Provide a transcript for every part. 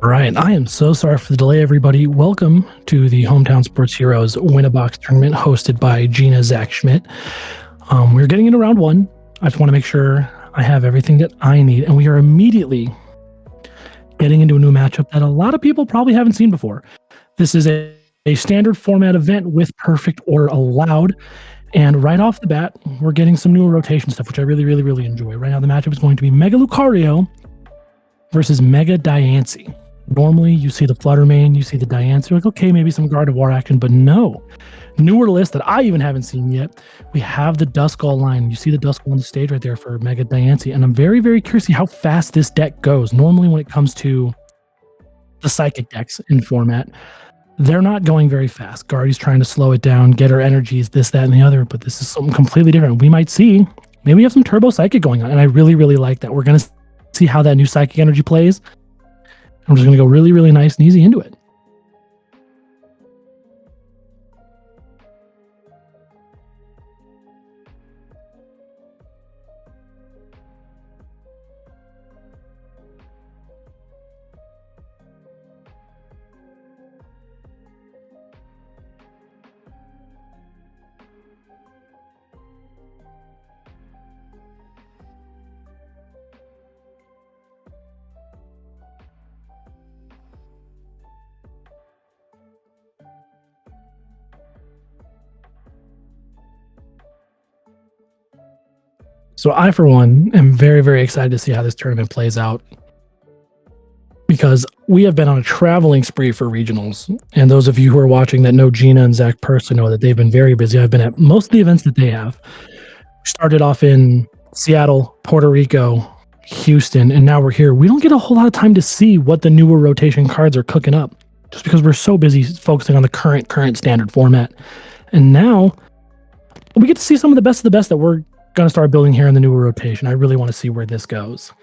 Right. I am so sorry for the delay, everybody. Welcome to the Hometown Sports Heroes Win-A-Box tournament hosted by Gina Zach Schmidt. We're getting into round one. I just want to make sure I have everything that I need, and we are immediately getting into a new matchup that a lot of people probably haven't seen before. This is a standard format event with perfect order allowed. And right off the bat, we're getting some new rotation stuff, which I really enjoy. Right now, the matchup is going to be Mega Lucario versus Mega Diancie. Normally, you see the Flutter Mane, you see the Diancie, you're like, okay, maybe some Gardevoir action, but no. Newer list that I even haven't seen yet, we have the Duskull line. You see the Duskull on the stage right there for Mega Diancie, and I'm very curious to see how fast this deck goes. Normally, when it comes to the Psychic decks in format, they're not going very fast. Guardy's trying to slow it down, get her energies, this, that, and the other, but this is something completely different. We might see, maybe we have some Turbo Psychic going on, and I really like that. We're going to see how that new Psychic energy plays. I'm just going to go really nice and easy into it. So I, for one, am very excited to see how this tournament plays out, because we have been on a traveling spree for regionals. And those of you who are watching that know Gina and Zach personally know that they've been very busy. I've been at most of the events that they have. We started off in Seattle, Puerto Rico, Houston, and now we're here. We don't get a whole lot of time to see what the newer rotation cards are cooking up, just because we're so busy focusing on the current standard format. And now we get to see some of the best that we're going to start building here in the newer rotation. I really want to see where this goes.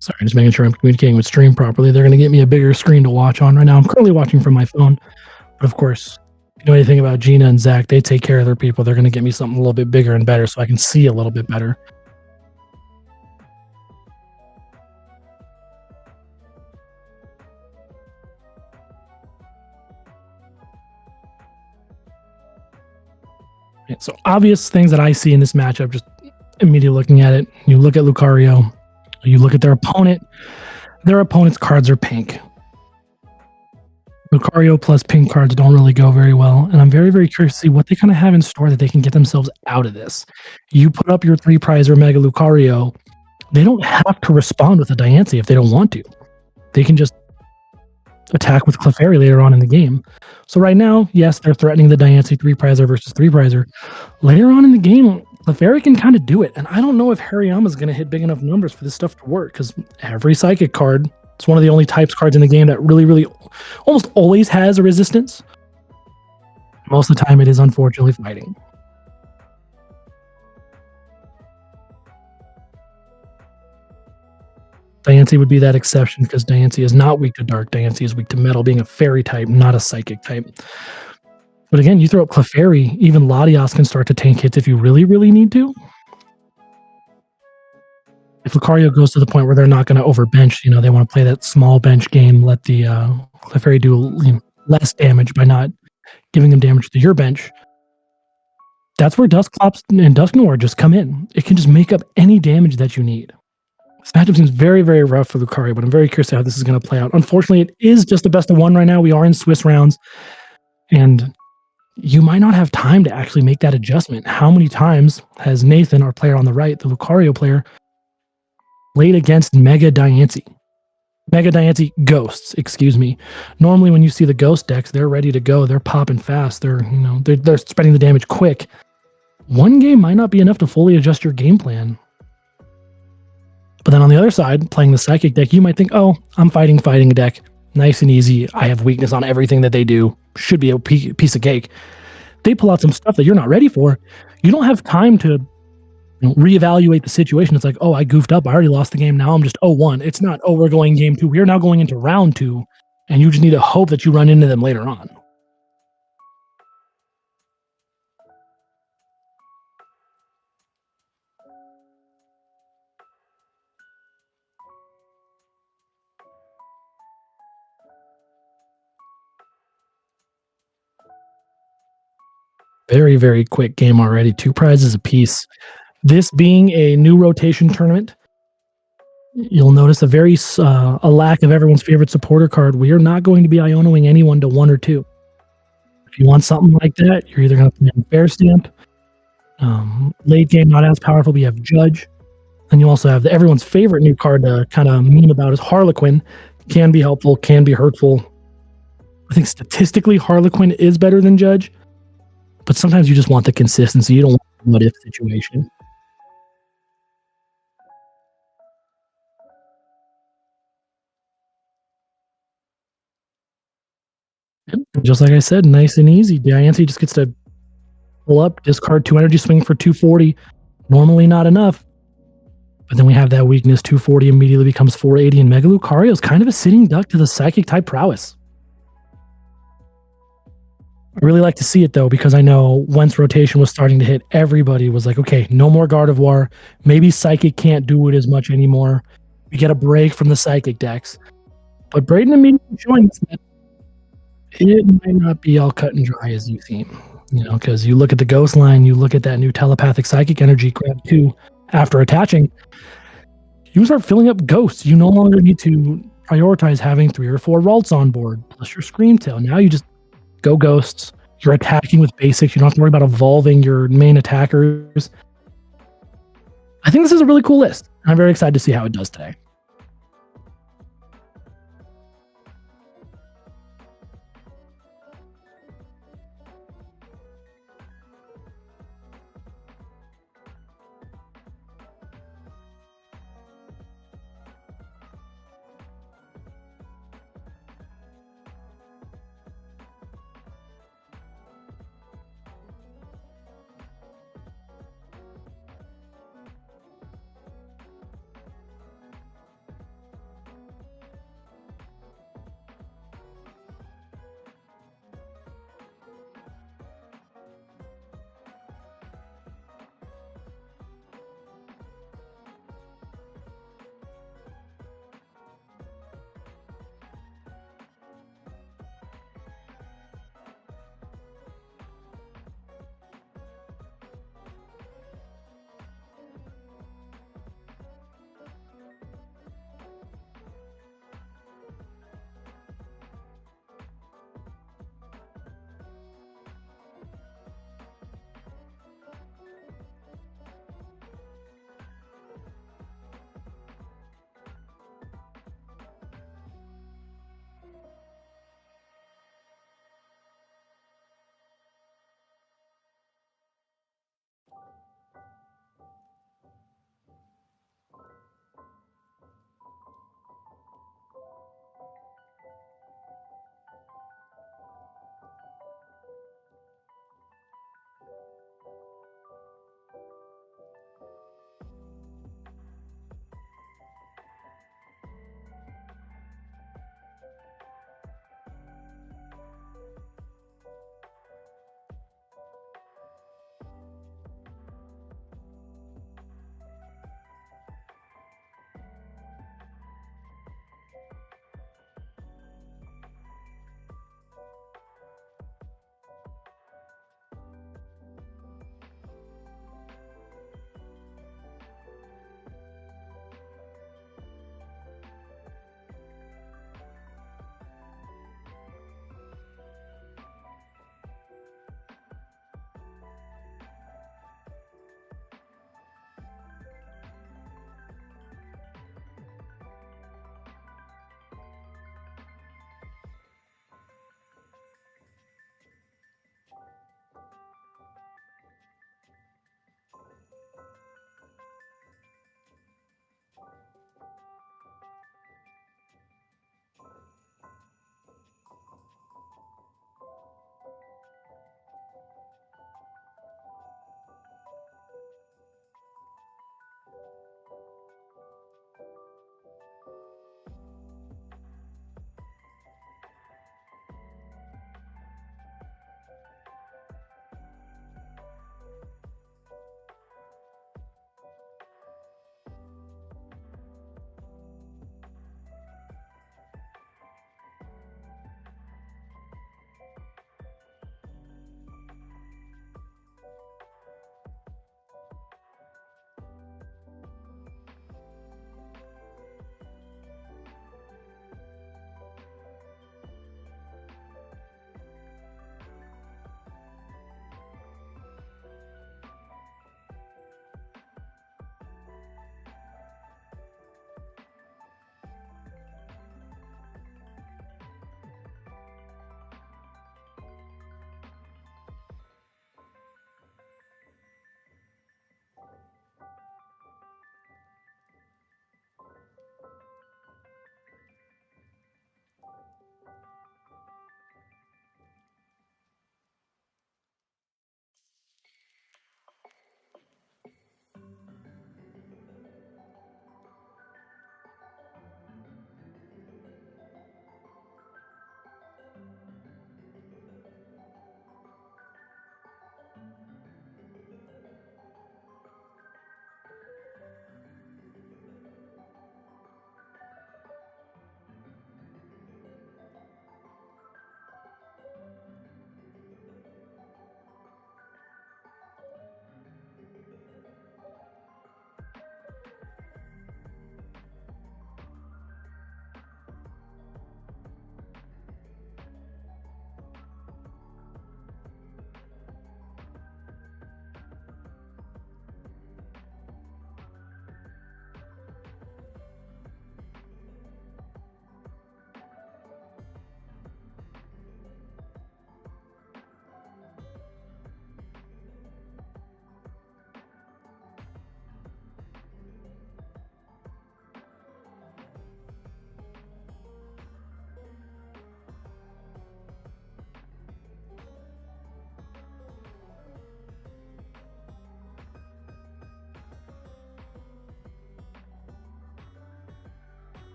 Sorry, just making sure I'm communicating with stream properly. They're going to get me a bigger screen to watch on right now. I'm currently watching from my phone, but of course, if you know anything about Gina and Zach, they take care of their people. They're going to get me something a little bit bigger and better so I can see a little bit better. So obvious things that I see in this matchup, just immediately looking at it, you look at Lucario, you look at their opponent's cards are pink. Lucario plus pink cards don't really go very well, and I'm very curious to see what they kind of have in store that they can get themselves out of this. You put up your 3-prizer Mega Lucario, they don't have to respond with a Diancie if they don't want to. They can just attack with Clefairy later on in the game. So right now, yes, they're threatening the Diancie 3-prizer versus 3-prizer. Later on in the game, Clefairy can kind of do it. And I don't know if Hariyama's going to hit big enough numbers for this stuff to work, because every Psychic card, it's one of the only types cards in the game that really, really almost always has a resistance. Most of the time, it is unfortunately fighting. Diancie would be that exception because Diancie is not weak to Dark. Diancie is weak to Metal, being a Fairy type, not a Psychic type. But again, you throw up Clefairy, even Latios can start to tank hits if you really, really need to. If Lucario goes to the point where they're not going to overbench, they want to play that small bench game, let the Clefairy do less damage by not giving them damage to your bench. That's where Dusclops and Dusknoir just come in. It can just make up any damage that you need. This matchup seems very, very rough for Lucario, but I'm very curious how this is going to play out. Unfortunately, it is just the best of one right now. We are in Swiss rounds, and you might not have time to actually make that adjustment. How many times has Nathan, our player on the right, the Lucario player, played against Mega Diancie? Mega Diancie Ghosts, excuse me. Normally, when you see the Ghost decks, they're ready to go. They're popping fast. They're spreading the damage quick. One game might not be enough to fully adjust your game plan. But then on the other side, playing the Psychic deck, you might think, oh, I'm fighting a deck. Nice and easy. I have weakness on everything that they do. Should be a piece of cake. They pull out some stuff that you're not ready for. You don't have time to reevaluate the situation. It's like, oh, I goofed up. I already lost the game. Now I'm just 0-1. It's not, oh, we're going game 2. We're now going into round 2. And you just need to hope that you run into them later on. Very, very quick game already. 2 prizes apiece. This being a new rotation tournament, you'll notice a lack of everyone's favorite supporter card. We are not going to be Ionoing anyone to 1 or 2. If you want something like that, you're either going to play on Bear Stamp. Late game, not as powerful, but you have Judge. And you also have everyone's favorite new card to kind of meme about is Harlequin. Can be helpful, can be hurtful. I think statistically, Harlequin is better than Judge. But sometimes you just want the consistency. You don't want a what-if situation. Just like I said, nice and easy. Diancie just gets to pull up, discard 2 energy, swing for 240. Normally not enough. But then we have that weakness. 240 immediately becomes 480. And Mega Lucario is kind of a sitting duck to the Psychic type prowess. I really like to see it, though, because I know once rotation was starting to hit, everybody was like, okay, no more Gardevoir. Maybe Psychic can't do it as much anymore. We get a break from the Psychic decks. But Braden immediately showing us that it might not be all cut and dry as you seem. Because you look at the Ghost line, you look at that new Telepathic Psychic Energy, grab 2 after attaching, you start filling up Ghosts. You no longer need to prioritize having 3 or 4 Ralts on board, plus your Scream Tail. Now you just go Ghosts. You're attacking with basics. You don't have to worry about evolving your main attackers. I think this is a really cool list. I'm very excited to see how it does today.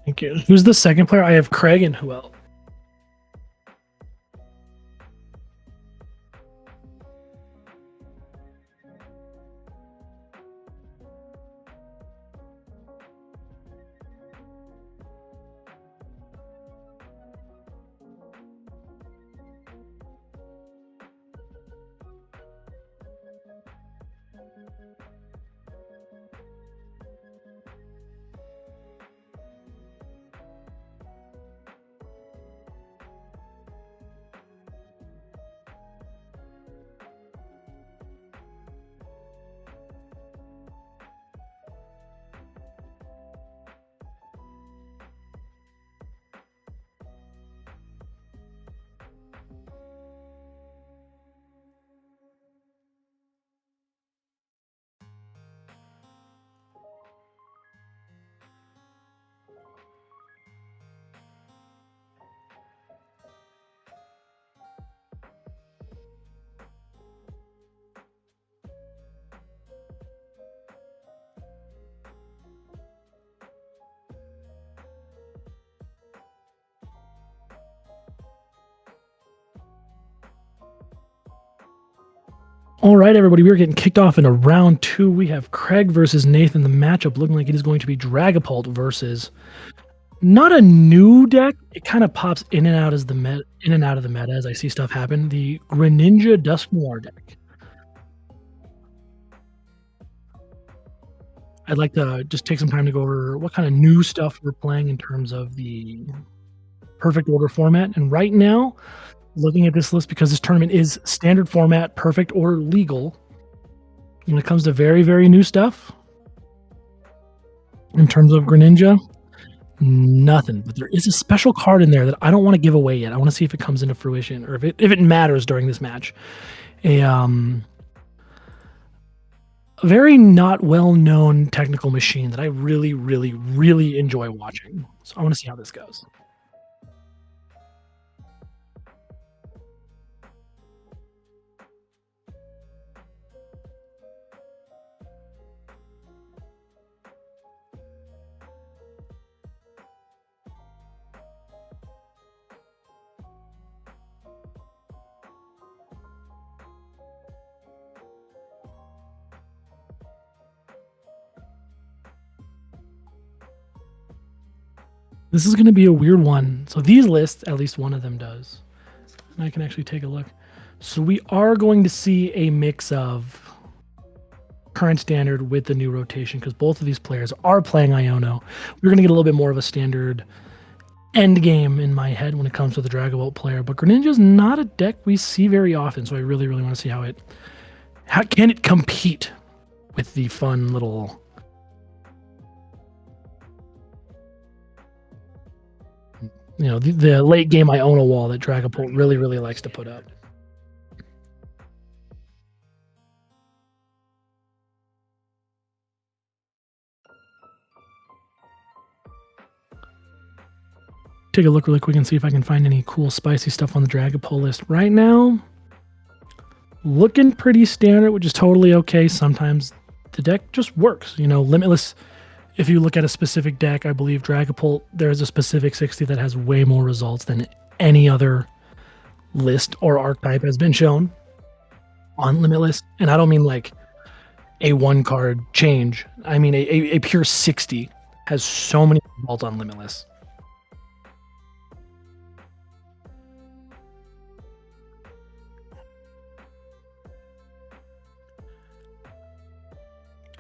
Thank you. Who's the second player? I have Craig and who else? All right, everybody, we're getting kicked off into round 2. We have Craig versus Nathan. The matchup looking like it is going to be Dragapult versus not a new deck. It kind of pops in and out as the in and out of the meta as I see stuff happen. The Greninja Dusknoir deck. I'd like to just take some time to go over what kind of new stuff we're playing in terms of the perfect order format. And right now, looking at this list, because this tournament is standard format, perfect order legal, when it comes to very, very new stuff, in terms of Greninja, nothing. But there is a special card in there that I don't want to give away yet. I want to see if it comes into fruition or if it matters during this match. A very not well-known technical machine that I really, really, really enjoy watching. So I want to see how this goes. This is going to be a weird one. So these lists, at least one of them does. And I can actually take a look. So we are going to see a mix of current standard with the new rotation because both of these players are playing Iono. We're going to get a little bit more of a standard end game in my head when it comes to the Dragapult player. But Greninja is not a deck we see very often. So I really, really want to see how can it compete with the fun little... You know, the late game Iona wall that Dragapult really, really likes to put up. Take a look really quick and see if I can find any cool spicy stuff on the Dragapult list. Right now, looking pretty standard, which is totally okay. Sometimes the deck just works. You know, Limitless... If you look at a specific deck, I believe Dragapult, there's a specific 60 that has way more results than any other list or archetype has been shown on Limitless. And I don't mean like a one card change. I mean a pure 60 has so many results on Limitless.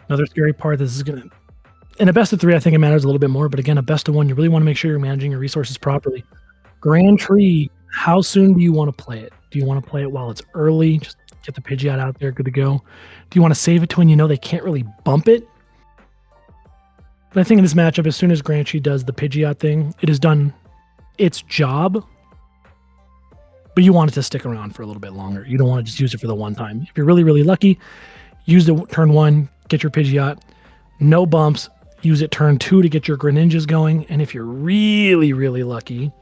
Another scary part, this is going to... In a best of 3, I think it matters a little bit more. But again, a best of 1, you really want to make sure you're managing your resources properly. Grand Tree, how soon do you want to play it? Do you want to play it while it's early? Just get the Pidgeot out there, good to go. Do you want to save it to when you know they can't really bump it? But I think in this matchup, as soon as Grand Tree does the Pidgeot thing, it has done its job. But you want it to stick around for a little bit longer. You don't want to just use it for the one time. If you're really, really lucky, use it turn 1, get your Pidgeot, no bumps. Use it turn 2 to get your Greninjas going, and if you're really, really lucky,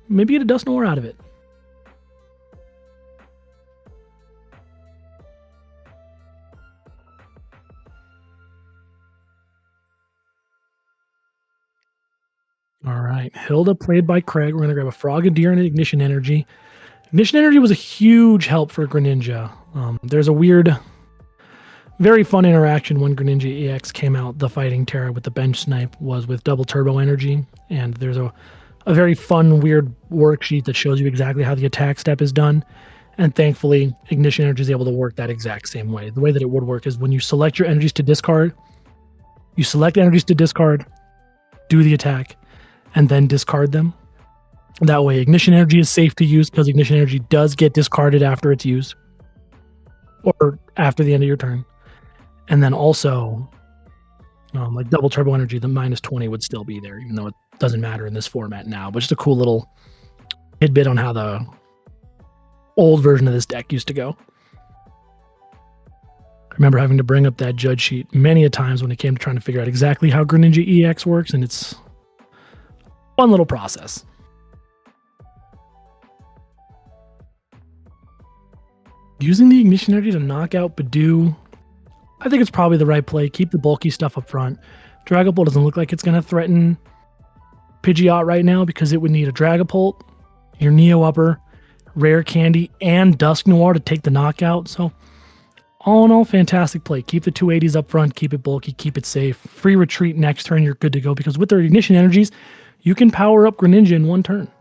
maybe get a Dusknoir out of it. All right, Hilda played by Craig. We're going to grab a Frogadier and an Ignition Energy. Ignition Energy was a huge help for Greninja. There's a weird... Very fun interaction when Greninja EX came out. The fighting Terra with the bench snipe was with double turbo energy. And there's a very fun, weird worksheet that shows you exactly how the attack step is done. And thankfully, Ignition Energy is able to work that exact same way. The way that it would work is when you select your energies to discard, you select energies to discard, do the attack, and then discard them. That way, Ignition Energy is safe to use because Ignition Energy does get discarded after it's used. Or after the end of your turn. And then also, like double turbo energy, the -20 would still be there, even though it doesn't matter in this format now. But just a cool little tidbit on how the old version of this deck used to go. I remember having to bring up that judge sheet many a times when it came to trying to figure out exactly how Greninja EX works, and it's a fun little process. Using the Ignition Energy to knock out Badoo, I think it's probably the right play. Keep the bulky stuff up front. Dragapult doesn't look like it's going to threaten Pidgeot right now because it would need a Dragapult, your Neo Upper, Rare Candy, and Dusknoir to take the knockout. So All in all, fantastic play. Keep the 280s up front, keep it bulky, keep it safe. Free retreat next turn, you're good to go because with their ignition energies, you can power up Greninja in one turn.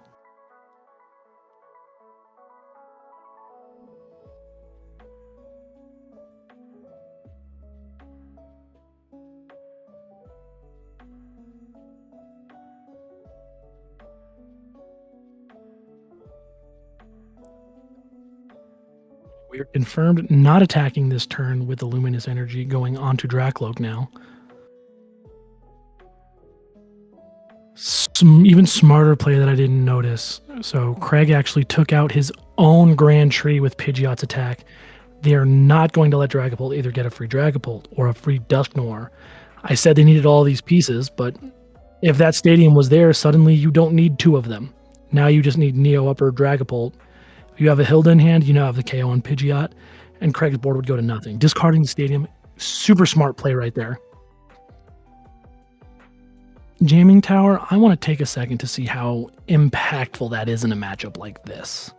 We are confirmed not attacking this turn with the Luminous Energy going onto Dracloak now. Even smarter play that I didn't notice. So Craig actually took out his own Grand Tree with Pidgeot's attack. They are not going to let Dragapult either get a free Dragapult or a free Dusknoir. I said they needed all these pieces, but if that stadium was there, suddenly you don't need two of them. Now you just need Neo Upper Dragapult. If you have a Hilda in hand, you now have the KO on Pidgeot, and Craig's board would go to nothing. Discarding the stadium, super smart play right there. Jamming Tower, I want to take a second to see how impactful that is in a matchup like this.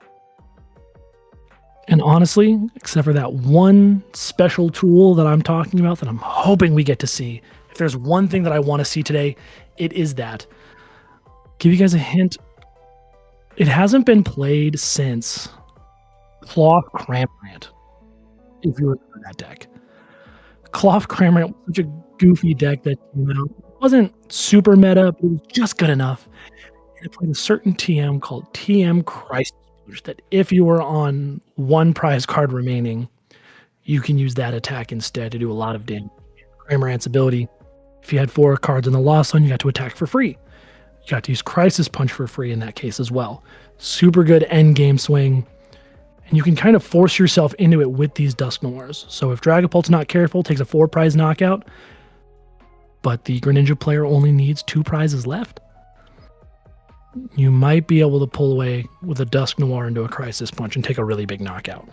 And honestly, except for that one special tool that I'm talking about that I'm hoping we get to see, if there's one thing that I want to see today, it is that. Give you guys a hint. It hasn't been played since Cloth Cramorant, if you remember that deck. Cloth Cramorant was such a goofy deck that wasn't super meta, but it was just good enough. And it played a certain TM called TM Crisis, that if you were on one prize card remaining, you can use that attack instead to do a lot of damage. Cramorant's ability, if you had 4 cards in the Lost Zone, you got to attack for free. You got to use Crisis Punch for free in that case as well. Super good end game swing. And you can kind of force yourself into it with these Dusknoirs. So if Dragapult's not careful, takes a 4-prize knockout, but the Greninja player only needs 2 prizes left, you might be able to pull away with a Dusknoir into a Crisis Punch and take a really big knockout.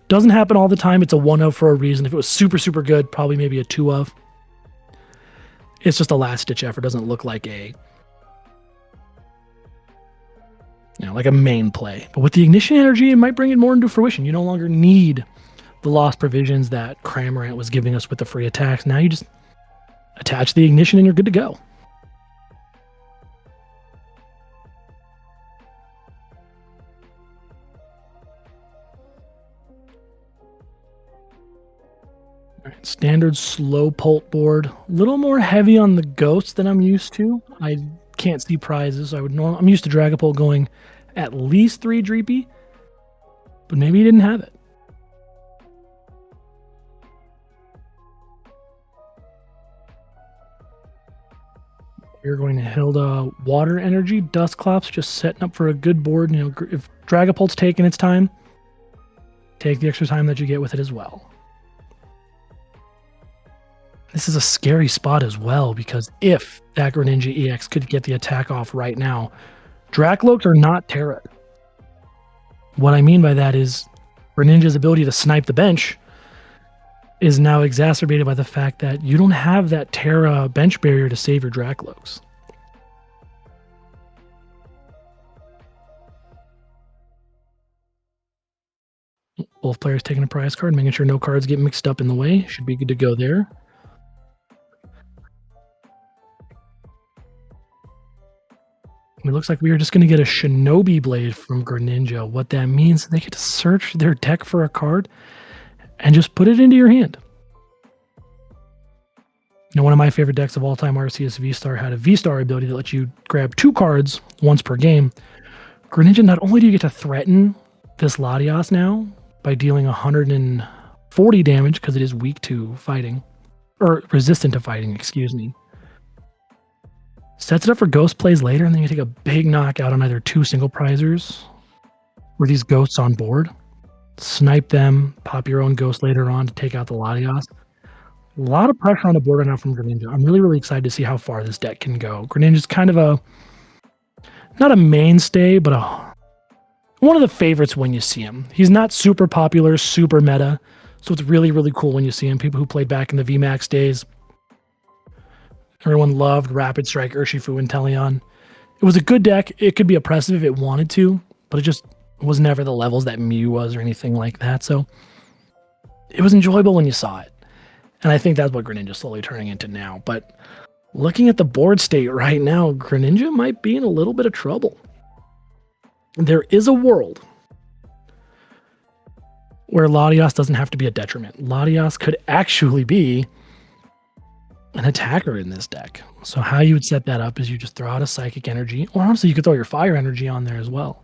Doesn't happen all the time. It's a 1-of for a reason. If it was super, super good, probably maybe a 2-of. It's just a last-ditch effort. Doesn't look like a like a main play. But with the Ignition Energy, it might bring it more into fruition. You no longer need the lost provisions that Cramorant was giving us with the free attacks. Now you just attach the Ignition and you're good to go. All right, standard Slowpoke board. A little more heavy on the ghosts than I'm used to. I can't see prizes. I'm used to Dragapult going at least 3 Dreepy, but maybe he didn't have it. We're going to Hilda Water Energy, Dusclops, just setting up for a good board. If Dragapult's taking its time, take the extra time that you get with it as well. This is a scary spot as well, because if that Greninja EX could get the attack off right now, Dracloaks are not Terra. What I mean by that is Greninja's ability to snipe the bench is now exacerbated by the fact that you don't have that Terra bench barrier to save your Dracloaks. Both players taking a prize card, making sure no cards get mixed up in the way. Should be good to go there. It looks like we are just going to get a Shinobi Blade from Greninja. What that means is they get to search their deck for a card and just put it into your hand. One of my favorite decks of all time, Arceus V-Star, had a V-Star ability that lets you grab 2 cards once per game. Greninja, not only do you get to threaten this Latias now by dealing 140 damage because it is weak to fighting, or resistant to fighting, excuse me. Sets it up for ghost plays later, and then you take a big knockout on either 2 single prizers or these ghosts on board. Snipe them, pop your own ghost later on to take out the Latias. A lot of pressure on the board right now from Greninja. I'm really, really excited to see how far this deck can go. Greninja's kind of not a mainstay, but one of the favorites when you see him. He's not super popular, super meta, so it's really, really cool when you see him. People who played back in the VMAX days, everyone loved Rapid Strike, Urshifu, and Teleon. It was a good deck. It could be oppressive if it wanted to, but it just was never the levels that Mew was or anything like that. So it was enjoyable when you saw it. And I think that's what Greninja's slowly turning into now. But looking at the board state right now, Greninja might be in a little bit of trouble. There is a world where Latios doesn't have to be a detriment. Latios could actually be an attacker in this deck. So how you would set that up is you just throw out a Psychic Energy, or honestly, you could throw your Fire Energy on there as well.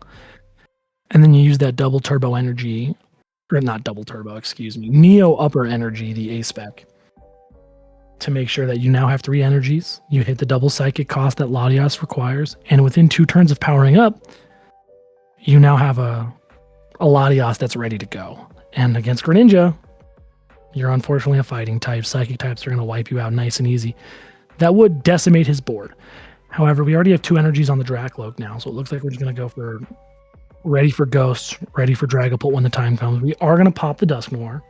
And then you use that double turbo energy, or not double turbo, excuse me, Neo Upper Energy, the A-Spec, to make sure that you now have 3 energies. You hit the double Psychic cost that Latios requires, and within 2 turns of powering up, you now have a Latios that's ready to go. And against Greninja, you're unfortunately a fighting type. Psychic types are going to wipe you out nice and easy. That would decimate his board. However, we already have 2 energies on the Dracloak now, so it looks like we're just going to go for ready for Ghosts, ready for Dragapult when the time comes. We are going to pop the Dusknoir.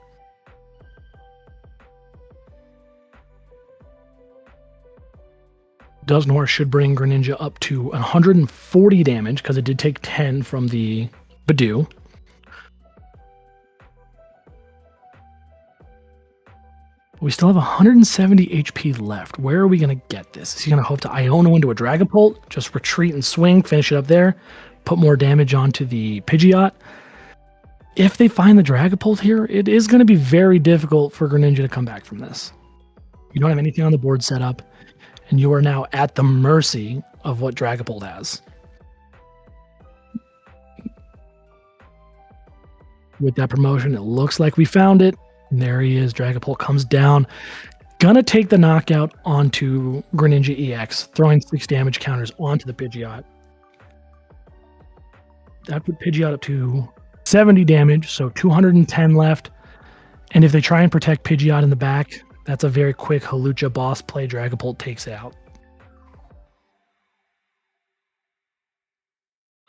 Dusknoir should bring Greninja up to 140 damage, because it did take 10 from the Badoo. We still have 170 HP left. Where are we going to get this? Is he going to hope to Iono into a Dragapult? Just retreat and swing, finish it up there, put more damage onto the Pidgeot? If they find the Dragapult here, it is going to be very difficult for Greninja to come back from this. You don't have anything on the board set up, and you are now at the mercy of what Dragapult has. With that promotion, it looks like we found it. And there he is. Dragapult comes down. Gonna take the knockout onto Greninja EX, throwing 6 damage counters onto the Pidgeot. That put Pidgeot up to 70 damage, so 210 left. And if they try and protect Pidgeot in the back, that's a very quick Hawlucha boss play. Dragapult takes it out.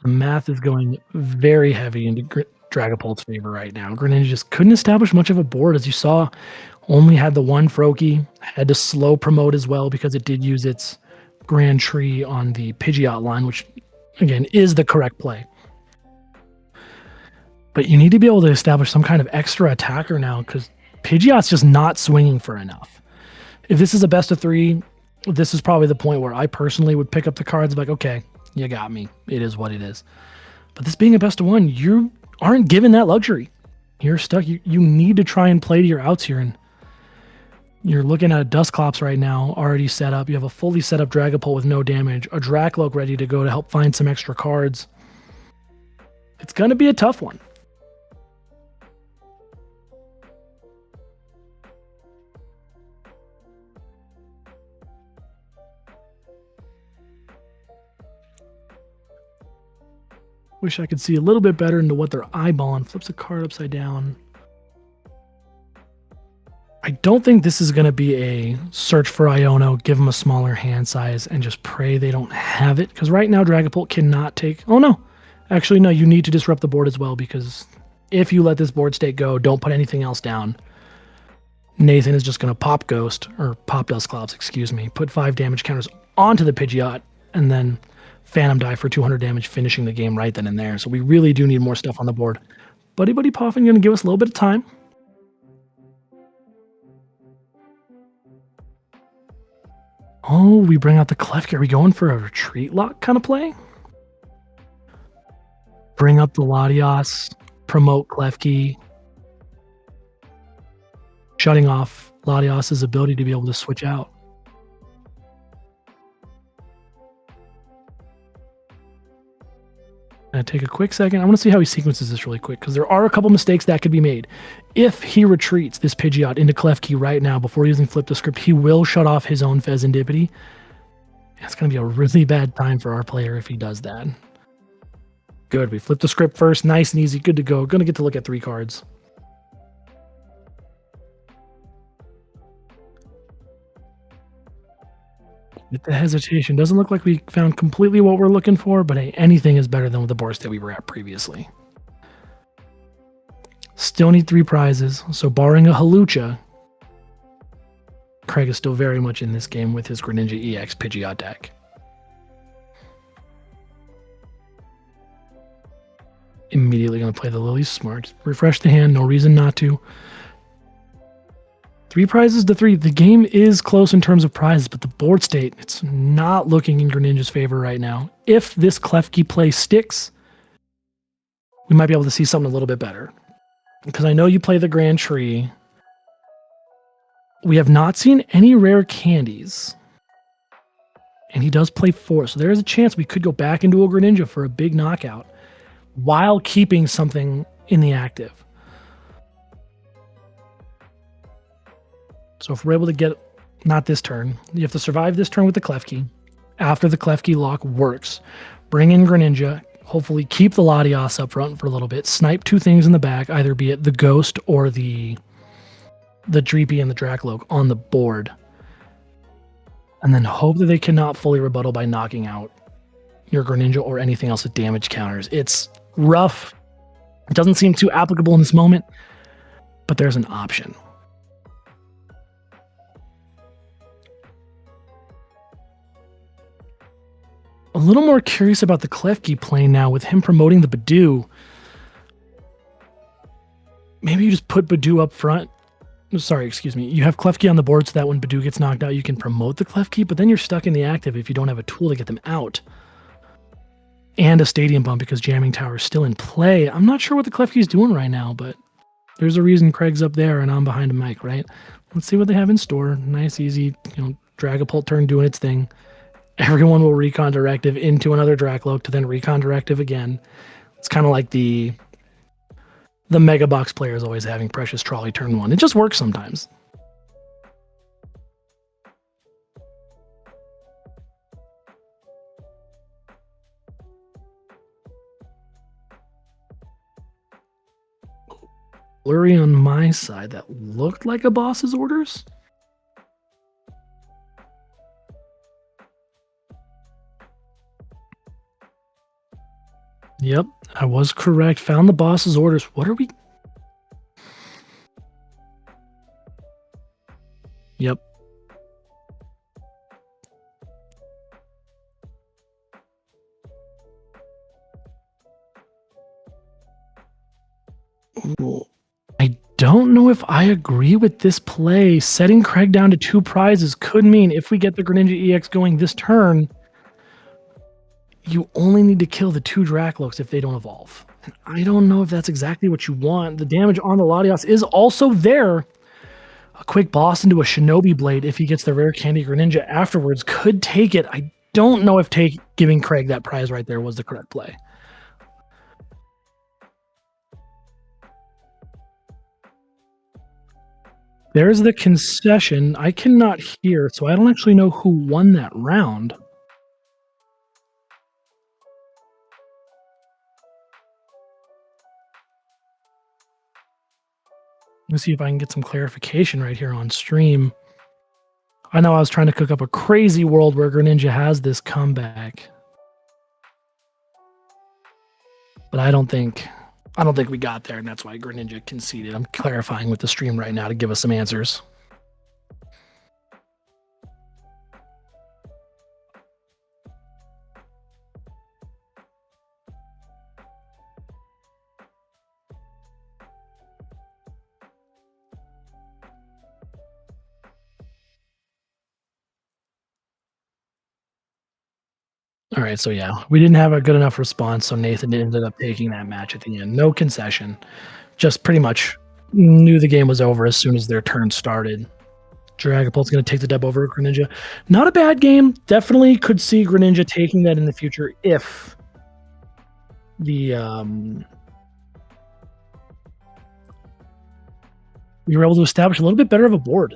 The math is going very heavy into Dragapult's favor right now. Greninja just couldn't establish much of a board, as you saw. Only had the 1 Froakie, had to slow promote as well because it did use its Grand Tree on the Pidgeot line, which, again, is the correct play. But you need to be able to establish some kind of extra attacker now, because Pidgeot's just not swinging for enough. If this is a best of 3, this is probably the point where I personally would pick up the cards like, okay, you got me. It is what it is. But this being a best of 1, you aren't given that luxury. You're stuck. You need to try and play to your outs here. And you're looking at a Dusclops right now, already set up. You have a fully set up Dragapult with no damage, a Dracloak ready to go to help find some extra cards. It's going to be a tough one. Wish I could see a little bit better into what they're eyeballing. Flips a card upside down. I don't think this is going to be a search for Iono, give them a smaller hand size, and just pray they don't have it. Because right now, Dragapult cannot take... Oh, no. Actually, no, you need to disrupt the board as well, because if you let this board state go, don't put anything else down, Nathan is just going to pop Ghost, or pop Dusclops, excuse me, put 5 damage counters onto the Pidgeot, and then Phantom Die for 200 damage, finishing the game right then and there. So we really do need more stuff on the board. Buddy Poffin going to give us a little bit of time. Oh, we bring out the Klefki. Are we going for a retreat lock kind of play? Bring up the Latios, promote Klefki, shutting off Latios' ability to be able to switch out. Take a quick second. I want to see how he sequences this really quick, because there are a couple mistakes that could be made. If he retreats this Pidgeot into Klefki right now before using Flip the Script, he will shut off his own Fezandipity. It's going to be a really bad time for our player if he does that. Good. We flipped the script first. Nice and easy. Good to go. Going to get to look at 3 cards. With the hesitation, doesn't look like we found completely what we're looking for, but hey, anything is better than with the board that we were at previously. Still need 3 prizes, so barring a Hawlucha, Craig is still very much in this game with his Greninja EX Pidgeot deck. Immediately going to play the Lily Smart. Refresh the hand, no reason not to. 3 prizes to 3. The game is close in terms of prizes, but the board state, it's not looking in Greninja's favor right now. If this Klefki play sticks, we might be able to see something a little bit better. Because I know you play the Grand Tree. We have not seen any rare candies. And he does play 4, so there is a chance we could go back into a Greninja for a big knockout while keeping something in the active. So if we're able to get, not this turn, you have to survive this turn with the Klefki. After the Klefki lock works, bring in Greninja, hopefully keep the Latias up front for a little bit, snipe 2 things in the back, either be it the Ghost or the Dreepy and the Dracloak on the board. And then hope that they cannot fully rebuttal by knocking out your Greninja or anything else with damage counters. It's rough. It doesn't seem too applicable in this moment, but there's an option. A little more curious about the Klefki plane now with him promoting the Badoo. Maybe you just put Badoo up front. Sorry, excuse me. You have Klefki on the board so that when Badoo gets knocked out, you can promote the Klefki, but then you're stuck in the active if you don't have a tool to get them out. And a Stadium Bump because Jamming Tower is still in play. I'm not sure what the Klefki's doing right now, but there's a reason Craig's up there and I'm behind a mic, right? Let's see what they have in store. Nice, easy, Dragapult turn doing its thing. Everyone will Recon Directive into another Dracloak to then Recon Directive again. It's kind of like the Mega Box players always having Precious Trolley turn 1. It just works sometimes. Blurry on my side. That looked like a boss's orders. Yep, I was correct. Found the boss's orders. What are we? Yep. Ooh. I don't know if I agree with this play. Setting Craig down to 2 prizes could mean if we get the Greninja EX going this turn, you only need to kill the 2 Dracloaks if they don't evolve. And I don't know if that's exactly what you want. The damage on the Latias is also there. A quick boss into a Shinobi Blade if he gets the rare candy Greninja afterwards could take it. I don't know if giving Craig that prize right there was the correct play. There's the concession. I cannot hear, so I don't actually know who won that round. Let's see if I can get some clarification right here on stream. I know I was trying to cook up a crazy world where Greninja has this comeback. But I don't think we got there, and that's why Greninja conceded. I'm clarifying with the stream right now to give us some answers. All right, so yeah, we didn't have a good enough response, so Nathan ended up taking that match at the end. No concession. Just pretty much knew the game was over as soon as their turn started. Dragapult's going to take the dub over Greninja. Not a bad game. Definitely could see Greninja taking that in the future if the we were able to establish a little bit better of a board.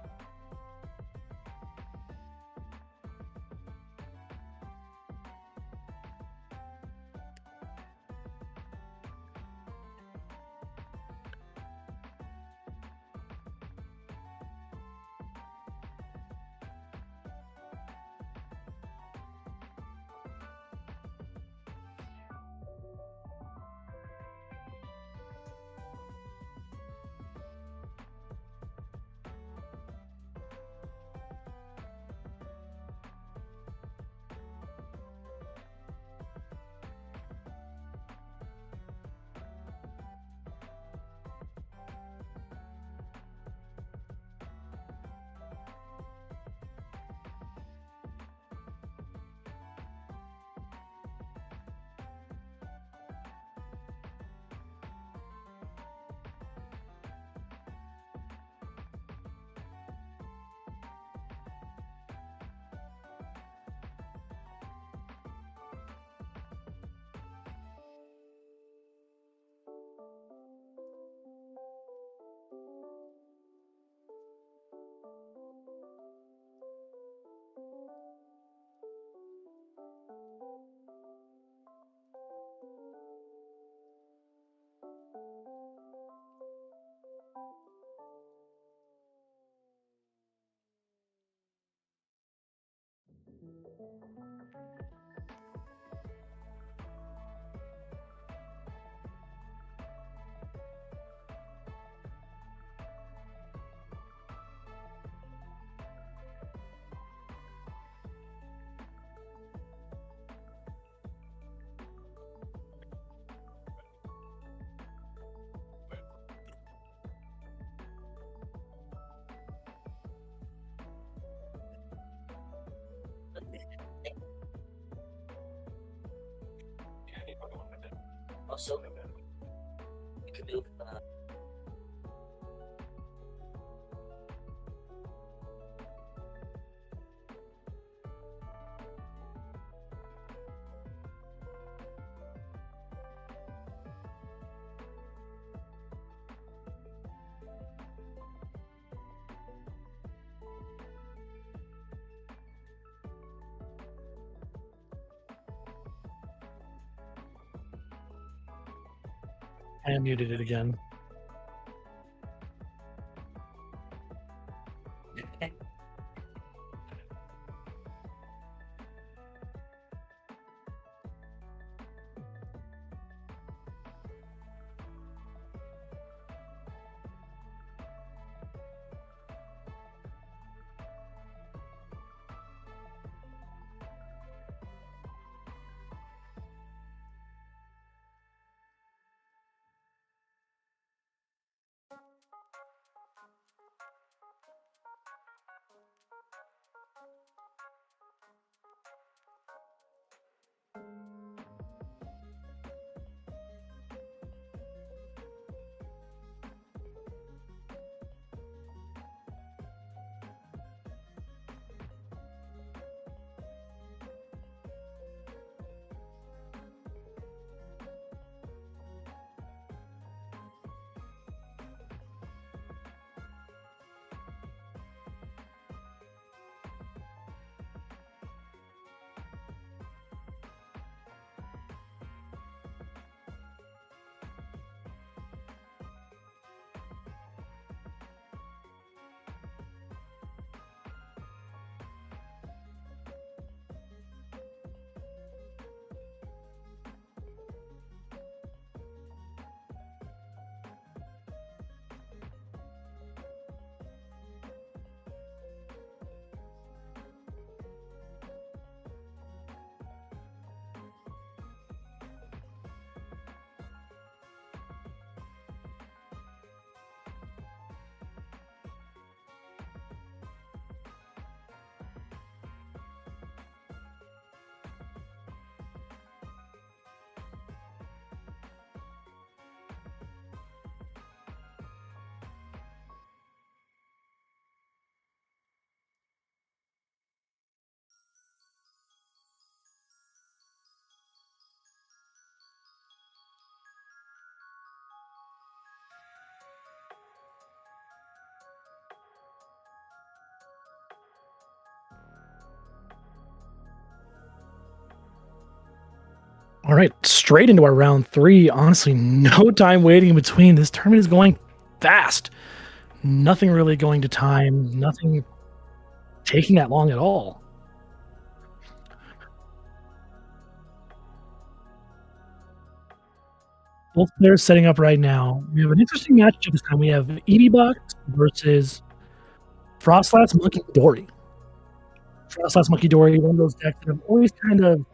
I muted it again. All right, straight into our round three. Honestly, no time waiting in between. This tournament is going fast. Nothing really going to time, nothing taking that long at all. Both players setting up right now. We have an interesting matchup this time. We have EDBox versus Frostlast Monkey Dory. Frostlast Monkey Dory, one of those decks that I've always kind of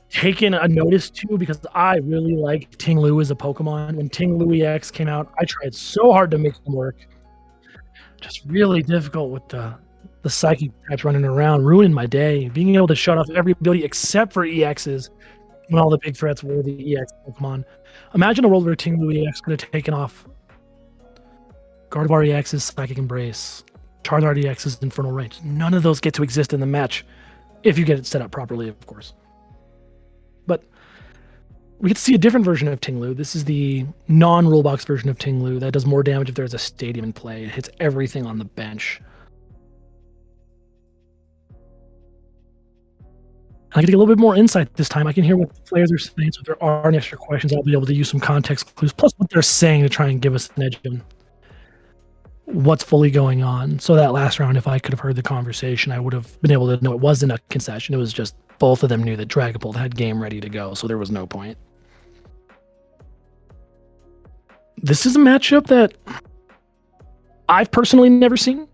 taken a notice to because I really like Ting Lu as a Pokemon. When Ting Lu EX came out, I tried so hard to make them work. Just really difficult with the psychic types running around, ruining my day. Being able to shut off everybody except for EXs when all the big threats were the EX Pokemon. Imagine a world where Ting Lu EX could have taken off Gardevoir EX's Psychic Embrace, Charizard EX's Infernal Range. None of those get to exist in the match if you get it set up properly, of course. But we get to see a different version of Ting Lu. This is the non-rule box version of Ting Lu that does more damage if there's a stadium in play. It hits everything on the bench. I get to get a little bit more insight this time. I can hear what the players are saying, so if there are any extra questions, I'll be able to use some context clues, plus what they're saying to try and give us an edge on what's fully going on. So that last round, if I could have heard the conversation, I would have been able to know it wasn't a concession. It was just both of them knew that Dragapult had game ready to go, so there was no point. This is a matchup that I've personally never seen.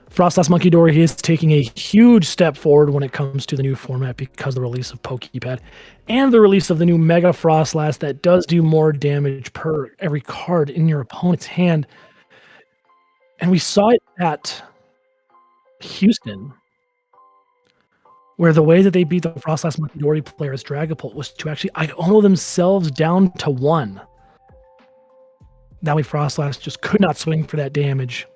Frostless Monkey Dory is taking a huge step forward when it comes to the new format because of the release of Pokepad and the release of the new Mega Frostlast that does do more damage per every card in your opponent's hand. And we saw it at Houston. Where the way that they beat the Frostlass Monkey Dory players Dragapult was to actually IONO themselves down to 1. That way Frostlass just could not swing for that damage.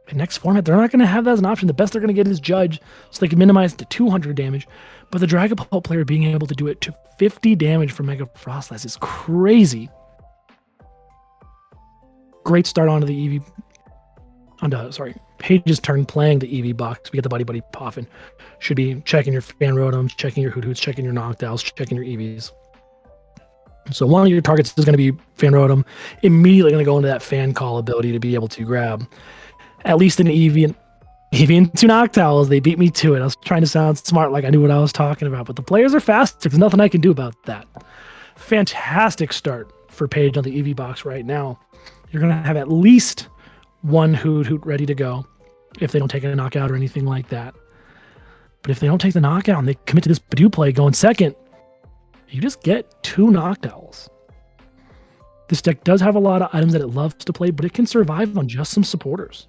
In next format, they're not going to have that as an option. The best they're going to get is Judge, so they can minimize to 200 damage. But the Dragapult player being able to do it to 50 damage for Mega Frostlass is crazy. Great start onto the EV. Page's turn playing the EV box. We get the Buddy Buddy Poffin. Should be checking your Fan Rotoms, checking your Hoot Hoots, checking your Noctowls, checking your EVs. So one of your targets is going to be Fan Rotom. Immediately going to go into that Fan Call ability to be able to grab at least an EV and two Noctowls. They beat me to it. I was trying to sound smart like I knew what I was talking about, but the players are faster. There's nothing I can do about that. Fantastic start for Page on the EV box right now. You're going to have at least one Hoot Hoot ready to go if they don't take a knockout or anything like that. But if they don't take the knockout and they commit to this Badoo play going second, you just get 2 Noctowls. This deck does have a lot of items that it loves to play, but it can survive on just some supporters.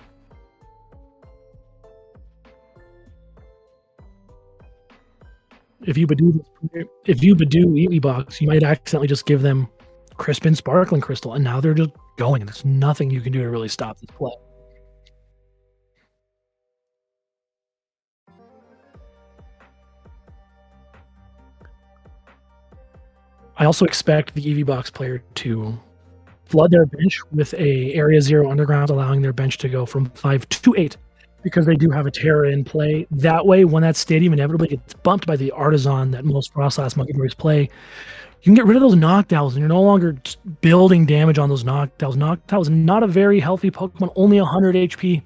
If you Badoo EV box, you might accidentally just give them Crispin Sparkling Crystal, and now they're just going, and there's nothing you can do to really stop this play. I also expect the EV box player to flood their bench with a Area 0 Underground, allowing their bench to go from 5 to 8, because they do have a Terra in play. That way, when that stadium inevitably gets bumped by the Artisan that most Frostlass Monkey Dories play, you can get rid of those Noctowls, and you're no longer building damage on those Noctowls. Noctowl is not a very healthy Pokemon, only 100 HP.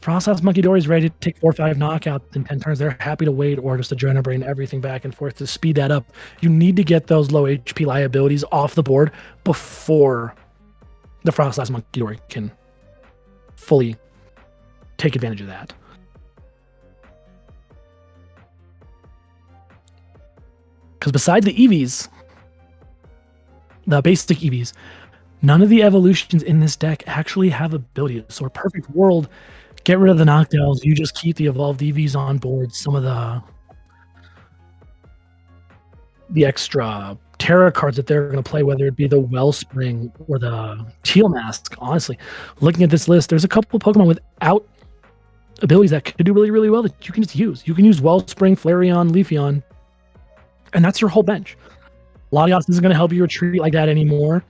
Frostlass Monkey Dory is ready to take 4 or 5 knockouts in 10 turns. They're happy to wait or just Adrenaline Brain everything back and forth to speed that up. You need to get those low HP liabilities off the board before the Frostlass Monkey Dory can fully take advantage of that. Because beside the EVs, the basic EVs, none of the evolutions in this deck actually have abilities. So a perfect world, get rid of the Noctowls, you just keep the evolved EVs on board. Some of the extra Terra cards that they're going to play, whether it be the Wellspring or the Teal Mask. Honestly, looking at this list, there's a couple of Pokemon without abilities that could do really, really well that you can just use. You can use Wellspring, Flareon, Leafeon, and that's your whole bench. Latios isn't going to help you retreat like that anymore,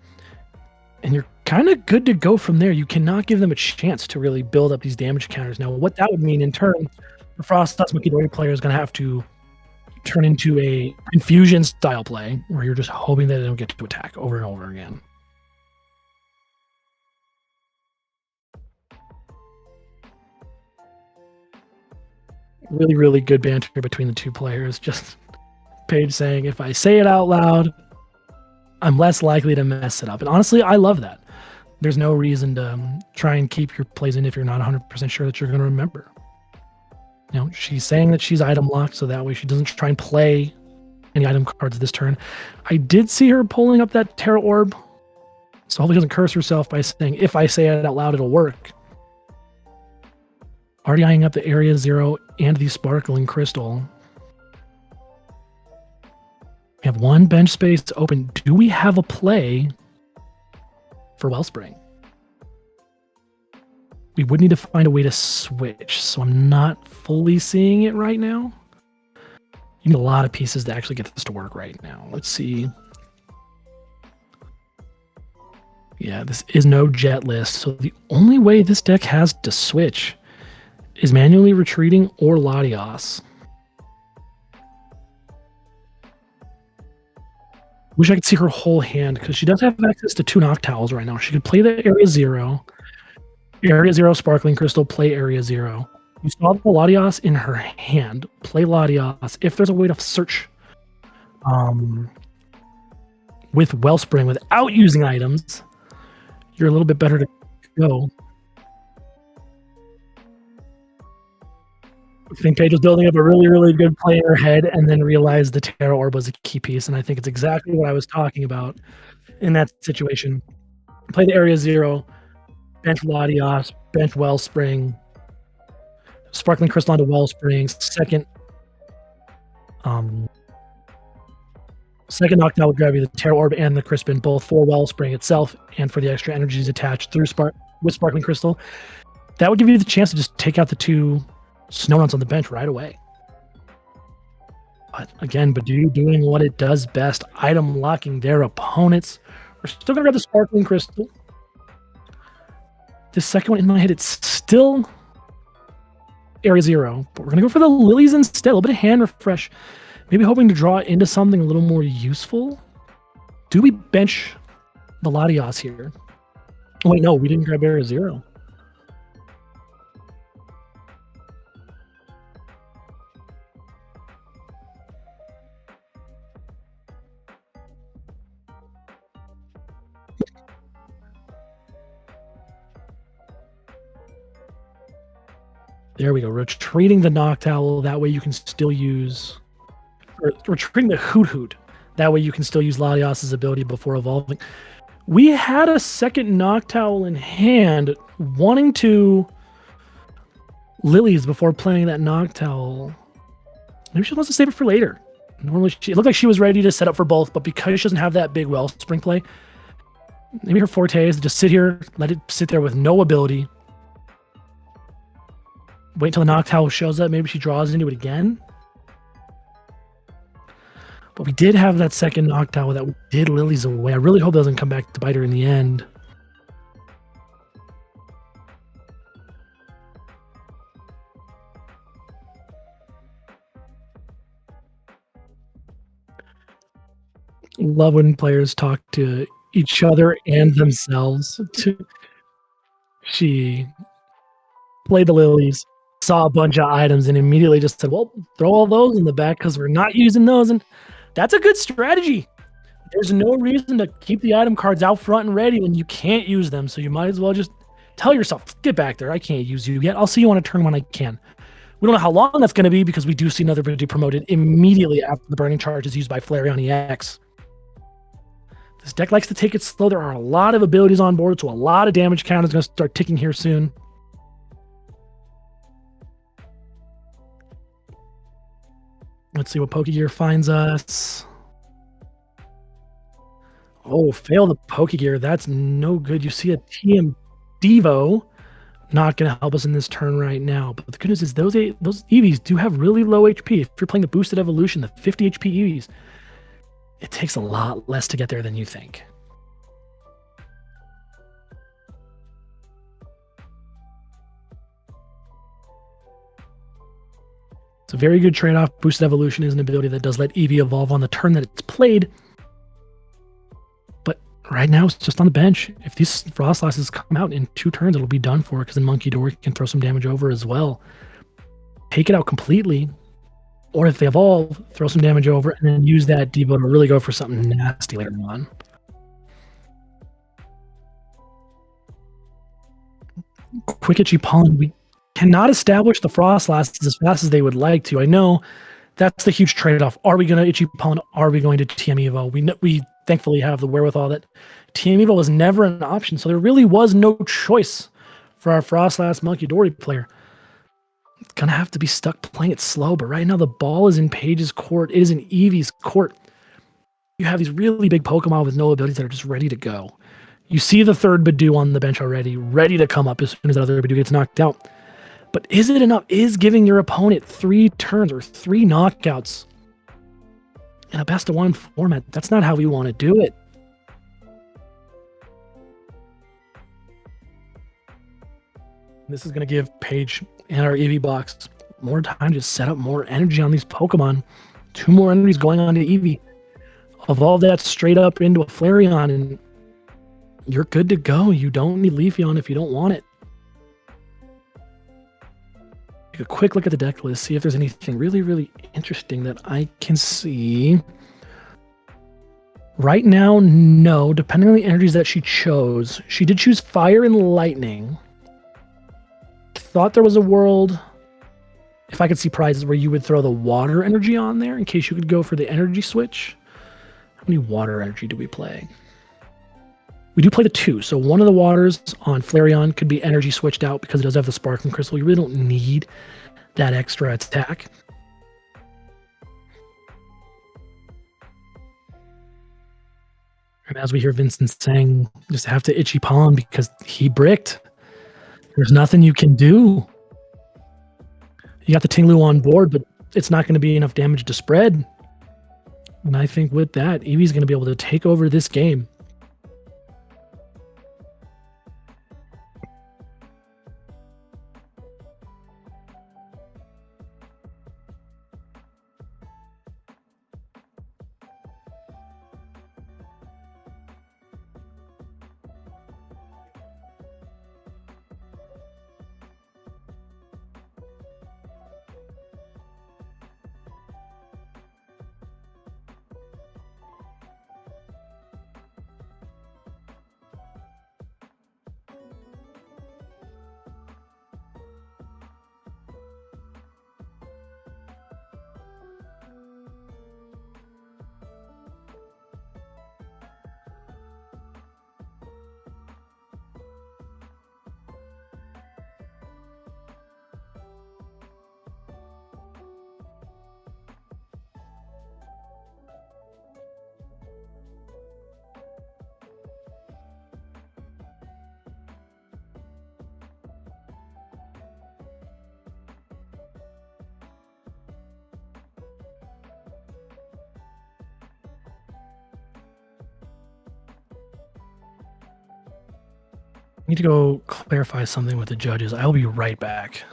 and you're kind of good to go from there. You cannot give them a chance to really build up these damage counters. Now, what that would mean in turn, the Frostlass Monkey Dory player is going to have to turn into a Infusion style play where you're just hoping that they don't get to attack over and over again. Really, really good banter between the two players. Just Paige saying, if I say it out loud, I'm less likely to mess it up. And honestly, I love that. There's no reason to try and keep your plays in if you're not 100% sure that you're going to remember. You know, she's saying that she's item locked, so that way she doesn't try and play any item cards this turn. I did see her pulling up that Terra Orb, so hopefully she doesn't curse herself by saying, if I say it out loud, it'll work. Already eyeing up the Area 0 and the Sparkling Crystal. We have one bench space open. Do we have a play for Wellspring? We would need to find a way to switch, so I'm not fully seeing it right now. You need a lot of pieces to actually get this to work right now. Let's see. Yeah, this is no jet list, so the only way this deck has to switch is manually retreating or Latios. Wish I could see her whole hand, because she does have access to 2 Noctowls right now. She could play the Area 0. Area 0 Sparkling Crystal, play Area 0. You saw the Latios in her hand. Play Latios. If there's a way to search with Wellspring without using items, you're a little bit better to go. I think Paige was building up a really, really good play in her head and then realized the Terra Orb was a key piece, and I think it's exactly what I was talking about in that situation. Play the Area 0, bench Latios, bench Wellspring, Sparkling Crystal onto Wellspring, second Second knockdown would grab you the Terror Orb and the Crispin, both for Wellspring itself and for the extra energies attached through with Sparkling Crystal. That would give you the chance to just take out the 2 Snowruns on the bench right away. But again, Badoo doing what it does best, item locking their opponents. We're still going to grab the Sparkling Crystal. The second one in my head, it's still Area 0, but we're going to go for the Lilies instead. A little bit of hand refresh. Maybe hoping to draw into something a little more useful. Do we bench the Latias here? Oh, wait, no, we didn't grab Area 0. There we go. Retreating the Noctowl. That way you can still use... Or retreating the Hoot Hoot. That way you can still use Latias's ability before evolving. We had a second Noctowl in hand, wanting to Lilies before playing that Noctowl. Maybe she wants to save it for later. Normally, it looked like she was ready to set up for both, but because she doesn't have that big Wellspring play, maybe her forte is to just sit here, let it sit there with no ability. Wait until the Noctowl shows up. Maybe she draws into it again. But we did have that second Noctowl that did Lilies away. I really hope it doesn't come back to bite her in the end. Love when players talk to each other and themselves. She played the Lilies, saw a bunch of items, and immediately just said, well, throw all those in the back because we're not using those. And that's a good strategy. There's no reason to keep the item cards out front and ready when you can't use them. So you might as well just tell yourself, get back there. I can't use you yet. I'll see you on a turn when I can. We don't know how long that's going to be because we do see another ability promoted immediately after the Burning Charge is used by Flareon EX. This deck likes to take it slow. There are a lot of abilities on board, so a lot of damage count is going to start ticking here soon. Let's see what Pokegear finds us. Oh, fail the Pokegear. That's no good. You see a TM Devo. Not going to help us in this turn right now. But the good news is those Eevees do have really low HP. If you're playing the boosted evolution, the 50 HP Eevees, it takes a lot less to get there than you think. It's a very good trade-off. Boosted Evolution is an ability that does let Eevee evolve on the turn that it's played. But right now, it's just on the bench. If these Frostlasses come out in 2 turns, it'll be done for, because then Monkey Dory can throw some damage over as well. Take it out completely. Or if they evolve, throw some damage over, and then use that Devo to really go for something nasty later on. Quick Itchy Pollen. We cannot establish the Frostlasses as fast as they would like to. I know that's the huge trade-off. Are we going to Itchy Pollen? Are we going to TM Evo? We thankfully have the wherewithal that TM Evo was never an option, so there really was no choice for our Frostlass Monkey Dory player. It's going to have to be stuck playing it slow, but right now the ball is in Paige's court. It is in Eevee's court. You have these really big Pokemon with no abilities that are just ready to go. You see the third Badoo on the bench already, ready to come up as soon as that other Badoo gets knocked out. But is it enough? Is giving your opponent 3 turns or 3 knockouts in a best-of-1 format? That's not how we want to do it. This is going to give Paige and our Eevee box more time to set up more energy on these Pokemon. 2 more energies going on to Eevee. Evolve that straight up into a Flareon, and you're good to go. You don't need Leafeon if you don't want it. Take a quick look at the deck list, see if there's anything really, really interesting that I can see. Right now, no. Depending on the energies that she chose, she did choose Fire and Lightning. Thought there was a world, if I could see prizes, where you would throw the water energy on there in case you could go for the energy switch. How many water energy do we play? We do play the 2, so one of the waters on Flareon could be energy switched out because it does have the Sparkling Crystal. You really don't need that extra attack. And as we hear Vincent saying, just have to itchy palm because he bricked. There's nothing you can do. You got the Tinglu on board, but it's not going to be enough damage to spread. And I think with that, Eevee's going to be able to take over this game. I need to go clarify something with the judges. I'll be right back.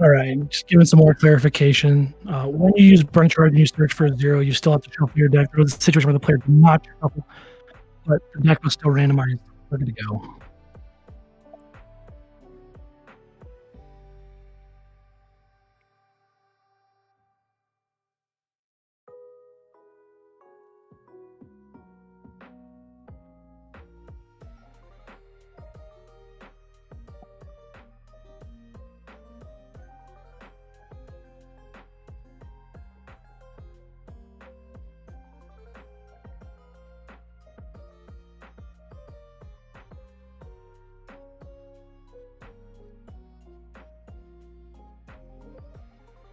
All right, just giving some more clarification. When you use Brunch Charge and you search for a 0, you still have to shuffle your deck. There was a situation where the player did not shuffle, but the deck was still randomized. We're good to go.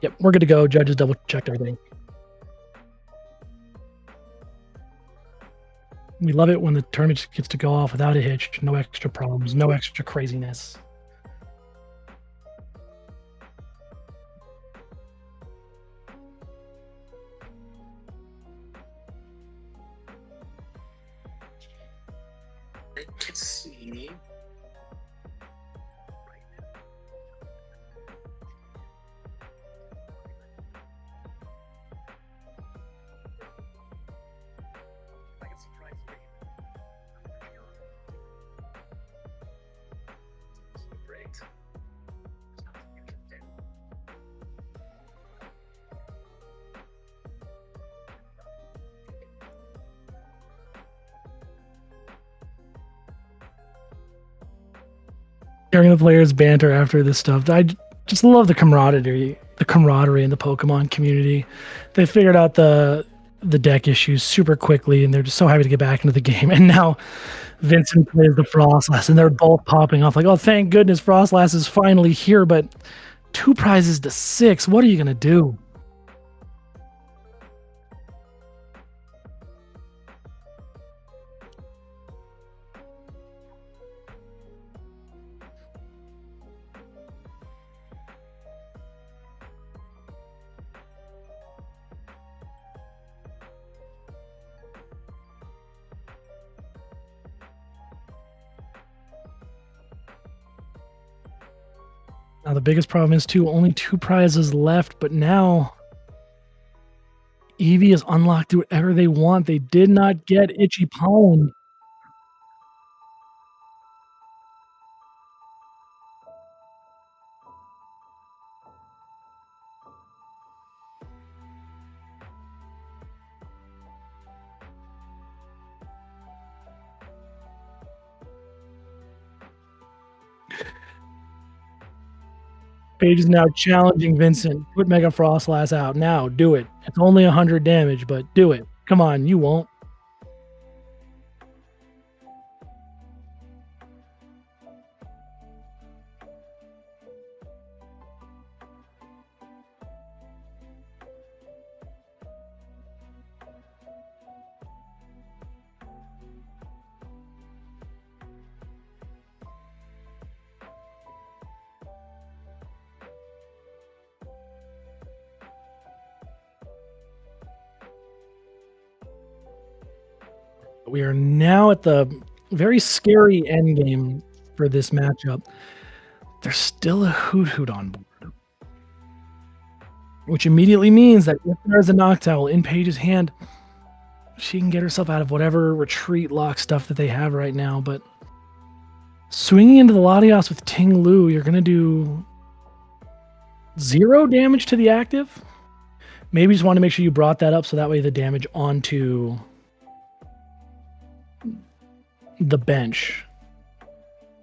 Yep, we're good to go. Judges double checked everything. We love it when the tournament gets to go off without a hitch, no extra problems, no extra craziness. Let's see. Hearing the players banter after this stuff, I just love the camaraderie in the Pokemon community. They figured out the deck issues super quickly, and they're just so happy to get back into the game. And now Vincent plays the Frostlass, and they're both popping off like, "Oh, thank goodness Frostlass is finally here!" But 2 prizes to 6. What are you gonna do? Now the biggest problem is too only 2 prizes left, but now Eevee is unlocked do whatever they want. They did not get Itchy Pollen. Paige is now challenging Vincent. Put Mega Frostlass out now. Do it. It's only 100 damage, but do it. Come on, you won't. We are now at the very scary end game for this matchup. There's still a Hoot on board, which immediately means that if there's a Noctowl in Paige's hand, she can get herself out of whatever retreat lock stuff that they have right now. But swinging into the Latios with Ting Lu, you're going to do 0 damage to the active. Maybe just want to make sure you brought that up so that way the damage onto the bench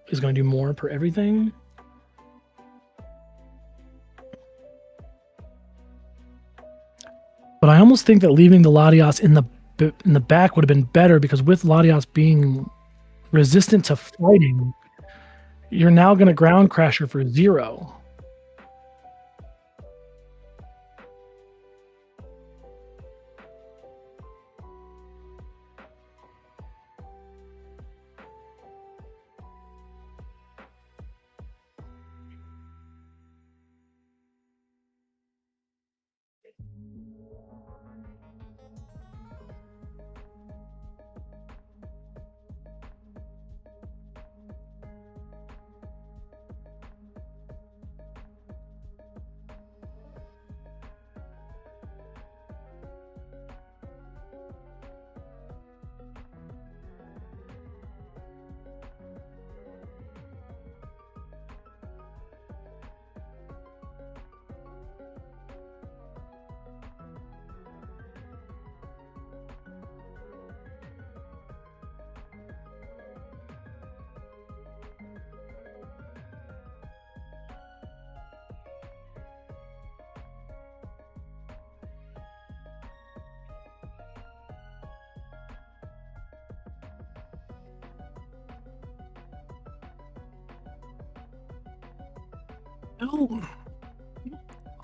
is going to do more per everything. But I almost think that leaving the Latios in the back would have been better, because with Latios being resistant to fighting, you're now going to ground crash her for 0.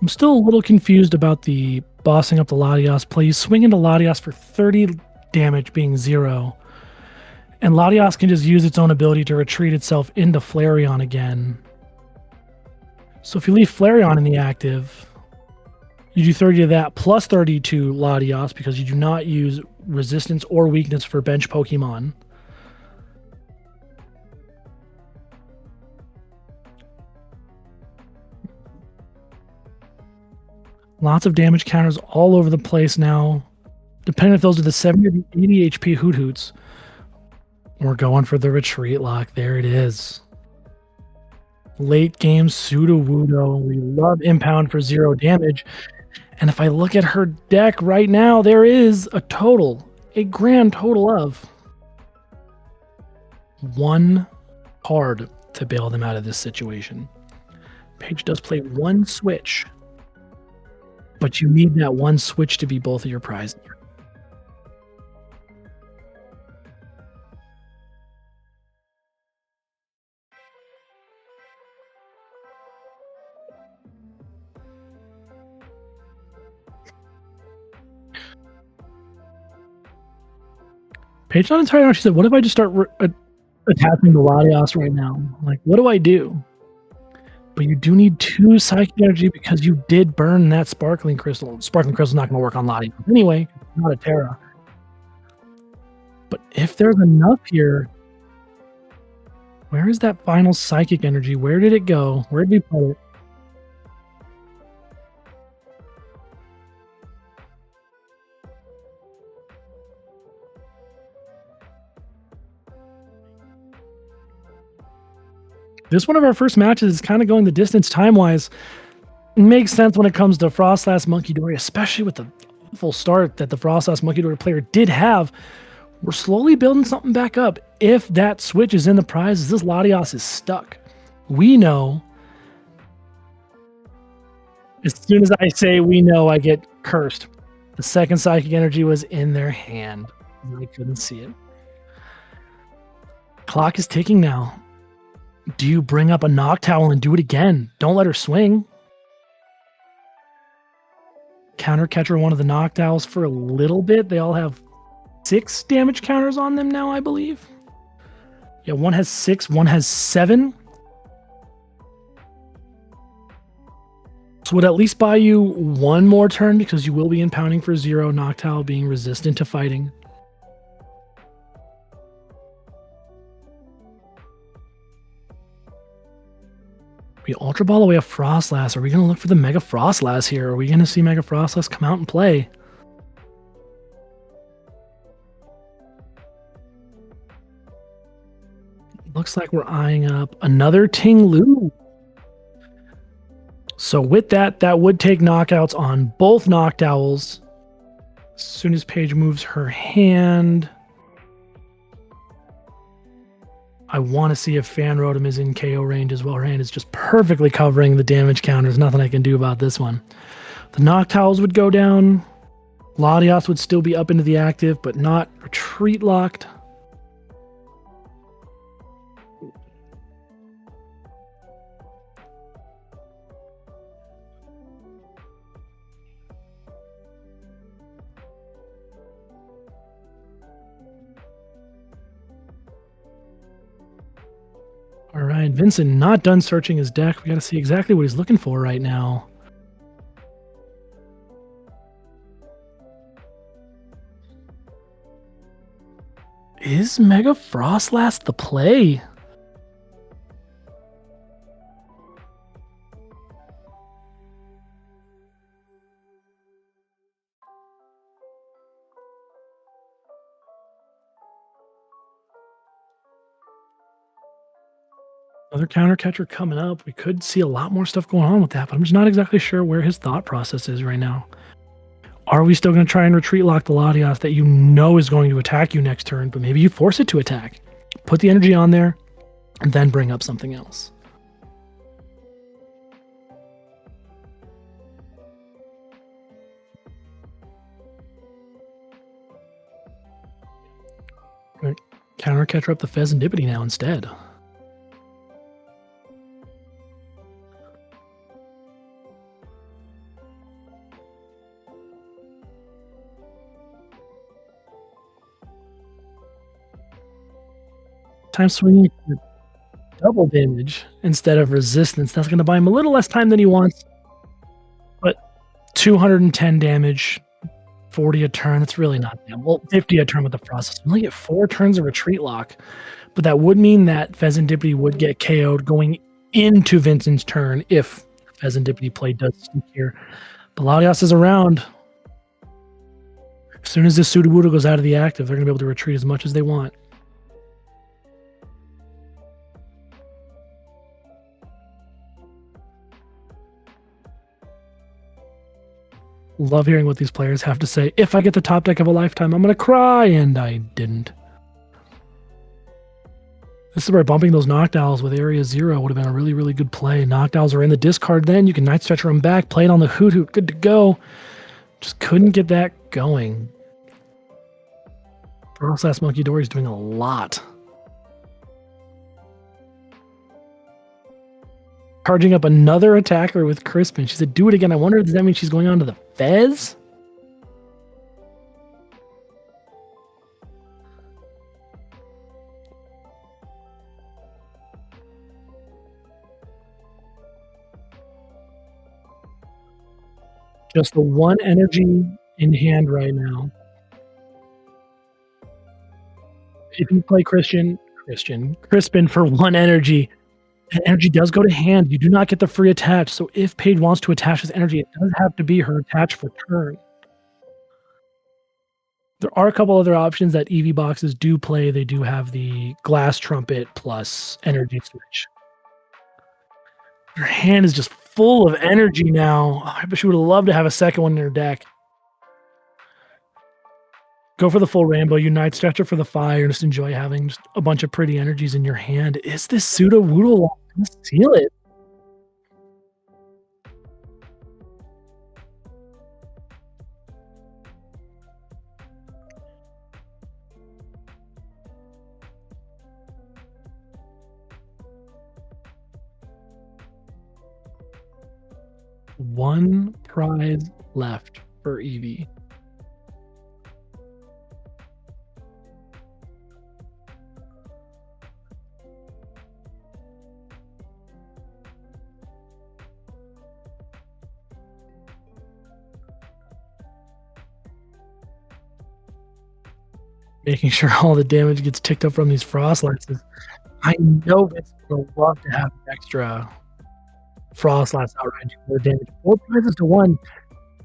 I'm still a little confused about the bossing up the Latias play. You swing into Latias for 30 damage being 0. And Latias can just use its own ability to retreat itself into Flareon again. So if you leave Flareon in the active, you do 30 to that plus 30 to Latias because you do not use resistance or weakness for bench Pokemon. Lots of damage counters all over the place now. Depending if those are the 70 or the 80 HP Hoot Hoots. We're going for the retreat lock. There it is. Late game Sudowoodo. We love Impound for 0 damage. And if I look at her deck right now, there is a grand total of 1 card to bail them out of this situation. Paige does play 1 switch, but you need that 1 switch to be both of your prizes. Paige not entirely know. She said, what if I just start attacking the Latias right now? Like, what do I do? But you do need 2 Psychic Energy because you did burn that Sparkling Crystal. Sparkling Crystal's not going to work on Latias anyway. It's not a Terra. But if there's enough here, where is that final Psychic Energy? Where did it go? Where did we put it? This one of our first matches is kind of going the distance time-wise. It makes sense when it comes to Frostlass Munkidori, especially with the full start that the Frostlass Munkidori player did have. We're slowly building something back up. If that switch is in the prizes, this Latias is stuck. We know. As soon as I say we know, I get cursed. The second Psychic Energy was in their hand. I couldn't see it. Clock is ticking now. Do you bring up a Noctowl and do it again? Don't let her swing. Counter Catcher one of the Noctowls for a little bit. They all have 6 damage counters on them now, I believe. Yeah, one has 6, one has 7. So would at least buy you 1 more turn because you will be impounding for 0, Noctowl being resistant to fighting. We Ultra Ball away a Frostlass. Are we going to look for the Mega Frostlass here? Are we going to see Mega Frostlass come out and play? Looks like we're eyeing up another Ting-Lu. So with that, that would take knockouts on both Noctowls. As soon as Paige moves her hand, I want to see if Fan Rotom is in KO range as well. Her hand is just perfectly covering the damage counter. There's nothing I can do about this one. The Noctowls would go down. Latias would still be up into the active, but not retreat locked. All right, Vincent not done searching his deck. We got to see exactly what he's looking for right now. Is Mega Frostlass the play? Another counter catcher coming up. We could see a lot more stuff going on with that, but I'm just not exactly sure where his thought process is right now. Are we still going to try and retreat lock the Latias that you know is going to attack you next turn, but maybe you force it to attack? Put the energy on there, and then bring up something else. Counter catcher up the Pheasantipity now instead. Time swinging for double damage instead of resistance. That's going to buy him a little less time than he wants, but 210 damage, 40 a turn. That's really not that well. 50 a turn with the process. You only get 4 turns of retreat lock, but that would mean that Pheasantipity would get KO'd going into Vincent's turn if Pheasantipity play does sneak here. But Latias is around. As soon as this Sudowoodo goes out of the active, they're going to be able to retreat as much as they want. Love hearing what these players have to say. If I get the top deck of a lifetime, I'm going to cry, and I didn't. This is where bumping those Knockdowns with Area 0 would have been a really, really good play. Knockdowns are in the discard then. You can Night Stretcher them back, play it on the Hoot Hoot. Good to go. Just couldn't get that going. Frostless Monkey Dory is doing a lot. Charging up another attacker with Crispin. She said, do it again. I wonder, does that mean she's going on to the Fez? Just the one energy in hand right now. If you play Crispin for one energy, that energy does go to hand. You do not get the free attach. So if Paige wants to attach this energy, it does have to be her attach for turn. There are a couple other options that EV boxes do play. They do have the Glass Trumpet plus energy switch. Her hand is just full of energy now. I bet she would have loved to have a second one in her deck. Go for the full rainbow. You Night Stretcher for the fire. Just enjoy having just a bunch of pretty energies in your hand. Is this Sudowoodo going to seal it? One prize left for Eevee. Making sure all the damage gets ticked up from these frost lances. I know Vince would love to have extra frost lance outright do more damage. 4 prizes to 1.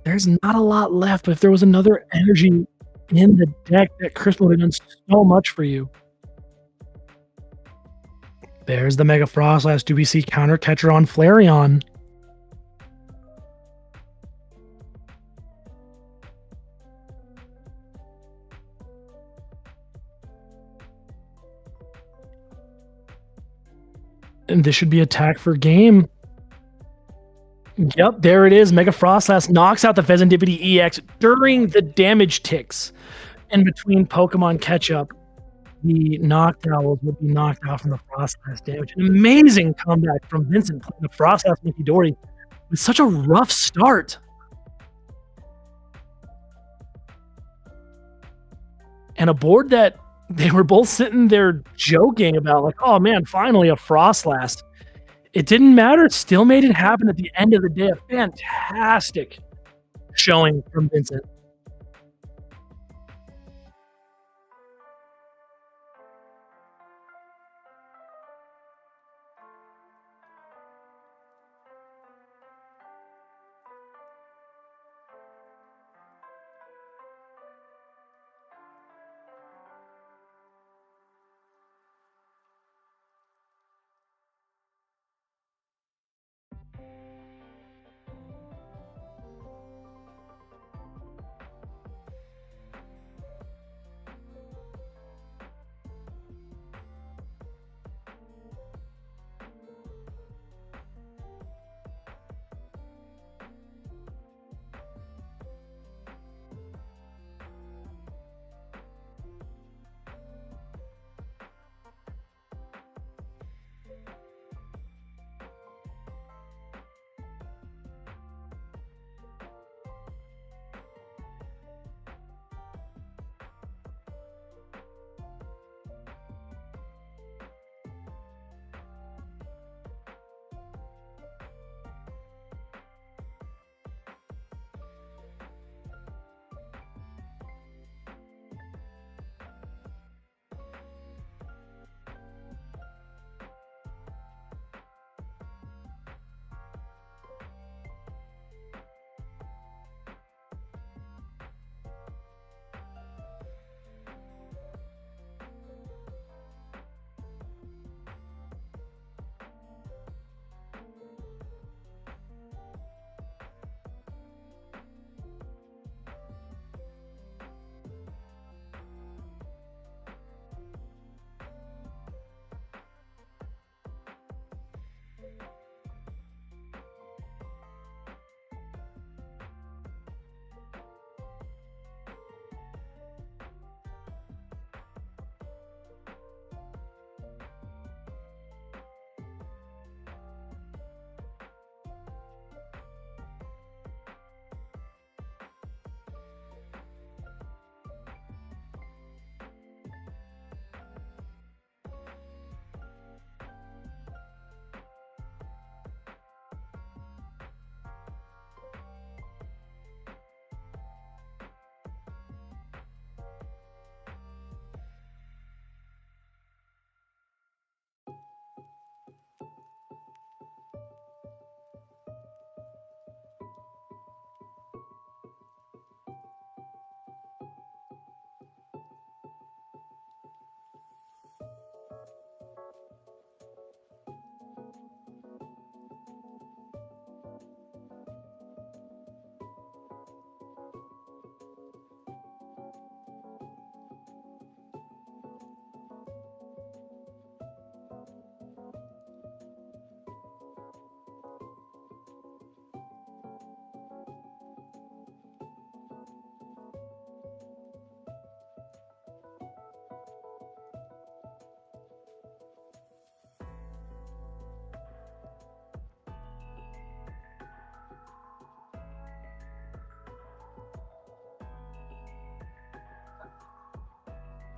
There's not a lot left, but if there was another energy in the deck, that Chris would have done so much for you. There's the Mega Frost Lance. Do we see counter catcher on Flareon? And this should be attack for game. Yep, there it is. Mega Frostlass knocks out the Pheasantipity EX during the damage ticks. In between Pokemon catch-up, the Noctowls would be knocked out from the Frostlass damage. An amazing comeback from Vincent playing the Frostlass Mikidori with such a rough start. And a board that they were both sitting there joking about, like, oh man, finally a Frostlass. It didn't matter. Still made it happen at the end of the day. A fantastic showing from Vincent.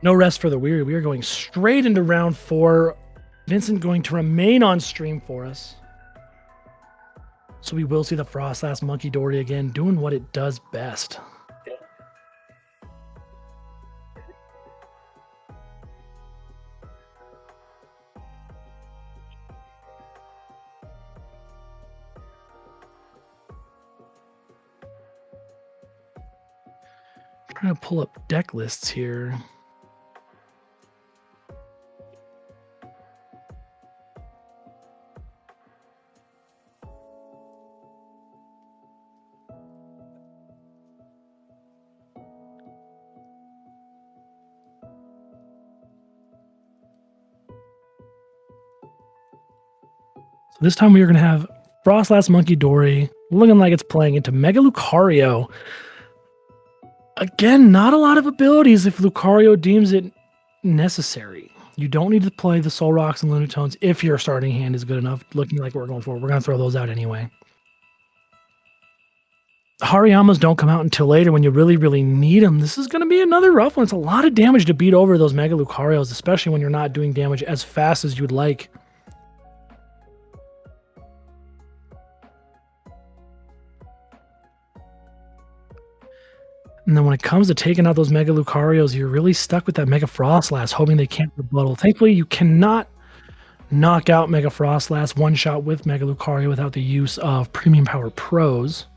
No rest for the weary. We are going straight into round 4. Vincent going to remain on stream for us. So we will see the Frostlass Monkey Dory again, doing what it does best. Trying to pull up deck lists here. So this time we are going to have Frostlass Monkey Dory looking like it's playing into Mega Lucario. Again, not a lot of abilities if Lucario deems it necessary. You don't need to play the Soul Rocks and Lunatones if your starting hand is good enough, looking like we're going for. We're going to throw those out anyway. Hariyamas don't come out until later when you really, really need them. This is going to be another rough one. It's a lot of damage to beat over those Mega Lucarios, especially when you're not doing damage as fast as you'd like. And then when it comes to taking out those Mega Lucarios, you're really stuck with that Mega Frostlass, hoping they can't rebuttal. Thankfully, you cannot knock out Mega Frostlass one-shot with Mega Lucario without the use of Premium Power Pros.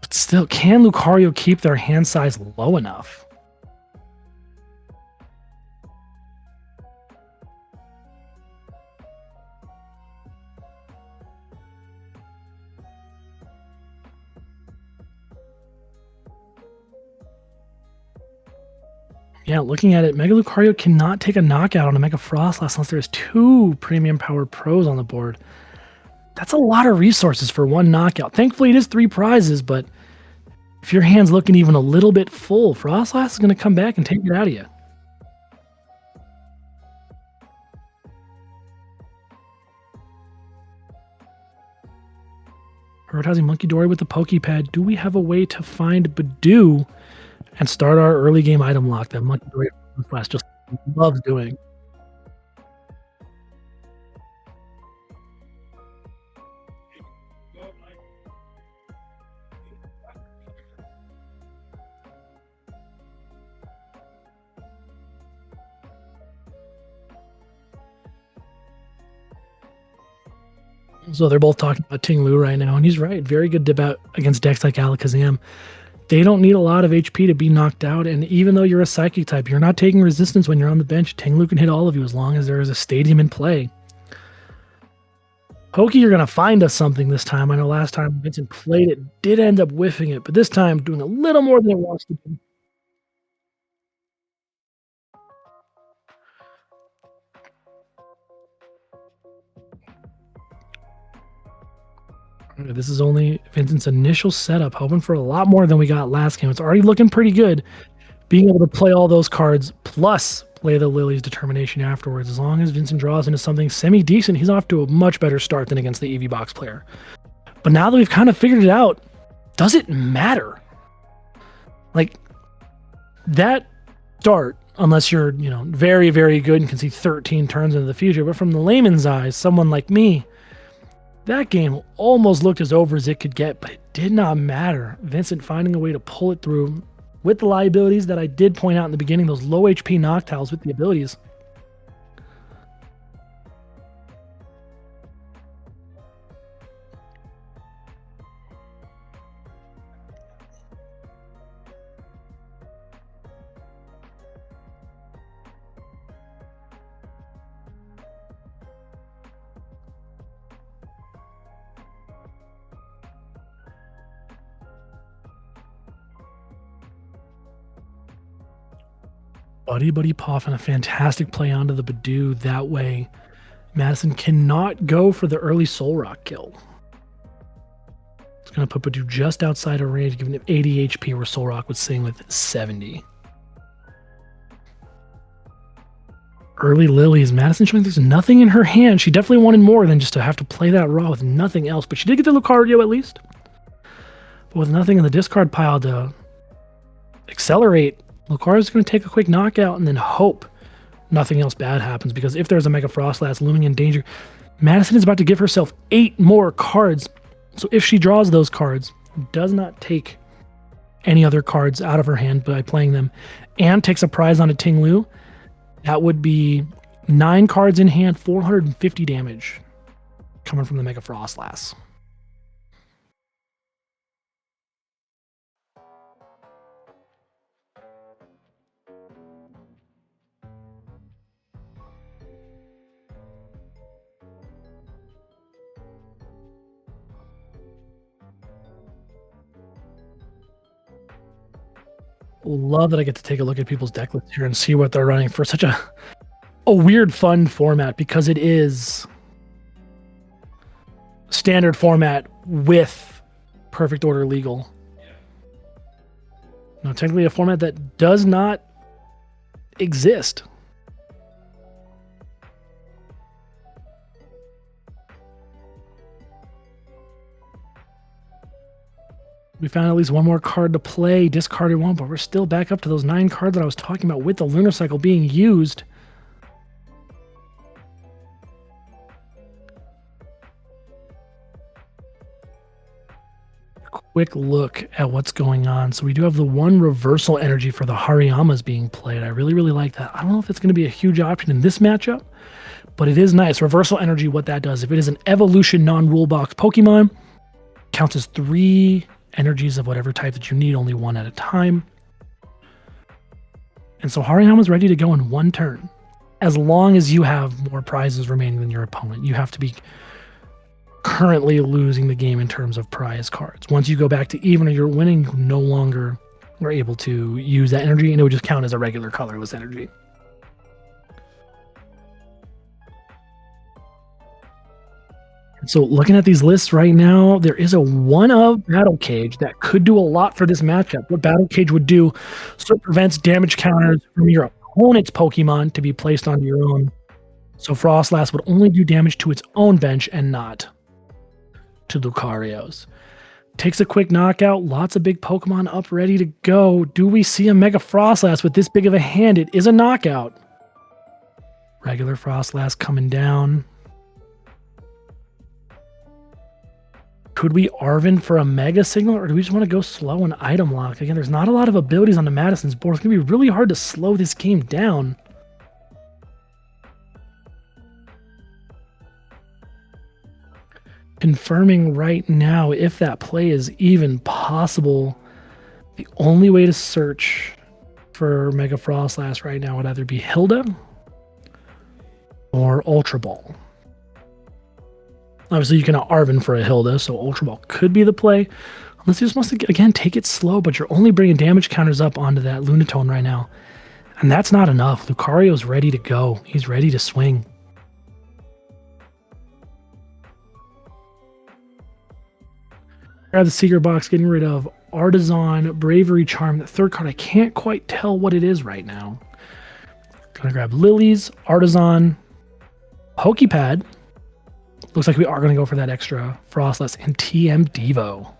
But still, can Lucario keep their hand size low enough? Yeah, looking at it, Mega Lucario cannot take a knockout on a Mega Frostlass unless there's 2 Premium Power Pros on the board. That's a lot of resources for one knockout. Thankfully, it is 3 prizes, but if your hand's looking even a little bit full, Frostlass is going to come back and take it out of you. Prioritizing Monkey Dory with the Pokepad. Do we have a way to find Badoo and start our early game item lock that Monkey Dory Flash just loves doing? So they're both talking about Ting Lu right now, and he's right. Very good debate against decks like Alakazam. They don't need a lot of HP to be knocked out, and even though you're a Psychic type, you're not taking resistance when you're on the bench. Ting Lu can hit all of you as long as there is a stadium in play. Pokey, you're going to find us something this time. I know last time Vincent played it, did end up whiffing it, but this time doing a little more than it wants to do. This is only Vincent's initial setup, hoping for a lot more than we got last game. It's already looking pretty good. Being able to play all those cards, plus play the Lily's Determination afterwards. As long as Vincent draws into something semi-decent, he's off to a much better start than against the EV Box player. But now that we've kind of figured it out, does it matter? Like, that start, unless you're, very, very good and can see 13 turns into the future, but from the layman's eyes, someone like me, that game almost looked as over as it could get, but it did not matter. Vincent finding a way to pull it through with the liabilities that I did point out in the beginning, those low HP Noctiles with the abilities. Buddy Poff and a fantastic play onto the Badoo. That way, Madison cannot go for the early Soul Rock kill. It's going to put Badoo just outside of range, giving it 80 HP where Soul Rock would sing with 70. Early Lilies. Madison showing there's nothing in her hand. She definitely wanted more than just to have to play that raw with nothing else, but she did get the Lucario at least. But with nothing in the discard pile to accelerate. Lucario's going to take a quick knockout and then hope nothing else bad happens, because if there's a Mega Frostlass looming in danger, Madison is about to give herself 8 more cards. So if she draws those cards, does not take any other cards out of her hand by playing them, and takes a prize on a Ting Lu, that would be 9 cards in hand, 450 damage coming from the Mega Frostlass. Love that I get to take a look at people's deck lists here and see what they're running for such a weird, fun format, because it is standard format with Perfect Order legal. Now, technically a format that does not exist. We found at least one more card to play, discarded one, but we're still back up to those 9 cards that I was talking about with the Lunar Cycle being used. Quick look at what's going on. So we do have the one reversal energy for the Hariyamas being played. I really, really like that. I don't know if it's going to be a huge option in this matchup, but it is nice. Reversal energy, what that does, if it is an evolution non-rule box Pokemon, counts as 3 energies of whatever type that you need, only 1 at a time. And so Hariyama's ready to go in 1 turn, as long as you have more prizes remaining than your opponent. You have to be currently losing the game in terms of prize cards. Once you go back to even or you're winning, you no longer are able to use that energy, and it would just count as a regular colorless energy. So looking at these lists right now, there is a 1-of Battle Cage that could do a lot for this matchup. What Battle Cage would do, so it prevents damage counters from your opponent's Pokemon to be placed onto your own. So Frostlass would only do damage to its own bench and not to Lucario's. Takes a quick knockout, lots of big Pokemon up ready to go. Do we see a Mega Frostlass with this big of a hand? It is a knockout. Regular Frostlass coming down. Could we Arven for a Mega Signal, or do we just want to go slow and item lock? Again, there's not a lot of abilities on the Madison's board. It's going to be really hard to slow this game down. Confirming right now if that play is even possible. The only way to search for Mega Frostlass right now would either be Hilda or Ultra Ball. Obviously, you can Arven for a Hilda, so Ultra Ball could be the play. Unless you just want to, again, take it slow, but you're only bringing damage counters up onto that Lunatone right now. And that's not enough. Lucario's ready to go. He's ready to swing. Grab the Secret Box, getting rid of Artisan, Bravery Charm. The third card, I can't quite tell what it is right now. Gonna grab Lilies, Artisan, Pokepad. Looks like we are going to go for that extra Frostlass and TM Devo.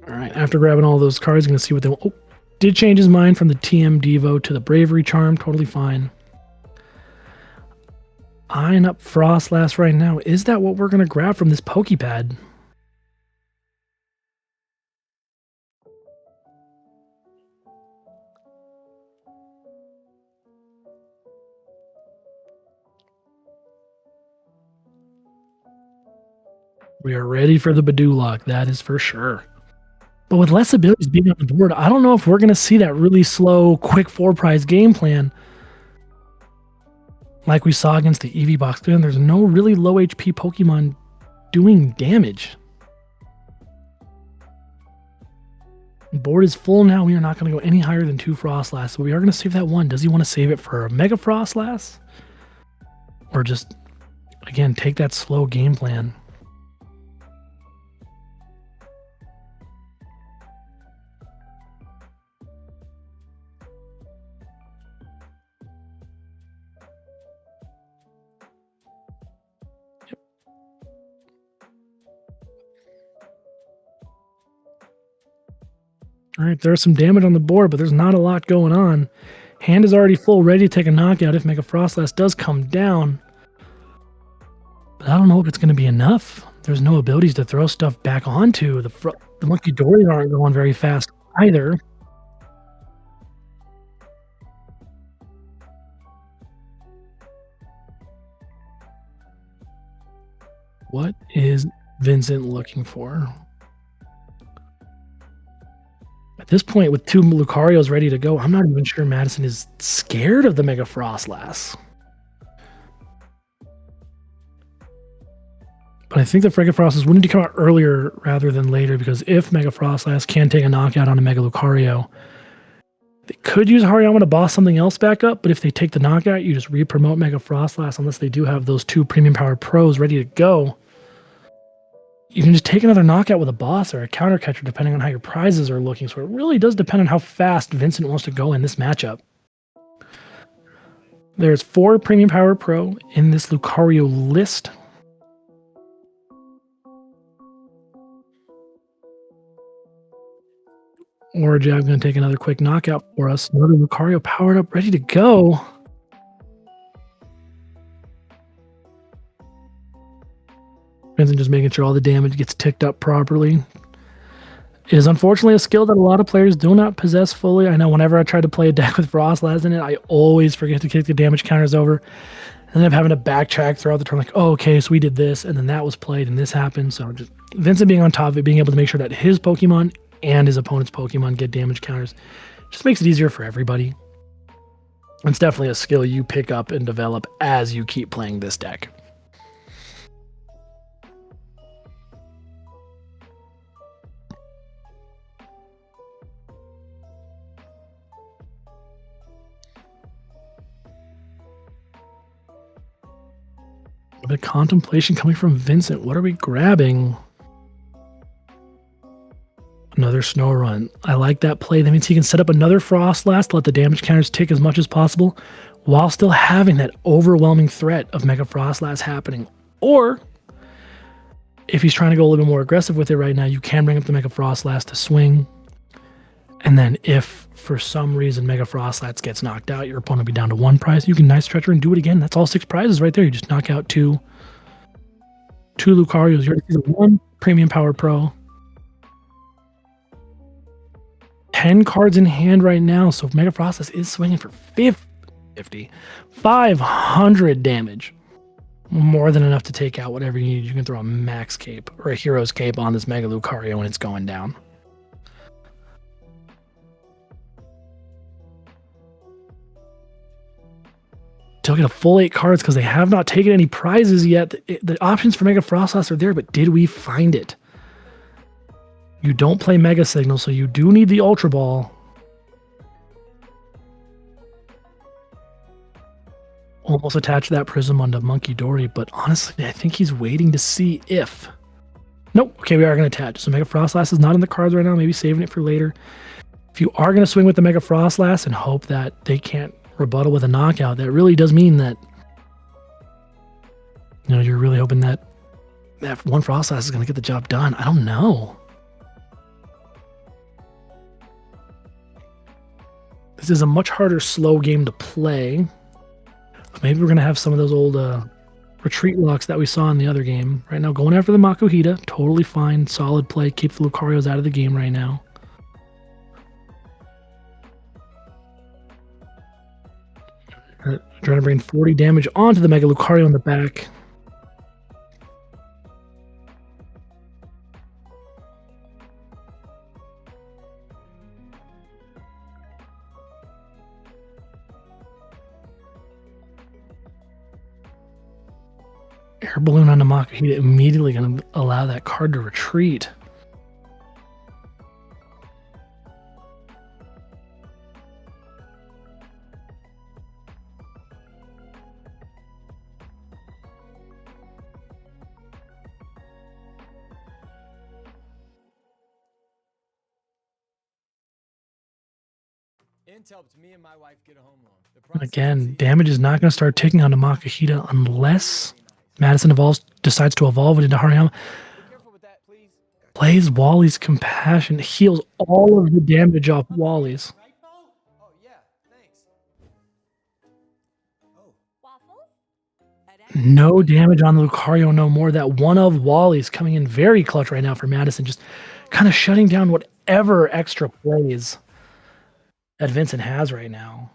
All right, after grabbing all those cards, going to see what they want. Oh, did change his mind from the TM Devo to the Bravery Charm. Totally fine. Eyeing up Frostlass right now. Is that what we're going to grab from this Pokepad? We are ready for the Badulok, that is for sure. But with less abilities being on the board, I don't know if we're going to see that really slow, quick 4-prize game plan like we saw against the EV box. Again, there's no really low HP Pokemon doing damage. The board is full now. We are not going to go any higher than 2 Frostlass. So we are going to save that 1. Does he want to save it for a Mega Frostlass? Or just, again, take that slow game plan? All right, there's some damage on the board, but there's not a lot going on. Hand is already full, ready to take a knockout if Mega Frostlass does come down. But I don't know if it's going to be enough. There's no abilities to throw stuff back onto. The Monkey Dories aren't going very fast either. What is Vincent looking for? At this point, with 2 Lucarios ready to go, I'm not even sure Madison is scared of the Mega Frostlass. But I think the Mega Frostlass wouldn't to come out earlier rather than later, because if Mega Frostlass can take a knockout on a Mega Lucario, they could use Hariyama to boss something else back up, but if they take the knockout, you just re-promote Mega Frostlass unless they do have those 2 Premium Power Pros ready to go. You can just take another knockout with a boss or a counter catcher depending on how your prizes are looking. So it really does depend on how fast Vincent wants to go in this matchup. There's 4 Premium Power Pro in this Lucario list. Orajab going to take another quick knockout for us. Another Lucario powered up, ready to go. Vincent just making sure all the damage gets ticked up properly. It is unfortunately a skill that a lot of players do not possess fully. I know whenever I try to play a deck with Frostlass in it, I always forget to kick the damage counters over. And then I'm having to backtrack throughout the turn, like, oh, okay, so we did this, and then that was played, and this happened. So just Vincent being on top of it, being able to make sure that his Pokemon and his opponent's Pokemon get damage counters, just makes it easier for everybody. It's definitely a skill you pick up and develop as you keep playing this deck. A bit of contemplation coming from Vincent. What are we grabbing? Another Snow Run. I like that play. That means he can set up another Frostlass to let the damage counters tick as much as possible while still having that overwhelming threat of Mega Frostlass happening. Or, if he's trying to go a little bit more aggressive with it right now, you can bring up the Mega Frostlass to swing. And then if, for some reason, Mega Frostlass gets knocked out, your opponent will be down to 1 prize. You can Nice Stretcher and do it again. That's all 6 prizes right there. You just knock out two Lucarios. You're 1 Premium Power Pro. 10 cards in hand right now, so Mega Frostlass is swinging for 500 damage. More than enough to take out whatever you need. You can throw a Max Cape or a Hero's Cape on this Mega Lucario when it's going down. Still get a full 8 cards because they have not taken any prizes yet. The options for Mega Frostlass are there, but did we find it? You don't play Mega Signal, so you do need the Ultra Ball. Almost attached that Prism onto Monkey Dory, but honestly, I think he's waiting to see if... Nope. Okay, we are going to attach. So Mega Frostlass is not in the cards right now. Maybe saving it for later. If you are going to swing with the Mega Frostlass and hope that they can't rebuttal with a knockout, that really does mean that, you know, you're really hoping that that 1 Frostlass is going to get the job done. I don't know. This is a much harder slow game to play. Maybe we're going to have some of those old retreat locks that we saw in the other game. Right now, going after the Makuhita, totally fine, solid play. Keep the Lucarios out of the game right now. Trying to bring 40 damage onto the Mega Lucario in the back. Air Balloon on the Makuhita, immediately going to allow that card to retreat. Helped me and my wife get a home loan. Again, damage is not going to start ticking on the Makuhita unless Madison decides to evolve it into Hariyama. Plays Wally's Compassion. Heals all of the damage off Wally's. Right, Bo? Oh, yeah, thanks. Oh. No damage on Lucario no more. That one of Wally's coming in very clutch right now for Madison, just kind of shutting down whatever extra plays that Vincent has right now.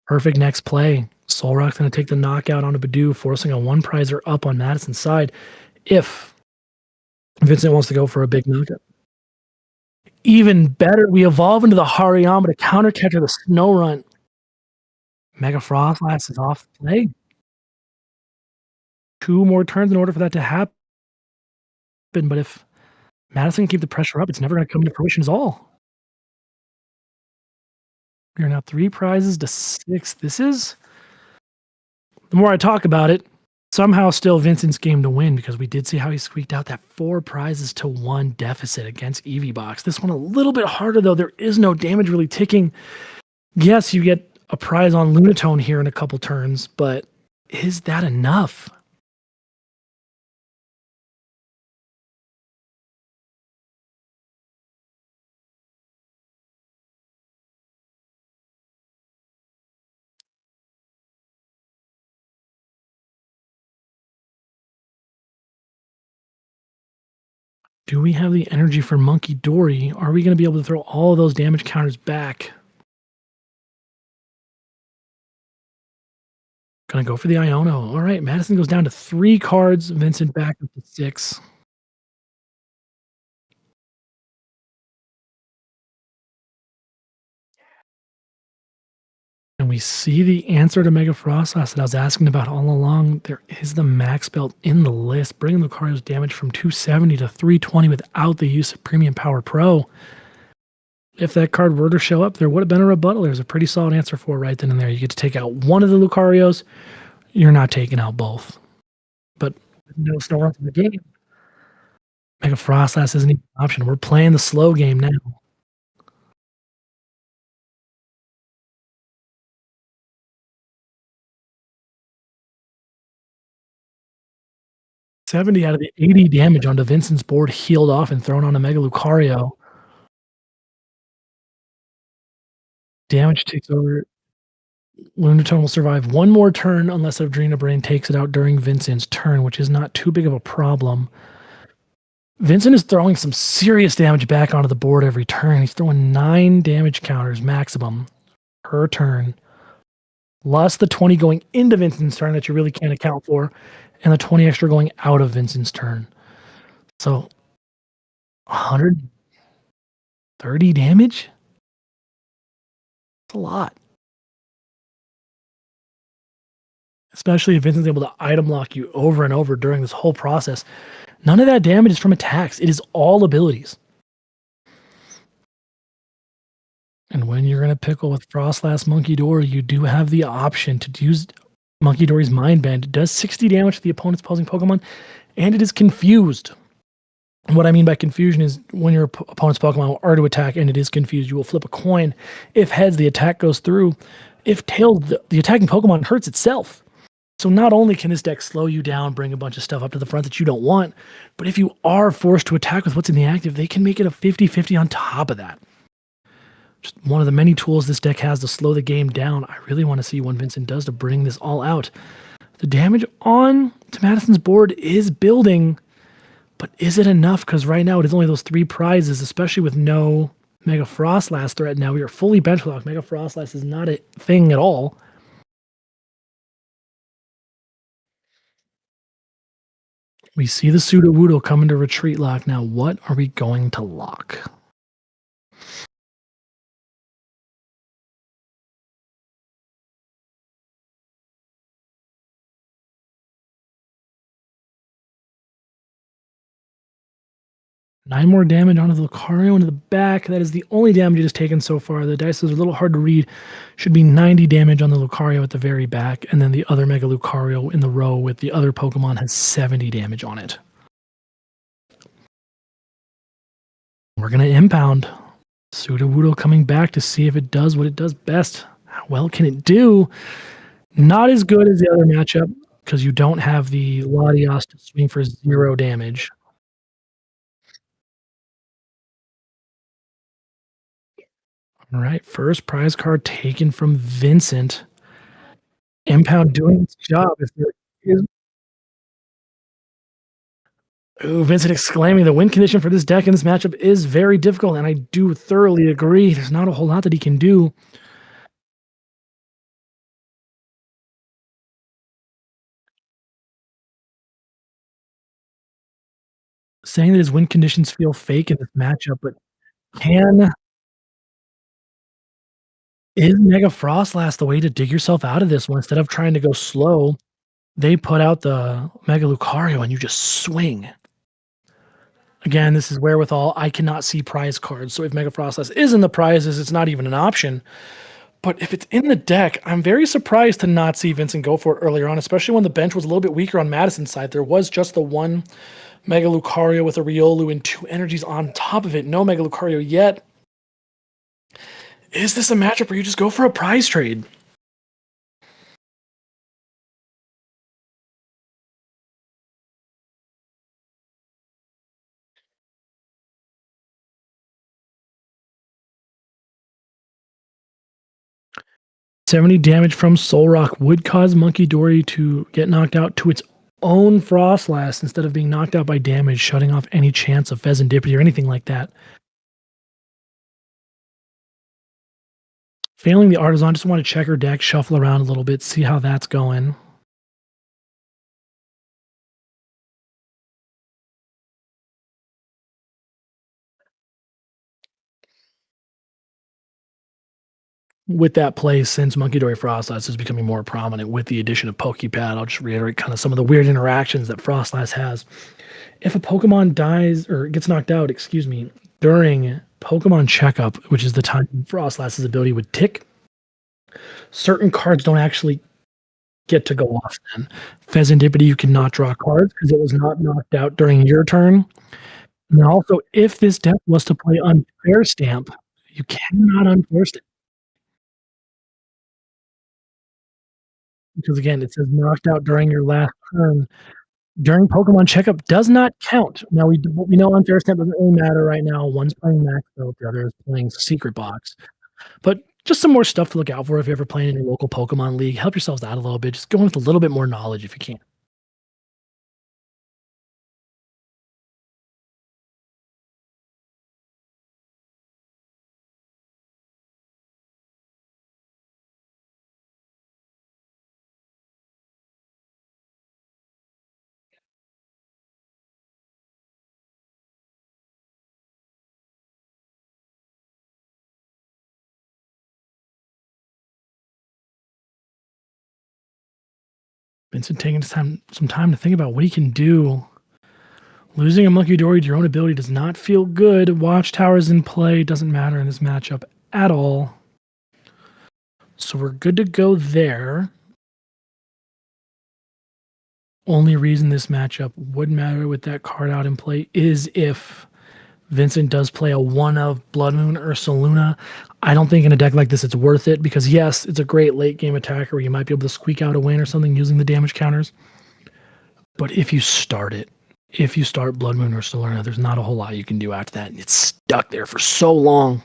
Perfect next play. Solrock's going to take the knockout onto Badoo, forcing a one prizer up on Madison's side if Vincent wants to go for a big knockout. Even better, we evolve into the Hariyama to counter catcher the Snow Run. Mega Frostlass is off the play. 2 more turns in order for that to happen, but if Madison can keep the pressure up, it's never gonna come to fruition at all. We are now 3 prizes to 6. This is the more I talk about it, somehow still Vincent's game to win because we did see how he squeaked out that 4 prizes to 1 deficit against EVBox. This one a little bit harder, though. There is no damage really ticking. Yes, you get a prize on Lunatone here in a couple turns, but is that enough? Do we have the energy for Monkey Dory? Are we going to be able to throw all of those damage counters back? Gonna go for the Iono. All right, Madison goes down to 3 cards. Vincent back up to 6. And we see the answer to Mega Frostlass that I was asking about all along. There is the max belt in the list, bringing Lucario's damage from 270 to 320 without the use of Premium Power Pro. If that card were to show up, there would have been a rebuttal. There's a pretty solid answer for right then and there. You get to take out one of the Lucarios. You're not taking out both. But no Snow Runs in the game. Mega Frostlass isn't even an option. We're playing the slow game now. 70 out of the 80 damage onto Vincent's board healed off and thrown on a Mega Lucario. Damage takes over. Lunatone will survive one more turn unless Adrena Brain takes it out during Vincent's turn, which is not too big of a problem. Vincent is throwing some serious damage back onto the board every turn. He's throwing 9 damage counters maximum per turn. Plus the 20 going into Vincent's turn that you really can't account for, and the 20 extra going out of Vincent's turn. So 130 damage? That's a lot. Especially if Vincent's able to item lock you over and over during this whole process. None of that damage is from attacks. It is all abilities. And when you're in a pickle with Frostlass Monkey Dory, you do have the option to use Monkey Dory's Mind Bend. It does 60 damage to the opponent's opposing Pokemon, and it is confused. What I mean by confusion is when your opponent's Pokemon are to attack and it is confused, you will flip a coin. If heads, the attack goes through. If tails, the attacking Pokemon hurts itself. So not only can this deck slow you down, bring a bunch of stuff up to the front that you don't want, but if you are forced to attack with what's in the active, they can make it a 50-50 on top of that. Just one of the many tools this deck has to slow the game down. I really want to see what Vincent does to bring this all out. The damage on to Madison's board is building, but is it enough? Because right now it is only those 3 prizes, especially with no Mega Frostlass threat. Now we are fully benchlocked. Mega Frostlass is not a thing at all. We see the Sudowoodo come into retreat lock. Now, what are we going to lock? Nine more damage onto the Lucario into the back. That is the only damage it has taken so far. The dice is a little hard to read. Should be 90 damage on the Lucario at the very back, and then the other Mega Lucario in the row with the other Pokemon has 70 damage on it. We're going to impound. Sudowoodo coming back to see if it does what it does best. How well can it do? Not as good as the other matchup because you don't have the Latios to swing for 0 damage. Alright, first prize card taken from Vincent. Impound doing its job if there is. Ooh, Vincent exclaiming, "The win condition for this deck in this matchup is very difficult," and I do thoroughly agree. There's not a whole lot that he can do. Saying that his win conditions feel fake in this matchup, but can is Mega Frostlass the way to dig yourself out of this one instead of trying to go slow? They put out the Mega Lucario and you just swing. Again, this is wherewithal. I cannot see prize cards, so if Mega Frostlass is in the prizes, it's not even an option. But if it's in the deck, I'm very surprised to not see Vincent go for it earlier on, especially when the bench was a little bit weaker on Madison's side. There was just the one Mega Lucario with a Riolu and 2 energies on top of it. No Mega Lucario yet. Is this a matchup where you just go for a prize trade? 70 damage from Soul Rock would cause Monkey Dory to get knocked out to its own Frostlass instead of being knocked out by damage, shutting off any chance of Pheasantipity or anything like that. Failing the Artisan, just want to check her deck, shuffle around a little bit, see how that's going. With that play, since Monkey Dory Frostlass is becoming more prominent with the addition of Pokepad, I'll just reiterate kind of some of the weird interactions that Frostlass has. If a Pokemon dies or gets knocked out, excuse me, during Pokemon Checkup, which is the time Frostlass's ability would tick, certain cards don't actually get to go off then. Pheasantipity, you cannot draw cards because it was not knocked out during your turn. And then also, if this deck was to play Unfair Stamp, you cannot Unfair Stamp. Because again, it says knocked out during your last turn. During Pokemon Checkup does not count. Now we know Unfair Stamp doesn't really matter right now. One's playing Max Build, the other is playing Secret Box. But just some more stuff to look out for if you're ever playing in your local Pokemon League. Help yourselves out a little bit. Just go in with a little bit more knowledge if you can. Vincent taking some time to think about what he can do. Losing a Monkey Dory to your own ability does not feel good. Watchtower's in play. Doesn't matter in this matchup at all. So we're good to go there. Only reason this matchup would matter with that card out in play is if Vincent does play a one of Blood Moon or Ursaluna. I don't think in a deck like this it's worth it because, yes, it's a great late game attacker where you might be able to squeak out a win or something using the damage counters. But if you start it, if you start Blood Moon or Ursaluna, there's not a whole lot you can do after that. It's stuck there for so long.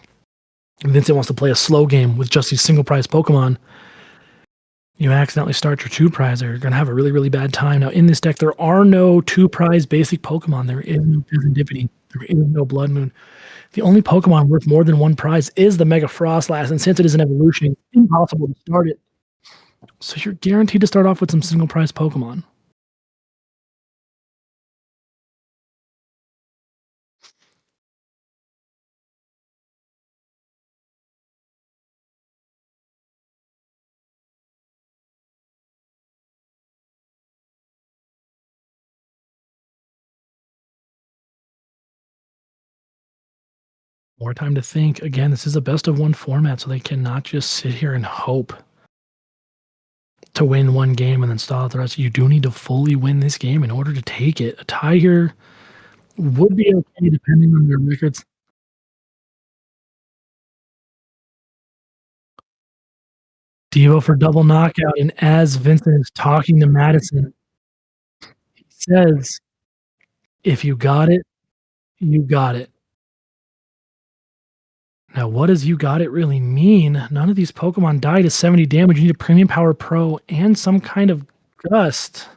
And Vincent wants to play a slow game with just these single prize Pokemon. You accidentally start your 2-prize, you're going to have a really, really bad time. Now, in this deck, there are no 2-prize basic Pokemon. There is no Pheasantipity. There is no Blood Moon. The only Pokemon worth more than 1 prize is the Mega Frostlass, and since it is an evolution, it's impossible to start it. So you're guaranteed to start off with some single prize Pokemon. More time to think. Again, this is a best of 1 format, so they cannot just sit here and hope to win 1 game and then stall out the rest. You do need to fully win this game in order to take it. A tie here would be okay depending on their records. Devo for double knockout, and as Vincent is talking to Madison, he says, "If you got it, you got it." Now, what does "you got it" really mean? None of these Pokemon die to 70 damage. You need a Premium Power Pro and some kind of Gust.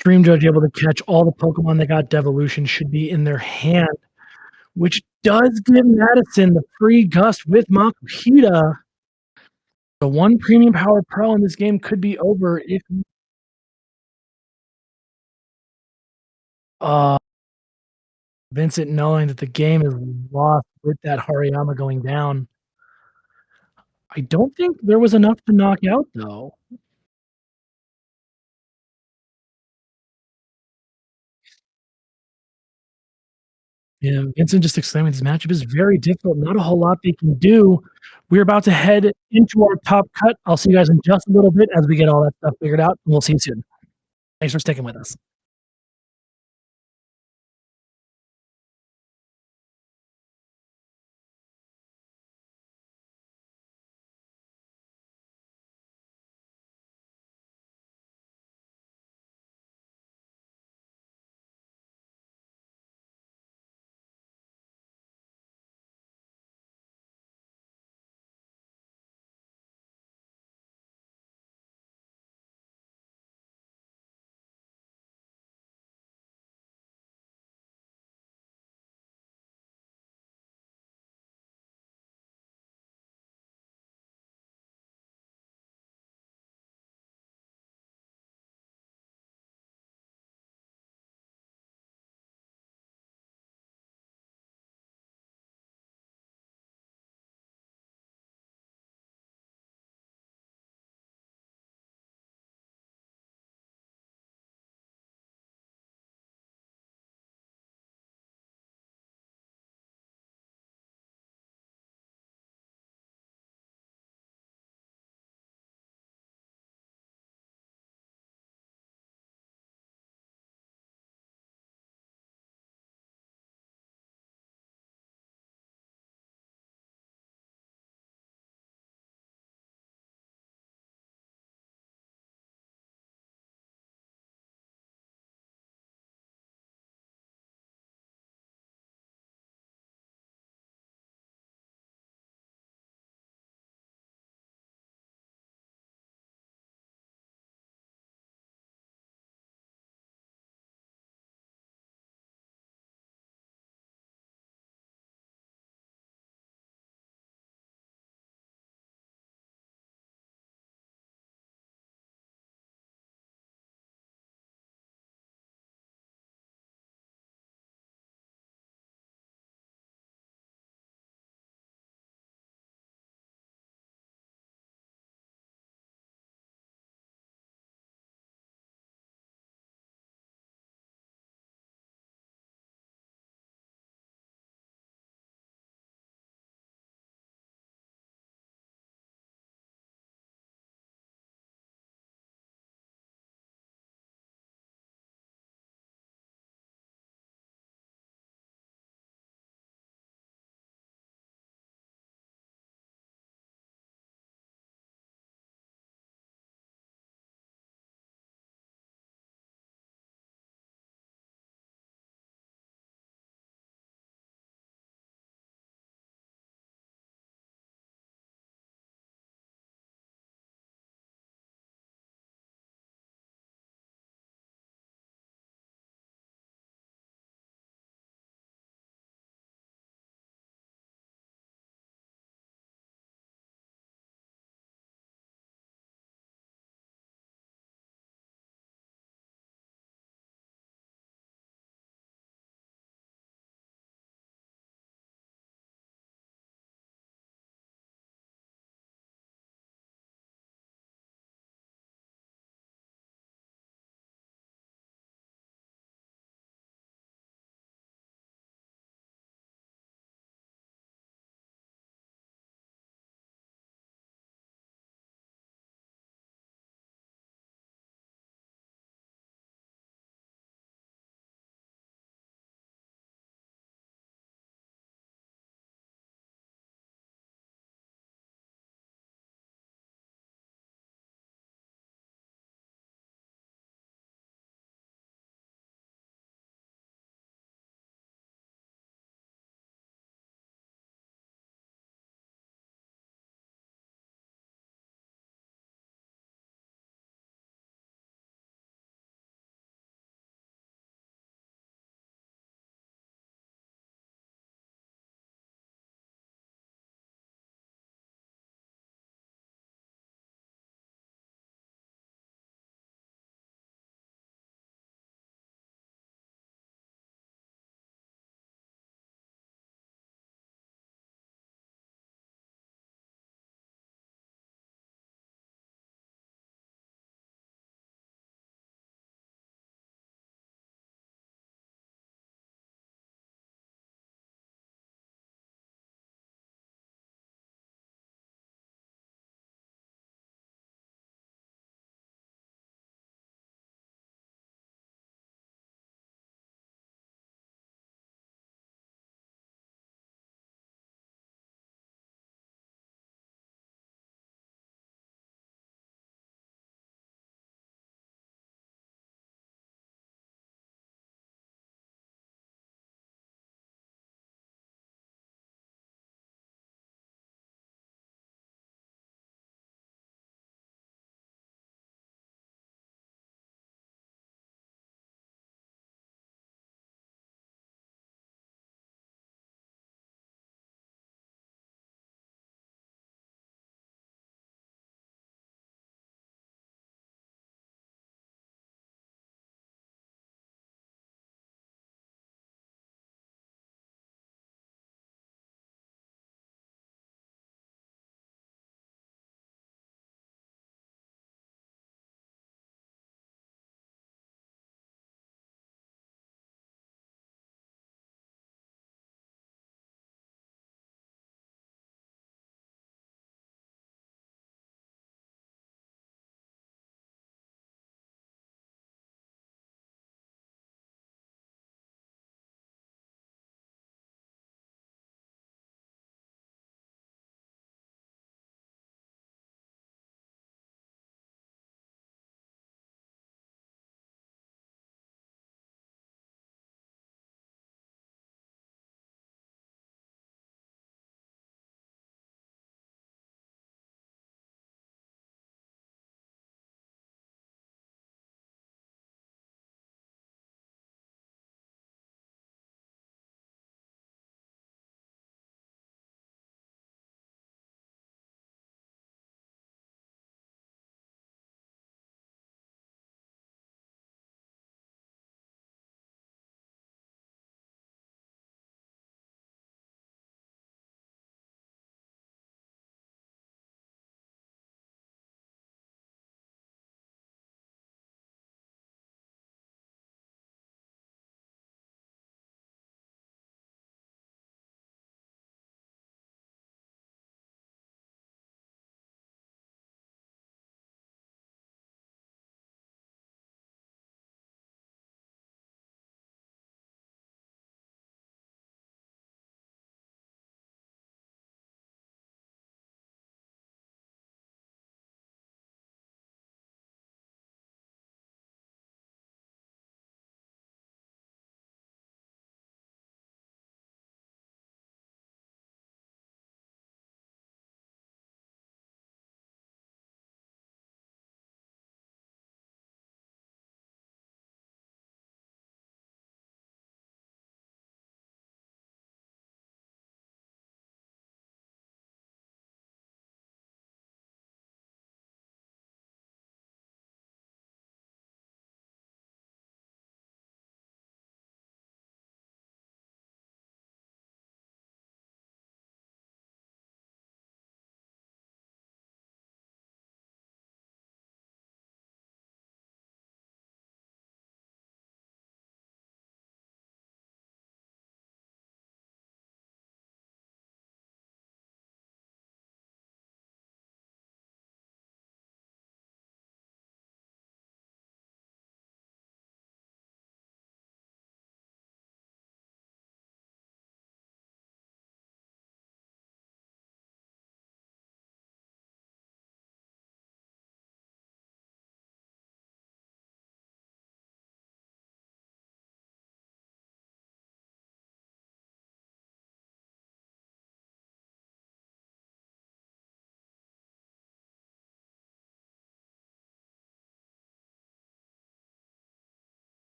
Stream Judge able to catch all the Pokemon that got Devolution should be in their hand, which does give Madison the free Gust with Makuhita. The one Premium Power Pro in this game could be over if uh, Vincent knowing that the game is lost with that Hariyama going down. I don't think there was enough to knock out, though. Yeah, Vincent just exclaiming, "This matchup is very difficult. Not a whole lot they can do." We're about to head into our top cut. I'll see you guys in just a little bit as we get all that stuff figured out, and we'll see you soon. Thanks for sticking with us.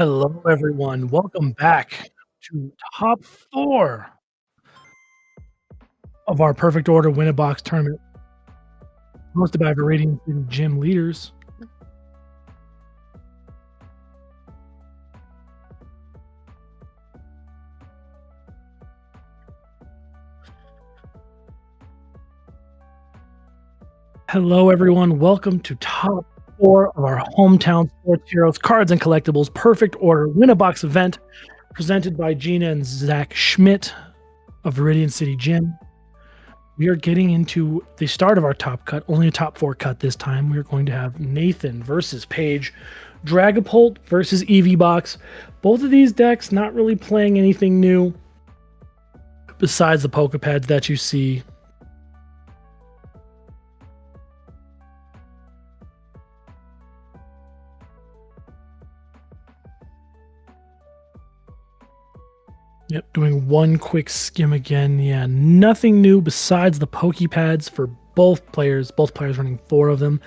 Hello, everyone. Welcome back to top four of our Perfect Order Win-A-Box tournament, hosted by Viridian City Gym leaders. Hello, everyone. Welcome to top four of our Hometown Sports Heroes Cards and Collectibles Perfect Order Win-A-Box event, presented by Gina and Zach Schmidt of Viridian City Gym. We are getting into the start of our top cut, only a top four cut this time. We're going to have Nathan versus Paige, Dragapult versus Eevee Box. Both of these decks not really playing anything new besides the Pokepads that you see. Yep, doing one quick skim again. Yeah, nothing new besides the Pokepads for both players. Both players running 4 of them.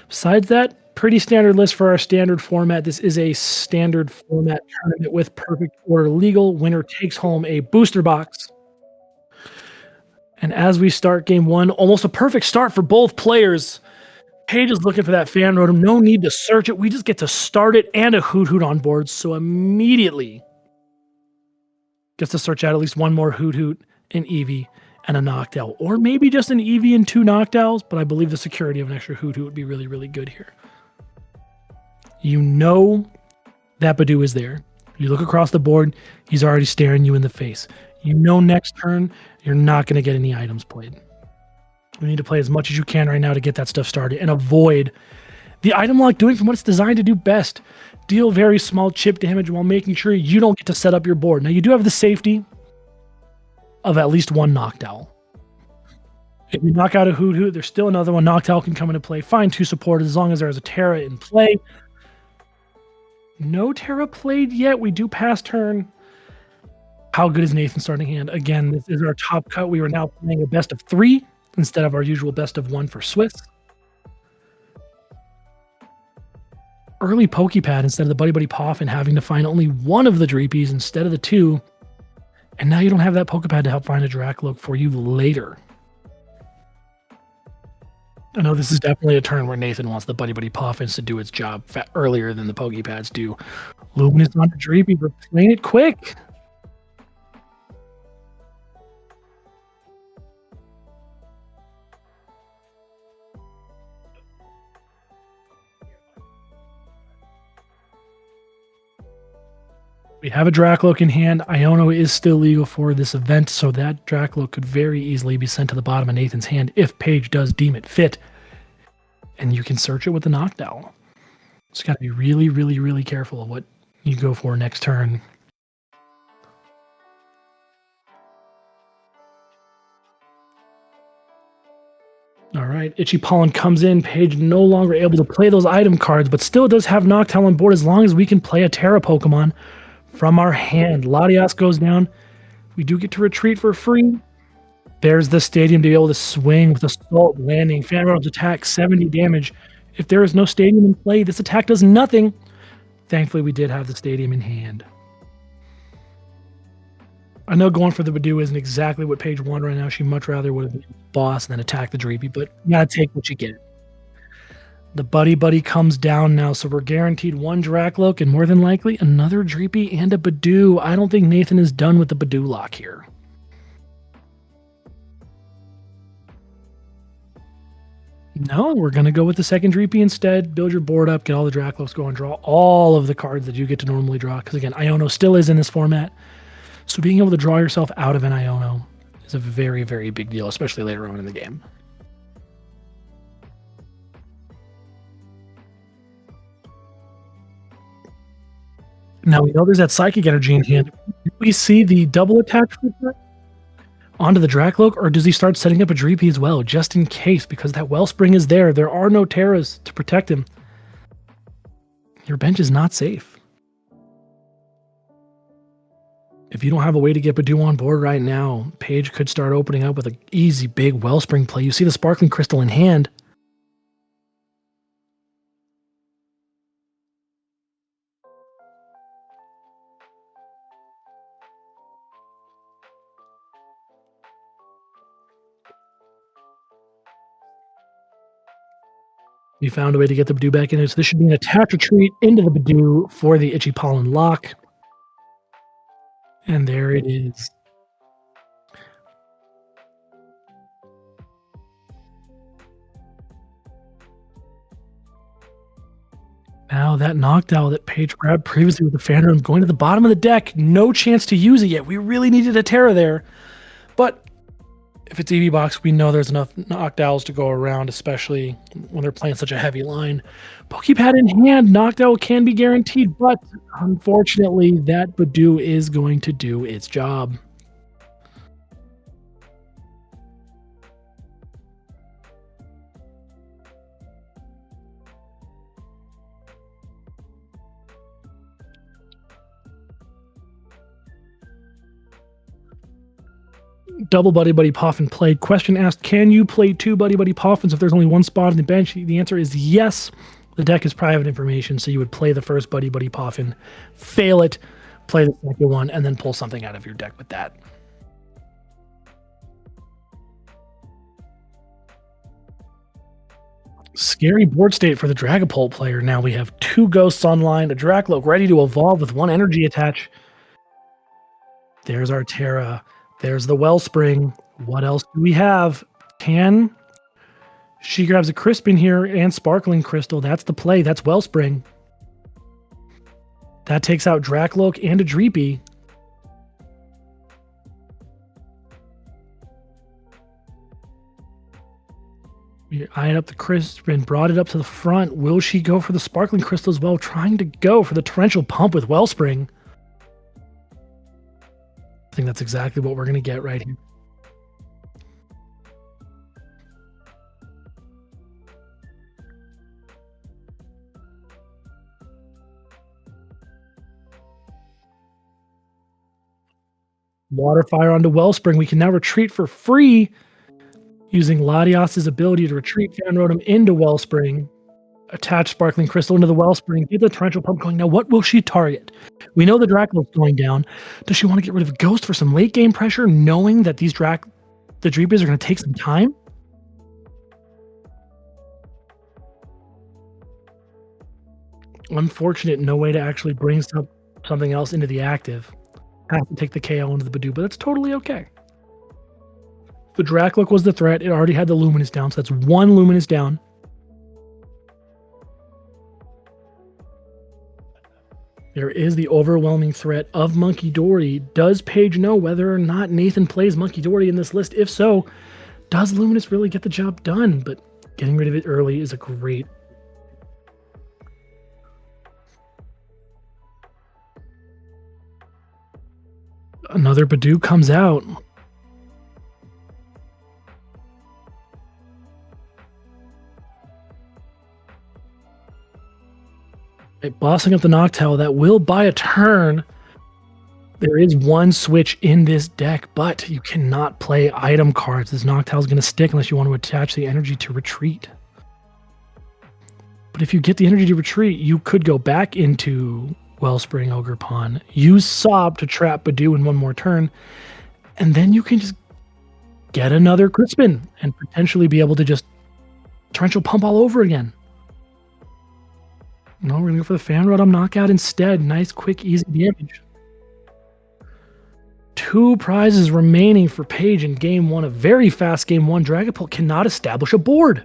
Besides that, pretty standard list for our standard format. This is a standard format tournament with Perfect Order legal. Winner takes home a booster box. And as we start game one, almost a perfect start for both players. Paige is looking for that fan rotom. No need to search it. We just get to start it and a Hoot Hoot on board. So immediately gets to search out at least one more Hoot Hoot, an Eevee, and a Noctowl. Or maybe just an Eevee and 2 Noctowls, but I believe the security of an extra Hoot Hoot would be really, really good here. You know that Badoo is there. You look across the board, he's already staring you in the face. You know next turn, you're not going to get any items played. We need to play as much as you can right now to get that stuff started and avoid the item lock doing from what it's designed to do best. Deal very small chip damage while making sure you don't get to set up your board. Now, you do have the safety of at least one Noctowl. If you knock out a Hoot Hoot, there's still another one. Noctowl can come into play. Find 2 supporters as long as there's a Terra in play. No Terra played yet. We do pass turn. How good is Nathan's starting hand? Again, this is our top cut. We are now playing a best of 3 instead of our usual best of 1 for Swiss. Early Pokepad instead of the Buddy Buddy Poffin having to find only one of the Dreepies instead of the 2. And now you don't have that Pokepad to help find a Dracloak for you later. I know this is definitely a turn where Nathan wants the Buddy Buddy Poffins to do its job earlier than the Pokepads do. Luminous on the Dreepy, but playing it quick. We have a Dracloak in hand. Iono is still legal for this event, so that Dracloak could very easily be sent to the bottom of Nathan's hand if Paige does deem it fit. And you can search it with the Noctowl. Just got to be really, really, really careful of what you go for next turn. All right, Itchy Pollen comes in. Paige no longer able to play those item cards, but still does have Noctowl on board as long as we can play a Terra Pokemon from our hand. Latias goes down. We do get to retreat for free. There's the stadium to be able to swing with Assault landing. Fan Rotom's attack, 70 damage. If there is no stadium in play, this attack does nothing. Thankfully, we did have the stadium in hand. I know going for the Badoo isn't exactly what Paige wanted right now. She'd much rather would have been boss and then attack the Dreepy, but you gotta take what you get. The Buddy Buddy comes down now, so we're guaranteed 1 Dracloak and more than likely another Dreepy and a Badoo. I don't think Nathan is done with the Badoo lock here. No, we're going to go with the second Dreepy instead. Build your board up, get all the Dracloaks going, draw all of the cards that you get to normally draw. Because again, Iono still is in this format. So being able to draw yourself out of an Iono is a very, very big deal, especially later on in the game. Now we know there's that Psychic Energy in hand. Do we see the double attack onto the Dracloak, or does he start setting up a Dreepy as well, just in case, because that Wellspring is there. There are no Terras to protect him. Your bench is not safe. If you don't have a way to get Badoo on board right now, Paige could start opening up with an easy big Wellspring play. You see the Sparkling Crystal in hand. We found a way to get the Badoo back in there, so this should be an attack retreat into the Badoo for the Itchy Pollen lock. And there it is. Now that Noctowl that Paige grabbed previously with the Phantom going to the bottom of the deck, no chance to use it yet. We really needed a Terra there. But if it's EV box, we know there's enough Noctowls to go around, especially when they're playing such a heavy line. Pokepad in hand, Noctowl can be guaranteed, but unfortunately, that Badoo is going to do its job. Double Buddy Buddy Poffin played. Question asked, can you play two Buddy Buddy Poffins if there's only one spot on the bench? The answer is yes. The deck is private information, so you would play the first Buddy Buddy Poffin, fail it, play the second one, and then pull something out of your deck with that. Scary board state for the Dragapult player. Now we have two Ghosts online, a Dracloak ready to evolve with one energy attach. There's our Terra. There's the Wellspring. What else do we have? She grabs a Crispin here and Sparkling Crystal. That's the play. That's Wellspring. That takes out Dracloak and a Dreepy. We eyed up the Crispin, brought it up to the front. Will she go for the Sparkling Crystal as well? Trying to go for the Torrential Pump with Wellspring. I think that's exactly what we're going to get right here. Water Fire onto Wellspring. We can now retreat for free using Latias's ability to retreat Fan Rotom into Wellspring. Attach Sparkling Crystal into the Wellspring. Get the Torrential Pump going. Now, what will she target? We know the Dracloak's going down. Does she want to get rid of Ghost for some late game pressure, knowing that the Dreepies are going to take some time? Unfortunate, no way to actually bring something else into the active. Have to take the KO into the Badoo, but that's totally okay. The Dracloak was the threat. It already had the Luminous down, so that's one Luminous down. There is the overwhelming threat of Monkey Dory. Does Paige know whether or not Nathan plays Monkey Dory in this list? If so, does Luminous really get the job done? But getting rid of it early is a great... Another Badoo comes out. Bossing up the Noctowl, that will buy a turn. There is one switch in this deck, but you cannot play item cards. This Noctowl is going to stick unless you want to attach the energy to retreat. But if you get the energy to retreat, you could go back into Wellspring, Ogerpon, use Sob to trap Badoo in one more turn, and then you can just get another Crispin and potentially be able to just Torrential Pump all over again. No, we're going to go for the Fan Rotom knockout instead. Nice, quick, easy damage. 2 prizes remaining for Paige in game 1. A very fast game 1. Dragapult cannot establish a board.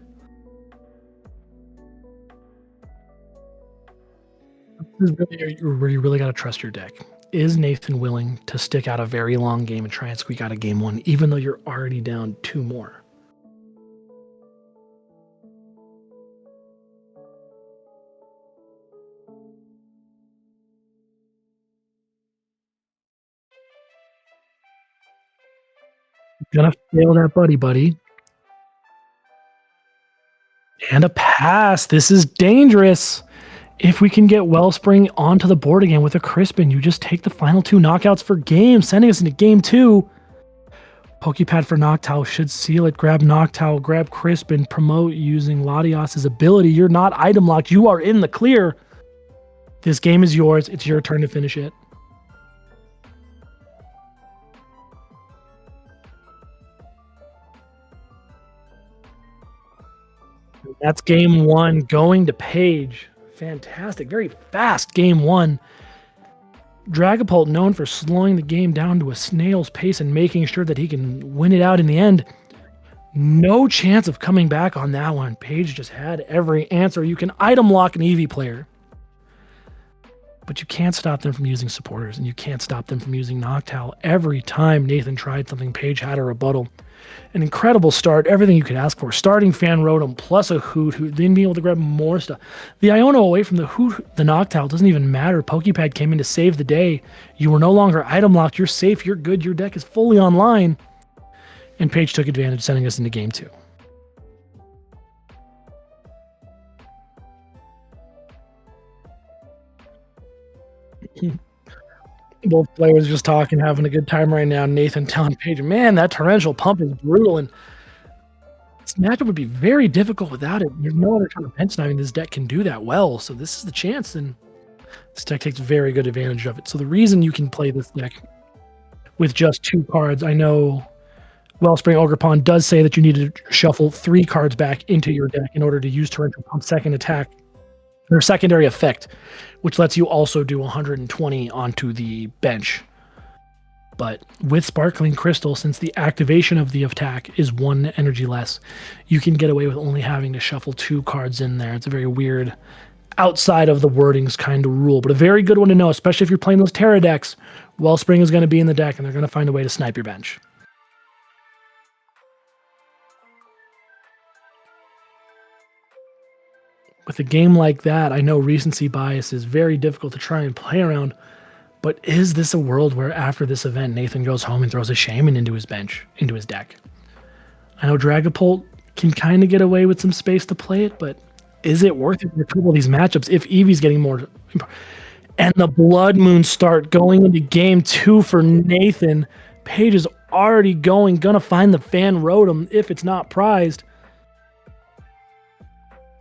This is really where you really got to trust your deck. Is Nathan willing to stick out a very long game and try and squeak out a game 1, even though you're already down 2 more? Gonna fail that buddy. And a pass. This is dangerous. If we can get Wellspring onto the board again with a Crispin, you just take the final 2 knockouts for game, sending us into game 2. Pokepad for Noctowl should seal it. Grab Noctowl, grab Crispin, promote using Latias's ability. You're not item locked. You are in the clear. This game is yours. It's your turn to finish it. That's game one going to Paige. Fantastic. Very fast game one. Dragapult, known for slowing the game down to a snail's pace and making sure that he can win it out in the end. No chance of coming back on that one. Paige just had every answer. You can item lock an Eevee player, but you can't stop them from using supporters, and you can't stop them from using Noctowl. Every time Nathan tried something, Paige had a rebuttal. An incredible start, everything you could ask for. Starting Fan Rotom plus a Hoot, then being able to grab more stuff. The Iono away from the Noctowl doesn't even matter. Pokepad came in to save the day. You were no longer item locked. You're safe. You're good. Your deck is fully online. And Paige took advantage, sending us into game two. Both players just talking, having a good time right now. Nathan telling Paige, man, that torrential pump is brutal. And this matchup would be very difficult without it. There's no other kind of bench sniping this deck can do that well. So this is the chance, and this deck takes very good advantage of it. So the reason you can play this deck with just 2 cards, I know Wellspring Ogerpon does say that you need to shuffle 3 cards back into your deck in order to use Torrential Pump's second attack, or secondary effect, which lets you also do 120 onto the bench. But with Sparkling Crystal, since the activation of the attack is 1 energy less, you can get away with only having to shuffle 2 cards in there. It's a very weird, outside of the wordings kind of rule, but a very good one to know, especially if you're playing those Terra decks. Wellspring is going to be in the deck, and they're going to find a way to snipe your bench. With a game like that, I know recency bias is very difficult to try and play around, but is this a world where after this event, Nathan goes home and throws a Shaman into his bench, into his deck? I know Dragapult can kind of get away with some space to play it, but is it worth it in a couple of these matchups if Eevee's getting more? And the Blood Moon start going into game 2 for Nathan. Paige is already gonna find the Fan Rotom if it's not prized.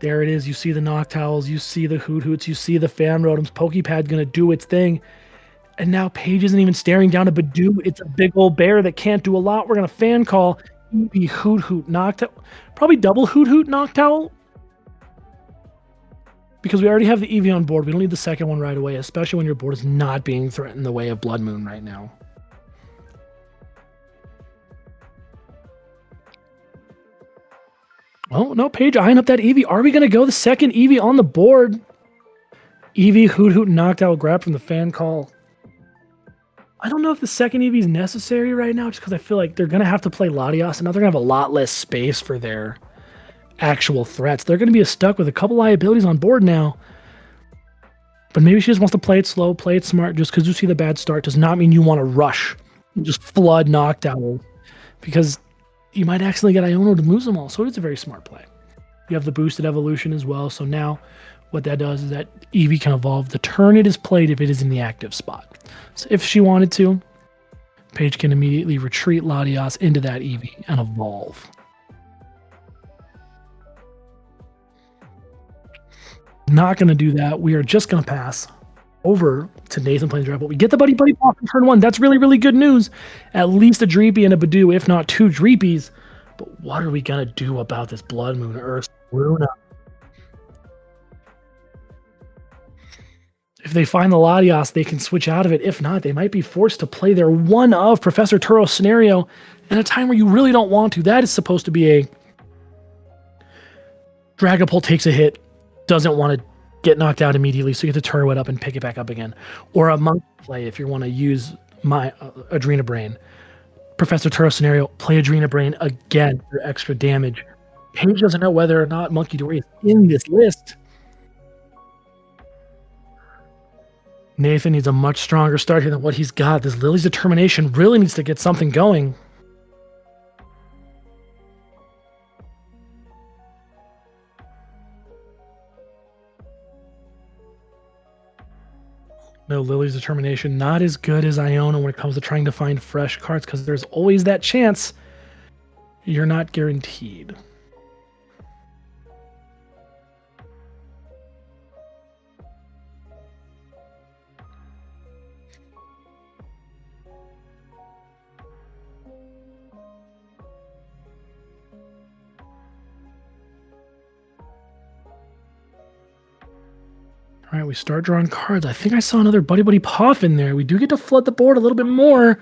There it is. You see the Noctowls, you see the Hoots, you see the Fan Rotoms. Pokepad gonna do its thing. And now Paige isn't even staring down a Badoo. It's a big old bear that can't do a lot. We're gonna fan call Eevee Hoot Noctowl. Probably double Hoot Noctowl. Because we already have the Eevee on board. We don't need the second one right away, especially when your board is not being threatened in the way of Blood Moon right now. Oh, no, Paige eyeing up that Eevee. Are we going to go the second Eevee on the board? Eevee, Hoot, Noctowl grab from the fan call. I don't know if the second Eevee is necessary right now, just because I feel like they're going to have to play Latias, and now they're going to have a lot less space for their actual threats. They're going to be stuck with a couple liabilities on board now. But maybe she just wants to play it slow, play it smart. Just because you see the bad start does not mean you want to rush and just flood Noctowl, because you might accidentally get Iono to lose them all. So it's a very smart play. You have the boosted evolution as well. So now what that does is that Eevee can evolve the turn it is played if it is in the active spot. So if she wanted to, Paige can immediately retreat Latias into that Eevee and evolve. Not going to do that. We are just going to pass over to Nathan playing Dragapult. We get the Buddy Pop in turn 1. That's really, really good news. At least a Dreepy and a Badoo, if not 2 Dreepies. But what are we going to do about this Blood Moon Ursaluna? If they find the Latias, they can switch out of it. If not, they might be forced to play their one of Professor Turo scenario in a time where you really don't want to. That is supposed to be a Dragapult takes a hit, doesn't want to get knocked out immediately, so you get to Turo it up and pick it back up again. Or a Monkey play if you want to use my Adrena Brain. Professor Turo scenario, play Adrena Brain again for extra damage. Paige doesn't know whether or not Monkey Dory is in this list. Nathan needs a much stronger start here than what he's got. This Lily's Determination really needs to get something going. No, Lily's Determination not as good as Iono when it comes to trying to find fresh cards, because there's always that chance you're not guaranteed. All right, we start drawing cards. I think I saw another Buddy Buddy Puff in there. We do get to flood the board a little bit more.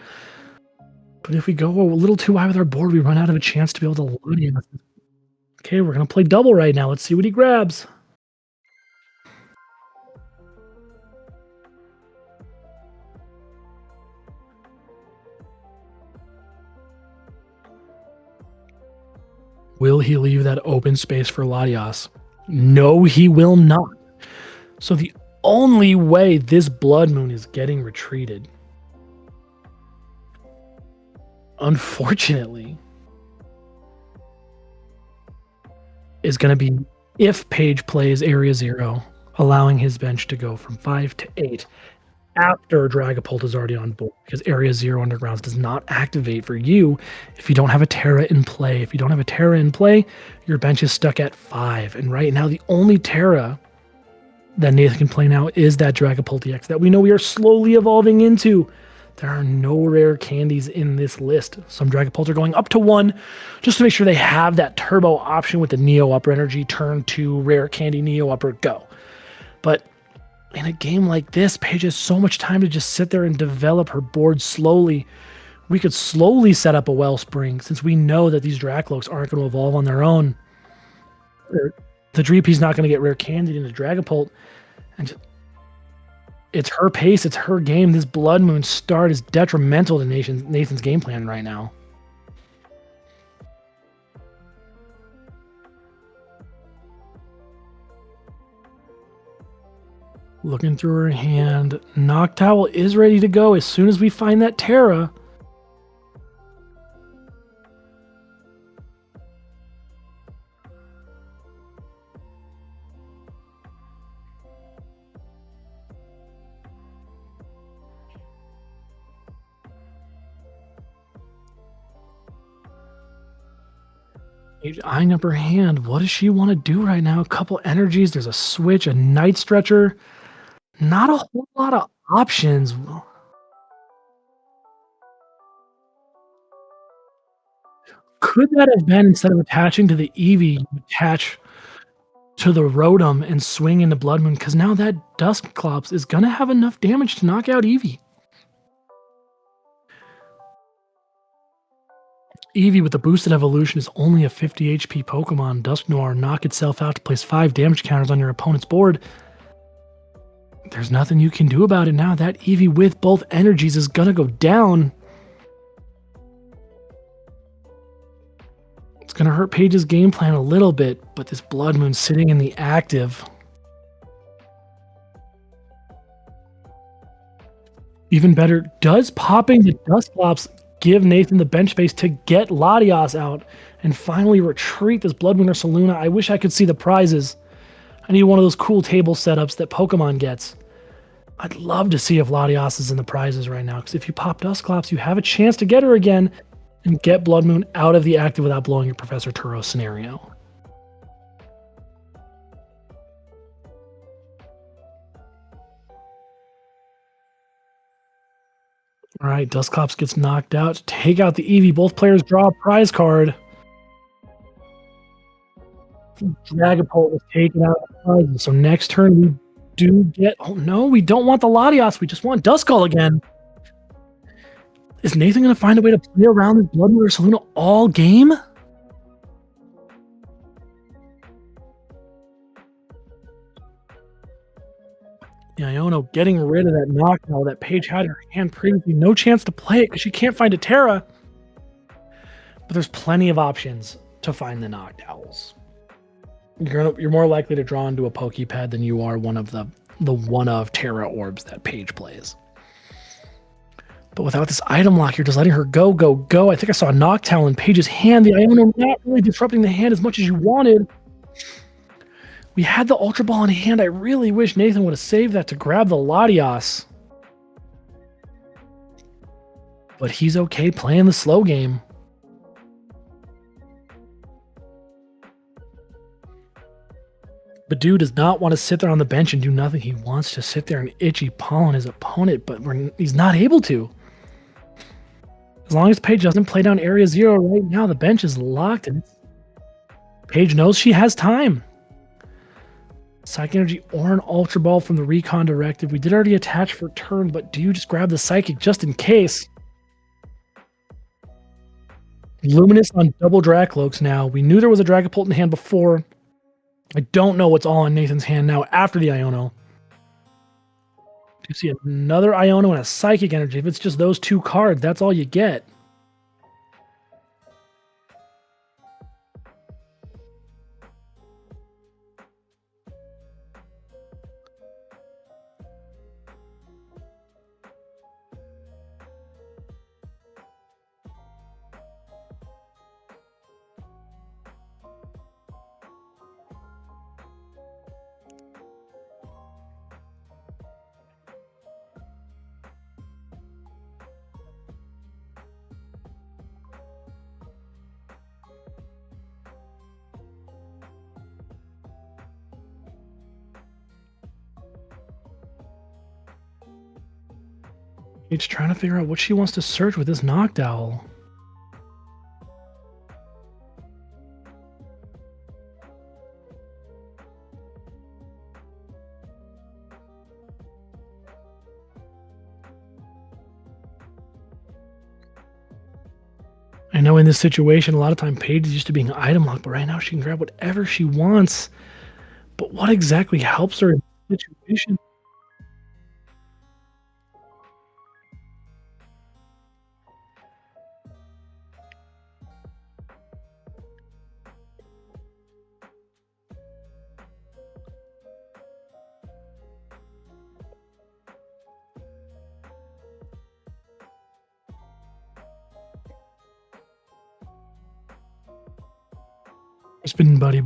But if we go a little too high with our board, we run out of a chance to be able to load him. Okay, we're going to play double right now. Let's see what he grabs. Will he leave that open space for Latias? No, he will not. So the only way this Blood Moon is getting retreated, unfortunately, is going to be if Paige plays Area 0, allowing his bench to go from 5 to 8 after Dragapult is already on board, because Area 0 Undergrounds does not activate for you if you don't have a Terra in play. If you don't have a Terra in play, your bench is stuck at 5. And right now, the only Terra that Nathan can play now is that Dragapult EX that we know we are slowly evolving into. There are no rare candies in this list. Some Dragapults are going up to 1 just to make sure they have that turbo option with the Neo Upper Energy, turn 2, rare candy, Neo Upper, go. But in a game like this, Paige has so much time to just sit there and develop her board slowly. We could slowly set up a Wellspring since we know that these Dracloaks aren't going to evolve on their own. The Dreepy's not going to get rare candy into Dragapult. And it's her pace, it's her game. This Blood Moon start is detrimental to Nathan's game plan right now. Looking through her hand, Noctowl is ready to go as soon as we find that Terra. Eyeing up her hand, what does she want to do right now? A couple energies, there's a switch, a Night Stretcher. Not a whole lot of options. Could that have been, instead of attaching to the Eevee, attach to the Rotom and swing into Blood Moon? Because now that Dusclops is going to have enough damage to knock out Eevee. Eevee with the boosted evolution is only a 50 HP Pokemon. Dusknoir knock itself out to place 5 damage counters on your opponent's board. There's nothing you can do about it now. That Eevee with both energies is going to go down. It's going to hurt Paige's game plan a little bit, but this Blood Moon sitting in the active. Even better, does popping the Dusclops give Nathan the bench space to get Latias out and finally retreat this Blood Moon or Saluna? I wish I could see the prizes. I need one of those cool table setups that Pokemon gets. I'd love to see if Latias is in the prizes right now, because if you pop Dusclops, you have a chance to get her again and get Blood Moon out of the active without blowing your Professor Turo scenario. All right, Dusclops gets knocked out. Take out the Eevee. Both players draw a prize card. Dragapult was taken out of the prizes. So next turn we do get... Oh no, we don't want the Latias. We just want Duskull again. Is Nathan going to find a way to play around this Blood Moon or Saluna all game? Yeah, Iono getting rid of that knockout that Paige had in her hand previously. No chance to play it because she can't find a Terra. But there's plenty of options to find the Noctowls. You're more likely to draw into a Pokepad than you are one of the one of Terra orbs that Paige plays. But without this item lock, you're just letting her go, go, go. I think I saw a Noctowl in Paige's hand. The Iono not really disrupting the hand as much as you wanted. We had the Ultra Ball in hand. I really wish Nathan would have saved that to grab the Latias. But he's okay playing the slow game. Badu does not want to sit there on the bench and do nothing. He wants to sit there and itchy pollen his opponent, but he's not able to. As long as Paige doesn't play down Area 0 right now, the bench is locked, and Paige knows she has time. Psychic Energy or an Ultra Ball from the Recon Directive. We did already attach for turn, but do you just grab the Psychic just in case? Luminous on double Dracloaks now. We knew there was a Dragapult in hand before. I don't know what's all in Nathan's hand now after the Iono. You see another Iono and a Psychic Energy. If it's just those two cards, that's all you get. He's trying to figure out what she wants to search with this Noctowl. I know in this situation, a lot of time Paige is used to being item locked, but right now she can grab whatever she wants. But what exactly helps her in this situation? It's been buddy.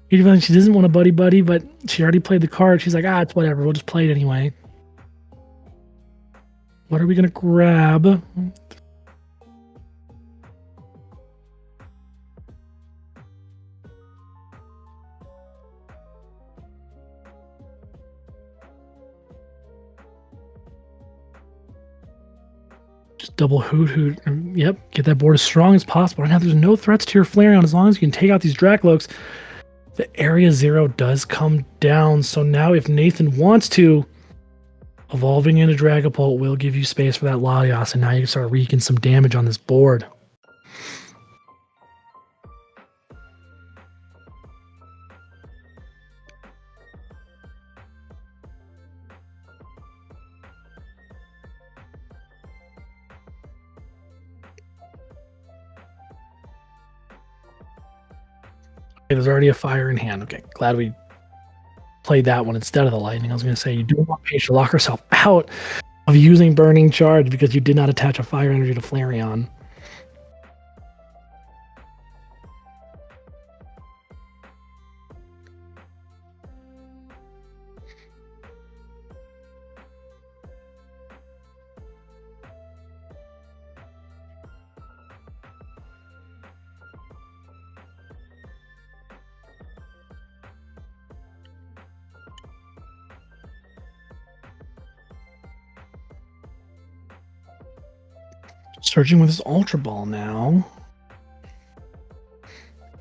Even though she doesn't want a buddy, but she already played the card. She's like, it's whatever. We'll just play it anyway. What are we going to grab? Just double hoot. Yep, get that board as strong as possible. Right now, there's no threats to your Flareon as long as you can take out these Dracloaks. The Area 0 does come down, so now if Nathan wants to, evolving into Dragapult will give you space for that Latios, and now you can start wreaking some damage on this board. There's already a fire in hand. Okay, glad we played that one instead of the lightning. I was going to say, you do want Paige to lock herself out of using Burning Charge because you did not attach a fire energy to Flareon. Searching with his Ultra Ball now.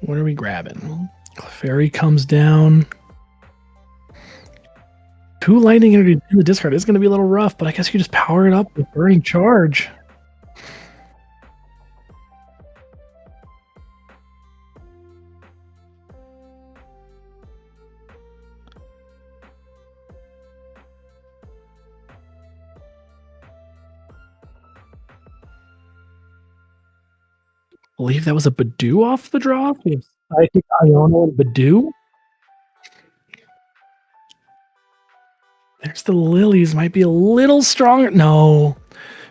What are we grabbing? Clefairy comes down. 2 lightning energy in the discard is going to be a little rough, but I guess you just power it up with Burning Charge. I believe that was a Badoo off the draw. We have Psychic, Iono, and Badoo. There's the Lilies. Might be a little stronger. No,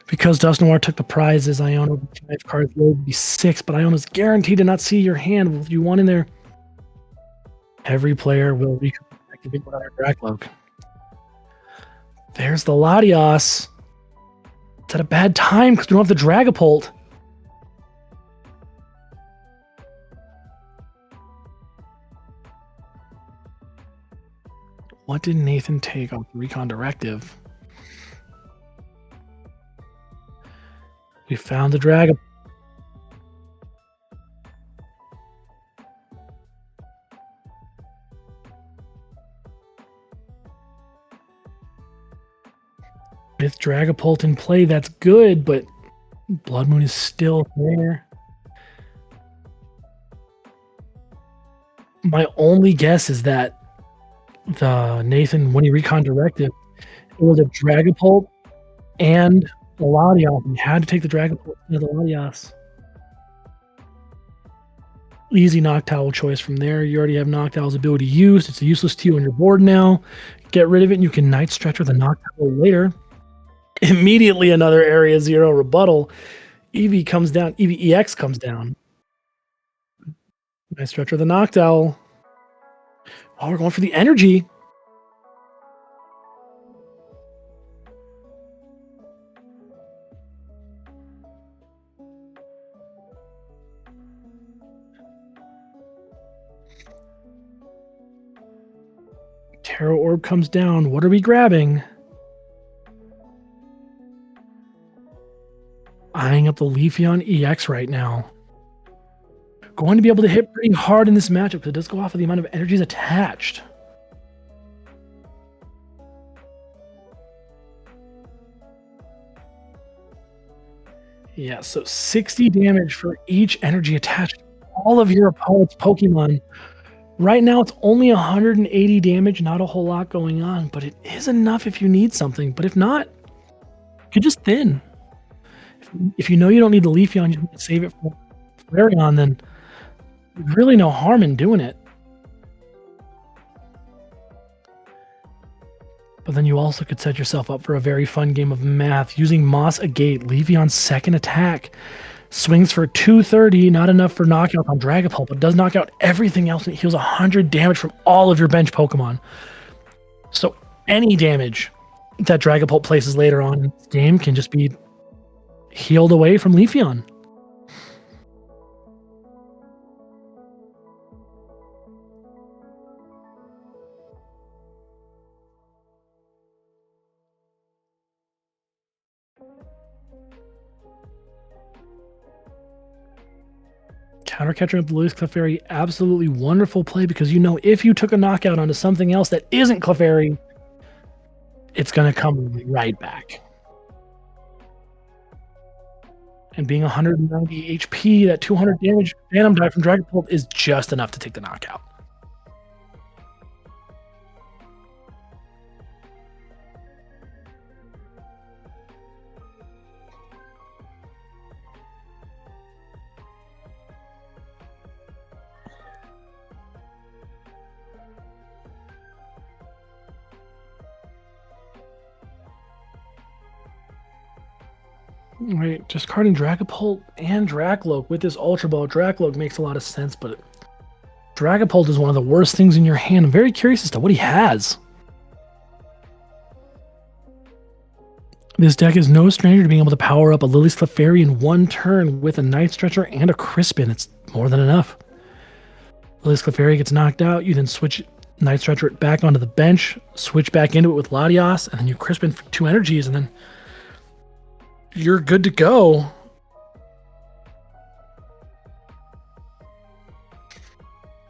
because Dust Noir took the prizes. Iono 5 cards would be 6, but Iono's guaranteed to not see your hand with you 1 in there. Every player will reactivate one on their Dracloak. There's the Latios. It's at a bad time because we don't have the Dragapult. What did Nathan take off the Recon Directive? We found the dragon. With Dragapult in play, that's good, but Blood Moon is still there. My only guess is that the Nathan, when he recon directed, it was a Dragapult and a Latias. He had to take the Dragapult and the Latias. Easy Noctowl choice from there. You already have Noctowl's ability used. It's useless to you on your board now. Get rid of it and you can Night Stretcher the Noctowl later. Immediately another Area 0 rebuttal. Eevee comes down. Eevee EX comes down. Night Stretcher the Noctowl. Oh, we're going for the energy. Terra Orb comes down. What are we grabbing? Eyeing up the Leafeon EX right now. Going to be able to hit pretty hard in this matchup because it does go off of the amount of energies attached. Yeah, so 60 damage for each energy attached to all of your opponent's Pokemon. Right now, it's only 180 damage, not a whole lot going on, but it is enough if you need something. But if not, you could just thin. If you know you don't need the Leafeon, you can save it for Flareon, then there's really no harm in doing it. But then you also could set yourself up for a very fun game of math. Using Moss Agate, Leafeon's second attack swings for 230, not enough for knockout on Dragapult, but does knock out everything else and it heals 100 damage from all of your bench Pokemon. So any damage that Dragapult places later on in this game can just be healed away from Leafeon. Counter catching up the Lewis Clefairy, absolutely wonderful play because you know if you took a knockout onto something else that isn't Clefairy, it's going to come right back. And being 190 HP, that 200 damage Phantom Dive from Dragapult is just enough to take the knockout. Right, discarding Dragapult and Dracloak with this Ultra Ball. Dracloak makes a lot of sense, but Dragapult is one of the worst things in your hand. I'm very curious as to what he has. This deck is no stranger to being able to power up a Lily's Clefairy in one turn with a Night Stretcher and a Crispin. It's more than enough. Lily's Clefairy gets knocked out. You then switch Night Stretcher it back onto the bench, switch back into it with Latias, and then you Crispin for 2 energies, and then you're good to go.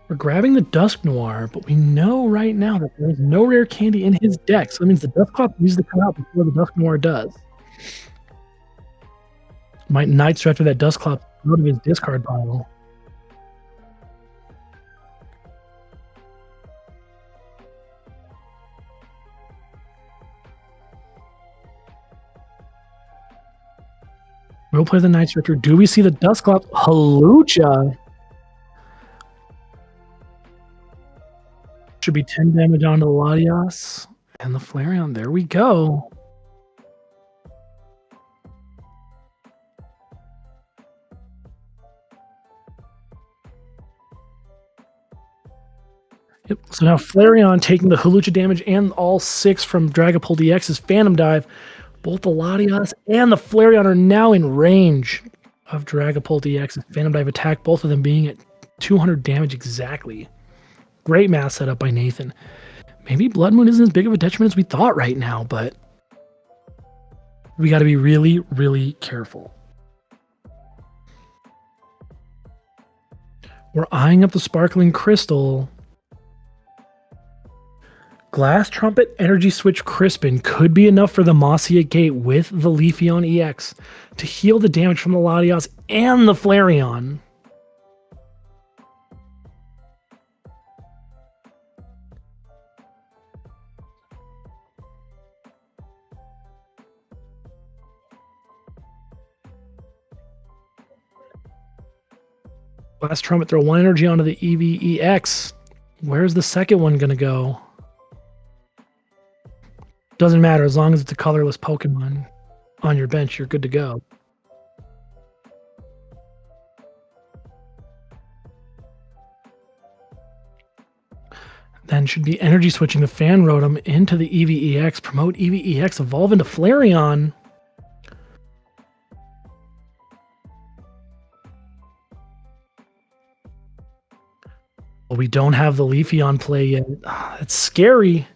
We're grabbing the Dusknoir, but we know right now that there's no rare candy in his deck, so that means the Dusclops needs to come out before the Dusknoir does. Might Night Stretcher that Dusclops out of his discard pile. We'll play the Night Stretcher. Do we see the Dusclops? Halucha. Should be 10 damage onto the Latias and the Flareon. There we go. Yep. So now Flareon taking the Halucha damage and all 6 from Dragapult EX's Phantom Dive. Both the Latias and the Flareon are now in range of Dragapult EX's Phantom Dive attack, both of them being at 200 damage exactly. Great math setup by Nathan. Maybe Blood Moon isn't as big of a detriment as we thought right now, but we got to be really, really careful. We're eyeing up the sparkling crystal. Glass Trumpet Energy Switch Crispin could be enough for the Mossiate Gate with the Leafeon EX to heal the damage from the Latios and the Flareon. Glass Trumpet, throw one energy onto the EVEX. Where's the second one going to go? Doesn't matter. As long as it's a colorless Pokemon on your bench, you're good to go. Then should be energy switching the Fan Rotom into the EVEX. Promote EVEX, evolve into Flareon. Well, we don't have the Leafeon play yet. It's scary.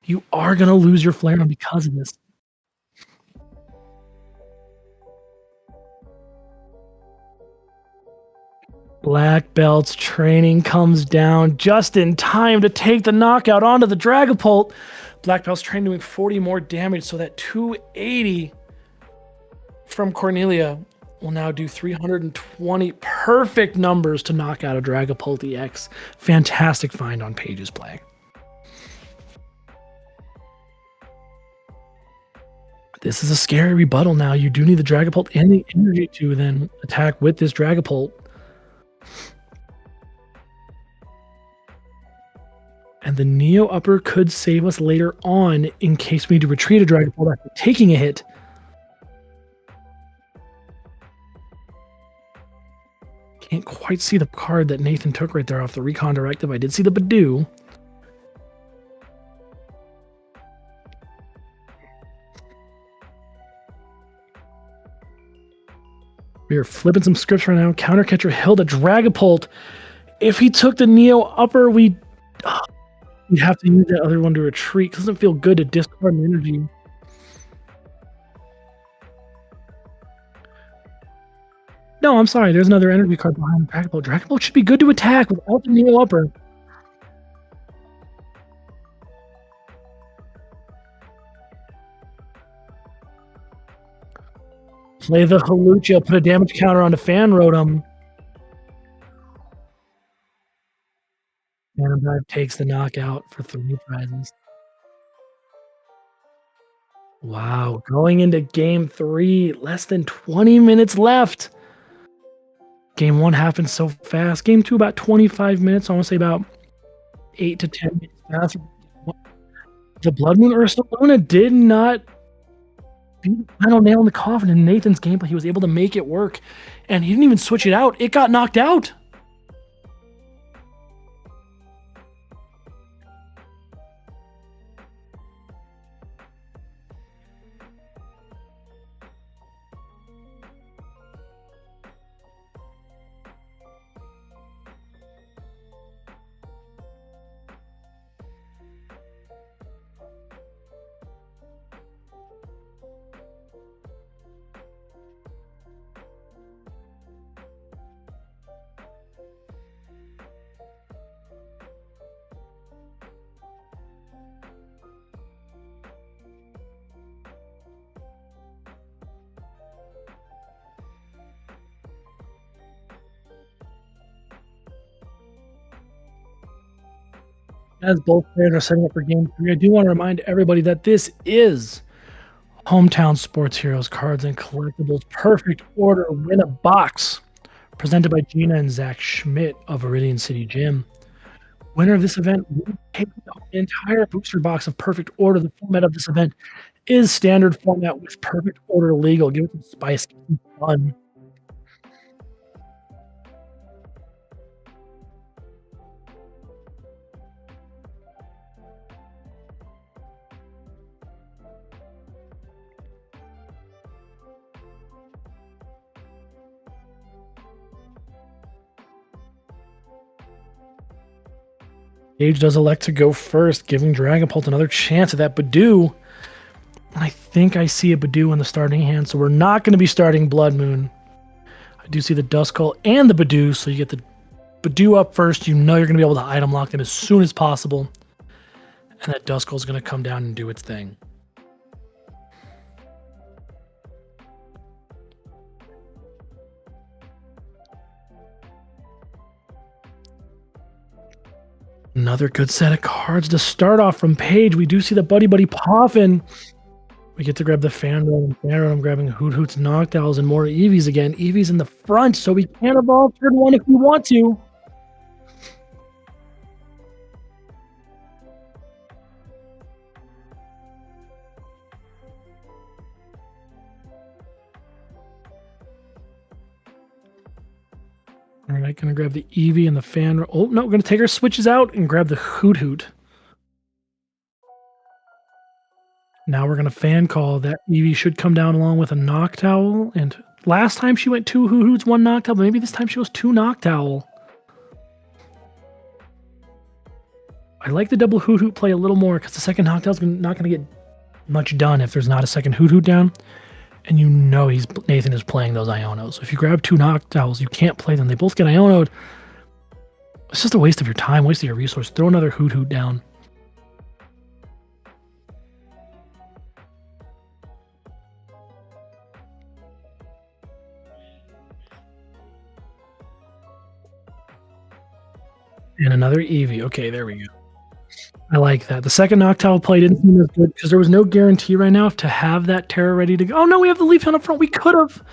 You are going to lose your Flareon because of this. Black Belt's training comes down just in time to take the knockout onto the Dragapult. Black Belt's training doing 40 more damage, so that 280 from Cornelia will now do 320 perfect numbers to knock out a Dragapult EX. Fantastic find on Paige's play. This is a scary rebuttal now. You do need the Dragapult and the energy to then attack with this Dragapult. And the Neo Upper could save us later on in case we need to retreat a Dragapult after taking a hit. Can't quite see the card that Nathan took right there off the Recon Directive. I did see the Badoo. We are flipping some scripts right now. Countercatcher Hilda Dragapult. If he took the Neo Upper, we'd have to use that other one to retreat. It doesn't feel good to discard an energy. No, I'm sorry. There's another energy card behind Dragapult. Dragapult should be good to attack without the Neo Upper. Play the Halucha, put a damage counter onto Fan Rotom. Phantom Dive takes the knockout for 3 prizes. Wow, going into game 3, less than 20 minutes left. Game 1 happened so fast. Game 2, about 25 minutes. I want to say about 8 to 10 minutes fast. The Blood Moon Ursaluna did not be the final nail in the coffin in Nathan's gameplay. He was able to make it work, and he didn't even switch it out. It got knocked out. As both players are setting up for game 3, I do want to remind everybody that this is Hometown Sports Heroes Cards and Collectibles Perfect Order Win a Box, presented by Gina and Zach Schmidt of Viridian City Gym. Winner of this event will take the entire booster box of Perfect Order. The format of this event is standard format with Perfect Order legal. Give it some spice, give it some fun. Paige does elect to go first, giving Dragapult another chance at that Badoo. I think I see a Badoo in the starting hand, so we're not going to be starting Blood Moon. I do see the Duskull and the Badoo, so you get the But do up first. You know you're going to be able to item lock them as soon as possible. And that Duskull is going to come down and do its thing. Another good set of cards to start off from Paige. We do see the Buddy Buddy Poffin. We get to grab the Fandom. I'm grabbing Hoot Hoots, Noctowls, and more Eevees again. Eevees in the front, so we can evolve turn one if we want to. All right, gonna grab the Eevee and the Fan. Oh, no, we're gonna take our switches out and grab the Hoot Hoot. Now we're gonna Fan Call. That Eevee should come down along with a Noctowl. And last time she went 2 Hoot Hoots, 1 Noctowl, but maybe this time she goes 2 Noctowl. I like the double Hoot Hoot play a little more because the second Noctowl's not gonna get much done if there's not a second Hoot Hoot down. And you know Nathan is playing those Ionos. So if you grab 2 Noctowls, you can't play them. They both get Ionoed. It's just a waste of your time, waste of your resource. Throw another Hoot Hoot down. And another Eevee. Okay, there we go. I like that. The second Noctowl play didn't seem as good because there was no guarantee right now to have that Terra ready to go. Oh no, we have the Leafeon up front. We could have,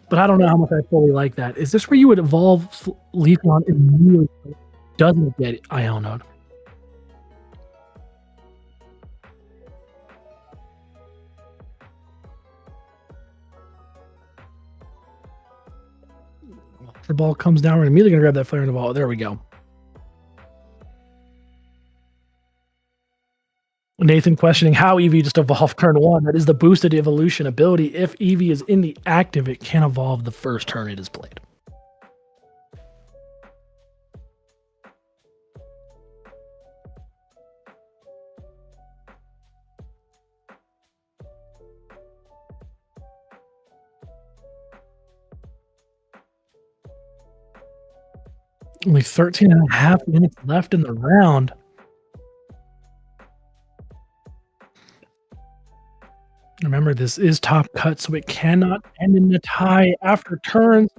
but I don't know how much I fully like that. Is this where you would evolve Leafeon immediately? Doesn't get Ionoed. The ball comes down. We're immediately gonna grab that flare in the ball. There we go. Nathan questioning how Eevee just evolved turn 1. That is the boosted evolution ability. If Eevee is in the active, it can evolve the first turn it is played. Only 13 and a half minutes left in the round. Remember, this is top cut, so it cannot end in a tie after turns.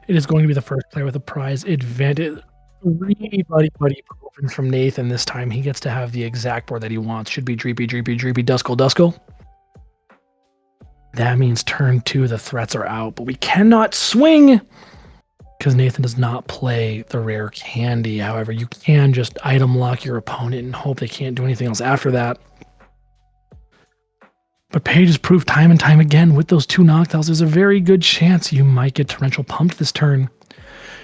It is going to be the first player with a prize advantage. Really buddy from Nathan this time. He gets to have the exact board that he wants. Should be Dreepy, Duskull. That means turn 2, the threats are out, but we cannot swing because Nathan does not play the rare candy. However, you can just item lock your opponent and hope they can't do anything else after that. But Paige has proved time and time again with those 2 Noctowls, there's a very good chance you might get Torrential Pumped this turn.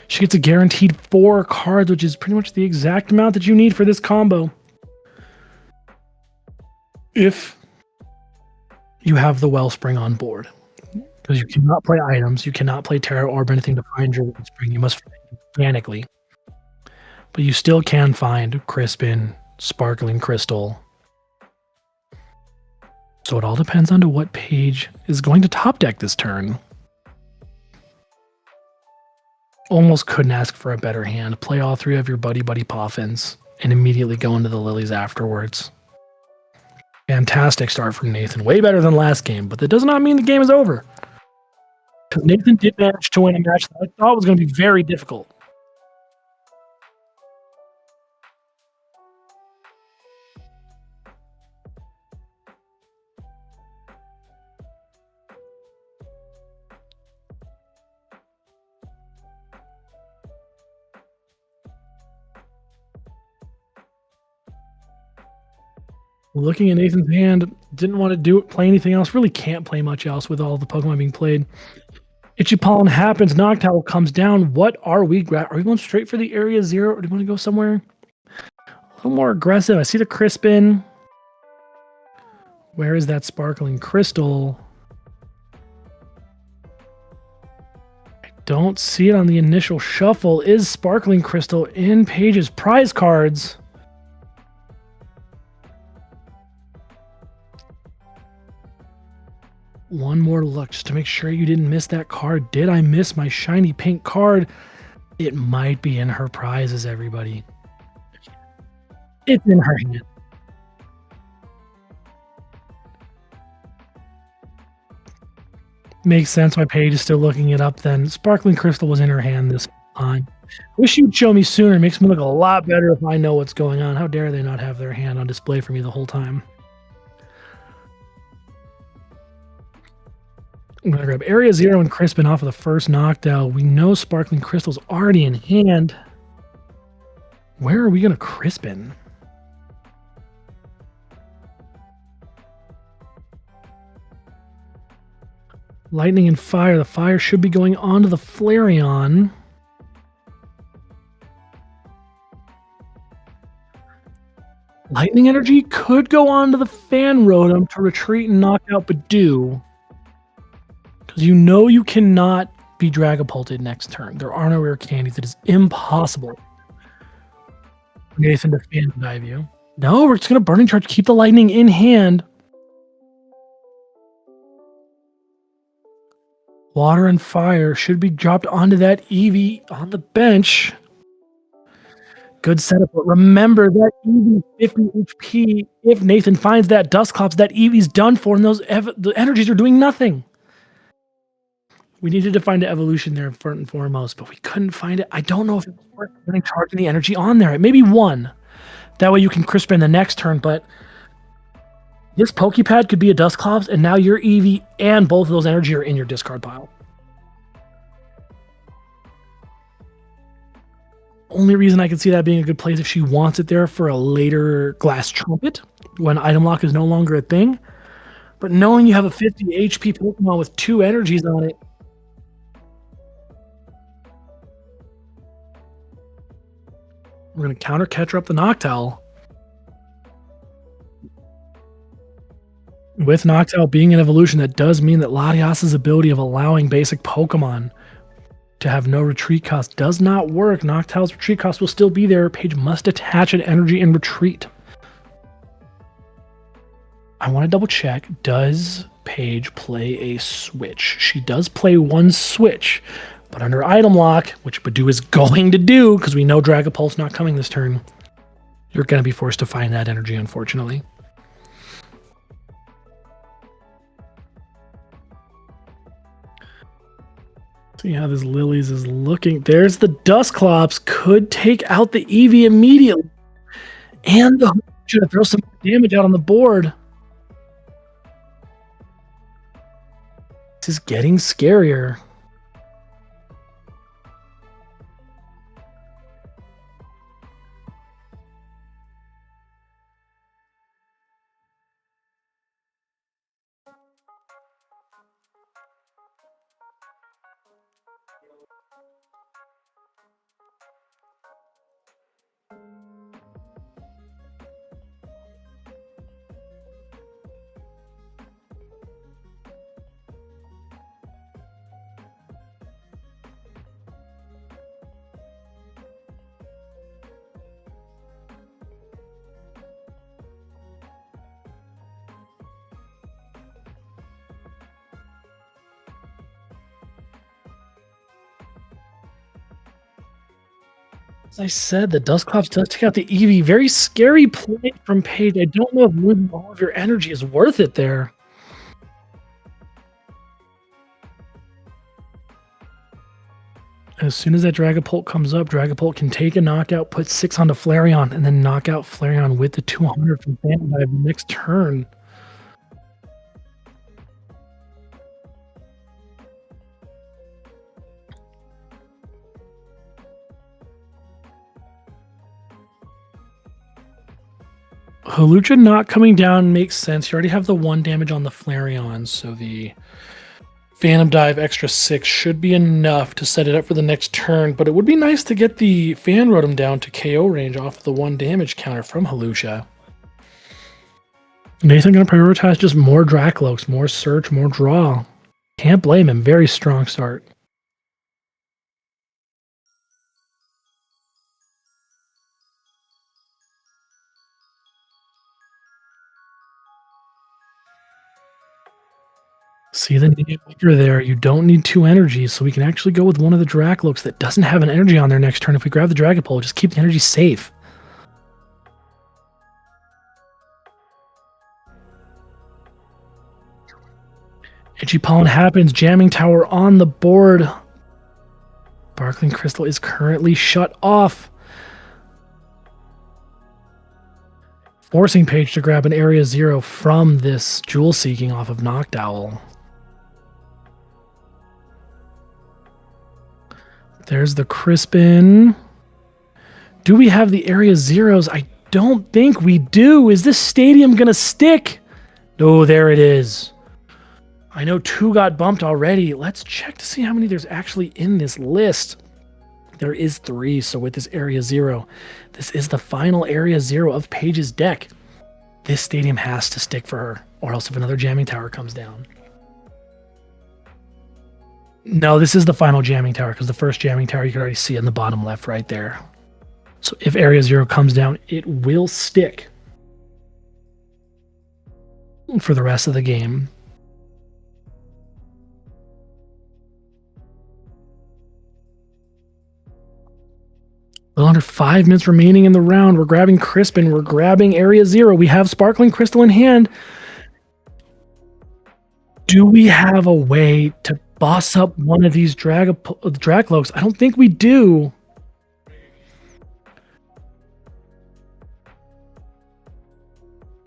She gets a guaranteed 4 cards, which is pretty much the exact amount that you need for this combo. If you have the Wellspring on board. Because you cannot play items, you cannot play Terra Orb or anything to find your Wellspring. You must find it organically. But you still can find Crispin, Sparkling Crystal. So it all depends on to what Paige is going to top deck this turn. Almost couldn't ask for a better hand. Play all 3 of your Buddy Poffins and immediately go into the Lilies afterwards. Fantastic start from Nathan. Way better than last game, but that does not mean the game is over. Because Nathan did manage to win a match that I thought was going to be very difficult. Looking at Nathan's hand, didn't want to play anything else. Really can't play much else with all the Pokemon being played. Itchy Pollen happens. Noctowl comes down. What are we? Are we going straight for the Area 0, or do we want to go somewhere a little more aggressive? I see the Crispin. Where is that Sparkling Crystal? I don't see it on the initial shuffle. Is Sparkling Crystal in Paige's prize cards? One more look just to make sure you didn't miss that card. Did I miss my shiny pink card? It might be in her prizes, everybody. It's in her hand. Makes sense why Paige is still looking it up then. Sparkling Crystal was in her hand this time. Wish you'd show me sooner. It makes me look a lot better if I know what's going on. How dare they not have their hand on display for me the whole time? I'm going to grab Area 0 and Crispin off of the first knockdown. We know Sparkling Crystal's already in hand. Where are we going to Crispin? Lightning and fire. The fire should be going onto the Flareon. Lightning energy could go onto the Fan Rotom to retreat and knock out Badoo. Because you know you cannot be Dragapulted next turn. There are no rare candies. It is impossible. Nathan to Fan Dive you. No, we're just going to Burning Charge, keep the Lightning in hand. Water and fire should be dropped onto that Eevee on the bench. Good setup, but remember that Eevee 50 HP. If Nathan finds that Dusclops, that Eevee's done for, and the energies are doing nothing. We needed to find an evolution there first and foremost, but we couldn't find it. I don't know if it's worth charging the energy on there. It may be one. That way you can Crispin the next turn, but this Pokepad could be a Dusclops, and now your Eevee and both of those energy are in your discard pile. Only reason I can see that being a good play is if she wants it there for a later Glass Trumpet when item lock is no longer a thing. But knowing you have a 50 HP Pokemon with 2 energies on it, we're going to counter Catcher up the Noctowl. With Noctowl being an evolution, that does mean that Latias's ability of allowing basic Pokemon to have no retreat cost does not work. Noctowl's retreat cost will still be there. Paige must attach an energy and retreat. I want to double check. Does Paige play a switch? She does play one switch, but under item lock, which Badoo is going to do because we know Dragapult's not coming this turn, you're going to be forced to find that energy, unfortunately. See how this Lilies is looking. There's the Dusclops. Could take out the Eevee immediately. And the should throw some damage out on the board. This is getting scarier. As I said, the Dusclops does take out the Eevee. Very scary play from Paige. I don't know if losing all of your energy is worth it there. As soon as that Dragapult comes up, Dragapult can take a knockout, put 6 onto Flareon, and then knock out Flareon with the 200 from Phantom Dive next turn. Hawlucha not coming down makes sense. You already have the 1 damage on the Flareon, so the Phantom Dive extra 6 should be enough to set it up for the next turn, but it would be nice to get the Fan Rotom down to KO range off of the 1 damage counter from Hawlucha. Nathan going to prioritize just more Dracloaks, more search, more draw. Can't blame him. Very strong start. See the Neopter there. You don't need 2 energies, so we can actually go with one of the Dracloaks that doesn't have an energy on their next turn. If we grab the Dragapult, just keep the energy safe. Itchy Pollen happens. Jamming Tower on the board. Sparkling Crystal is currently shut off. Forcing Paige to grab an Area 0 from this Jewel Seeking off of Noctowl. There's the Crispin. Do we have the Area 0s? I don't think we do. Is this stadium going to stick? Oh, there it is. I know 2 got bumped already. Let's check to see how many there's actually in this list. There is 3, so with this Area 0, this is the final Area 0 of Paige's deck. This stadium has to stick for her, or else if another Jamming Tower comes down. No, this is the final Jamming Tower, because the first Jamming Tower you can already see in the bottom left right there. So if Area 0 comes down, it will stick for the rest of the game. A little under 5 minutes remaining in the round. We're grabbing Crispin. We're grabbing Area 0. We have Sparkling Crystal in hand. Do we have a way to boss up one of these Dracloaks? I don't think we do.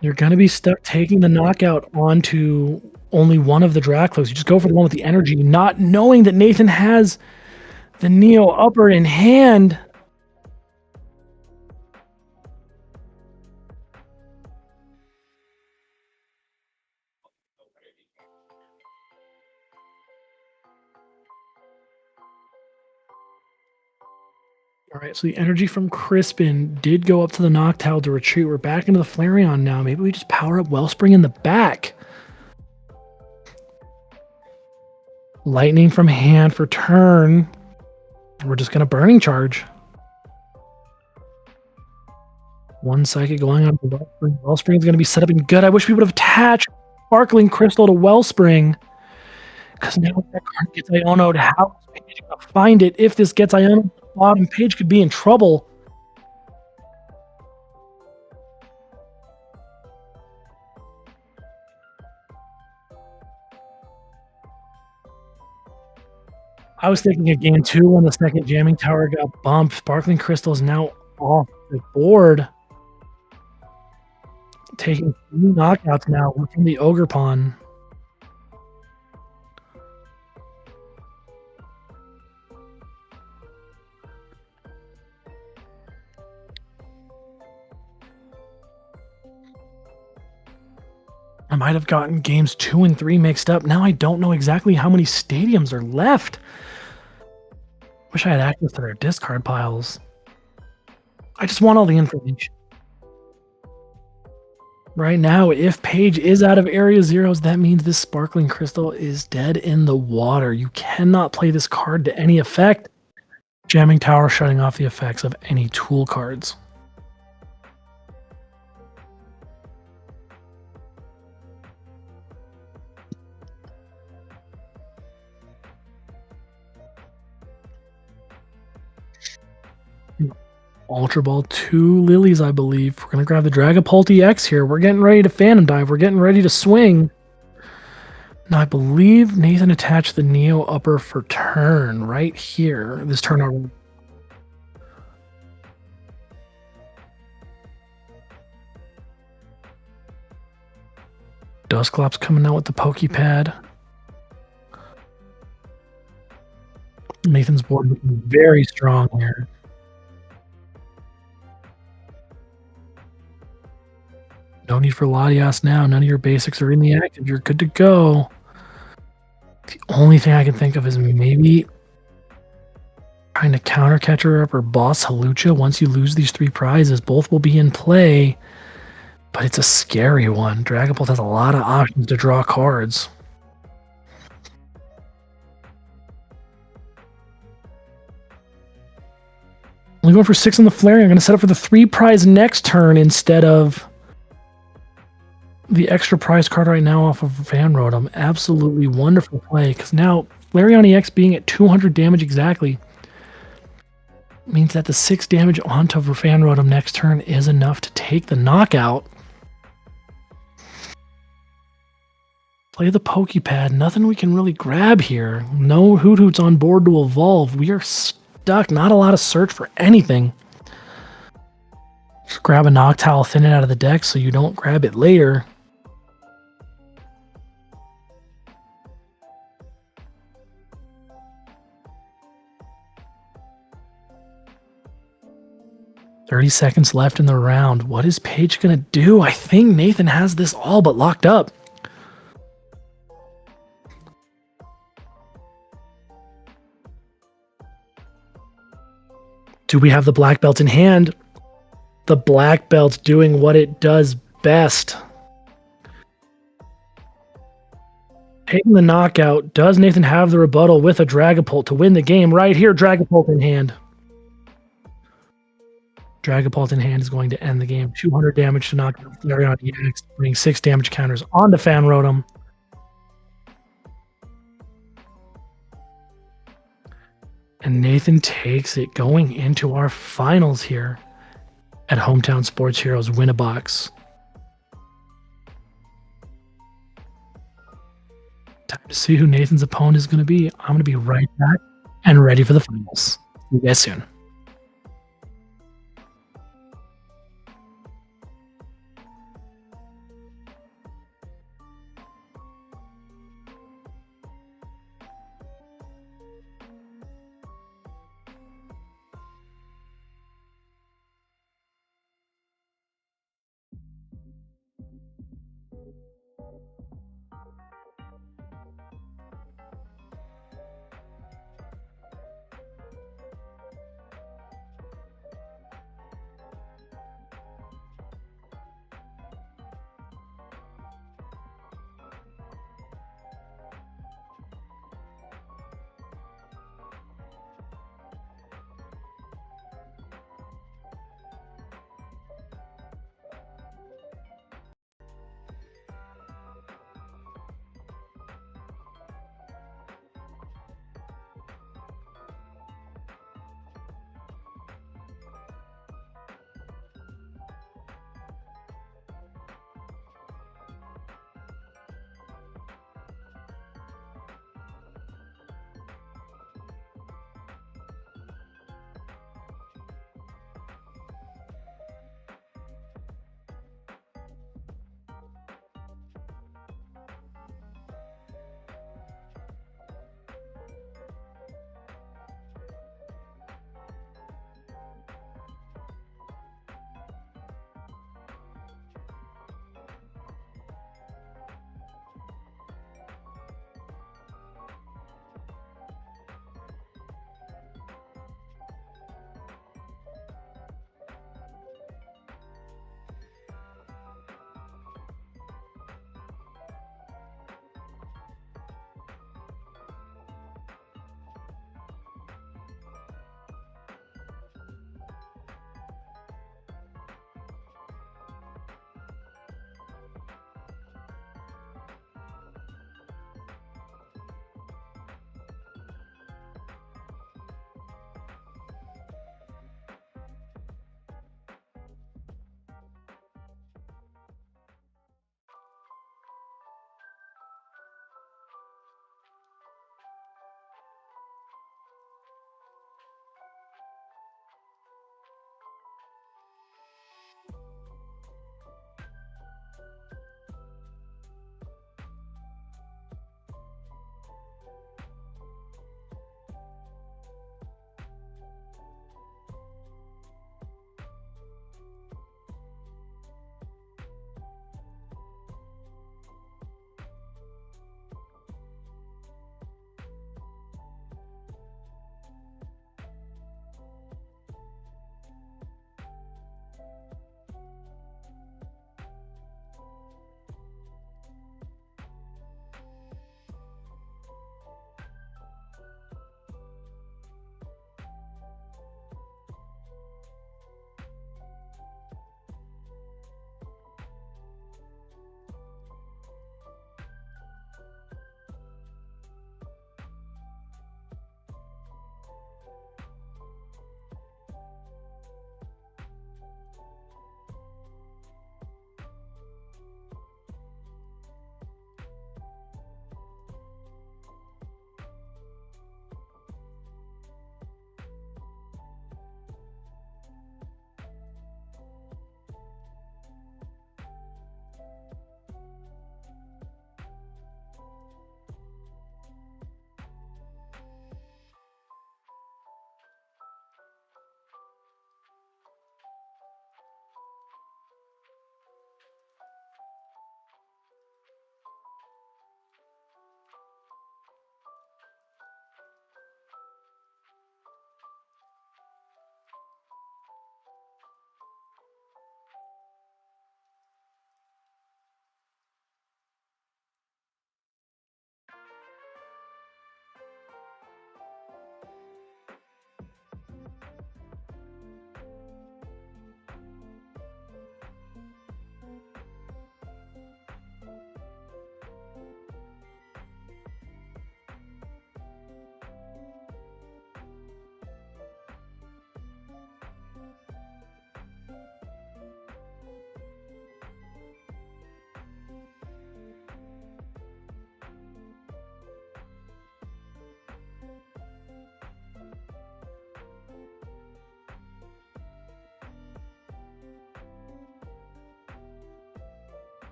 You're going to be stuck taking the knockout onto only one of the Dracloaks. You just go for the one with the energy, not knowing that Nathan has the Neo Upper in hand. All right, so the energy from Crispin did go up to the Noctowl to retreat. We're back into the Flareon now. Maybe we just power up Wellspring in the back. Lightning from hand for turn. We're just going to Burning Charge. 1 Psychic going on to Wellspring. Wellspring is going to be set up and good. I wish we would have attached Sparkling Crystal to Wellspring. Because now if that card gets Iono'd, how is Paige going to find it? If this gets Iono'd, bottom, Paige could be in trouble. I was thinking of game 2 when the second Jamming Tower got bumped. Sparkling Crystal is now off the board. Taking 3 knockouts now within the Ogre Pawn. I might have gotten games 2 and 3 mixed up. Now I don't know exactly how many stadiums are left. Wish I had access to their discard piles. I just want all the information. Right now, if Paige is out of Area 0s, that means this Sparkling Crystal is dead in the water. You cannot play this card to any effect. Jamming Tower shutting off the effects of any tool cards. Ultra Ball 2 Lilies, I believe. We're going to grab the Dragapult EX here. We're getting ready to Phantom Dive. We're getting ready to swing. Now, I believe Nathan attached the Neo Upper for turn right here. This turn over. Dusclops coming out with the Pokepad. Nathan's board looking very strong here. No need for Latias now. None of your basics are in the active. You're good to go. The only thing I can think of is maybe trying to counter Catcher Up or Boss Halucha. Once you lose these 3 prizes, both will be in play. But it's a scary one. Dragapult has a lot of options to draw cards. Only going for 6 on the Flareon. I'm going to set up for the 3 prize next turn instead of the extra prize card right now off of Van Rotem. Absolutely wonderful play, because now Flareon EX being at 200 damage exactly means that the 6 damage onto Van Rotem next turn is enough to take the knockout. Play the Pokepad. Nothing we can really grab here. No Hoot Hoots on board to evolve. We are stuck. Not a lot of search for anything. Just grab a Noctowl, thin it out of the deck so you don't grab it later. "30 seconds left in the round. What is Paige going to do? I think Nathan has this all but locked up. Do we have the black belt in hand? The black belt doing what it does best. Taking the knockout. Does Nathan have the rebuttal with a Dragapult to win the game? Right here, Dragapult in hand. Dragapult in hand is going to end the game. 200 damage to knock out Flareon EX, bringing 6 damage counters onto Fan Rotom. And Nathan takes it going into our finals here at Hometown Sports Heroes Win-A-Box. Time to see who Nathan's opponent is going to be. I'm going to be right back and ready for the finals. See you guys soon.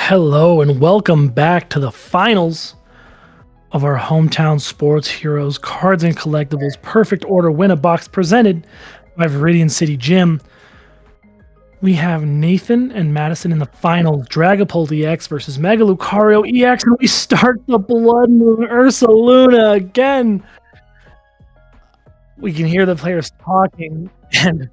Hello and welcome back to the finals of our Hometown Sports Heroes Cards and Collectibles Perfect Order Win-A-Box presented by Viridian City Gym. We have Nathan and Madison in the finals, Dragapult EX versus Mega Lucario EX, and we start the Blood Moon Ursaluna again. We can hear the players talking, and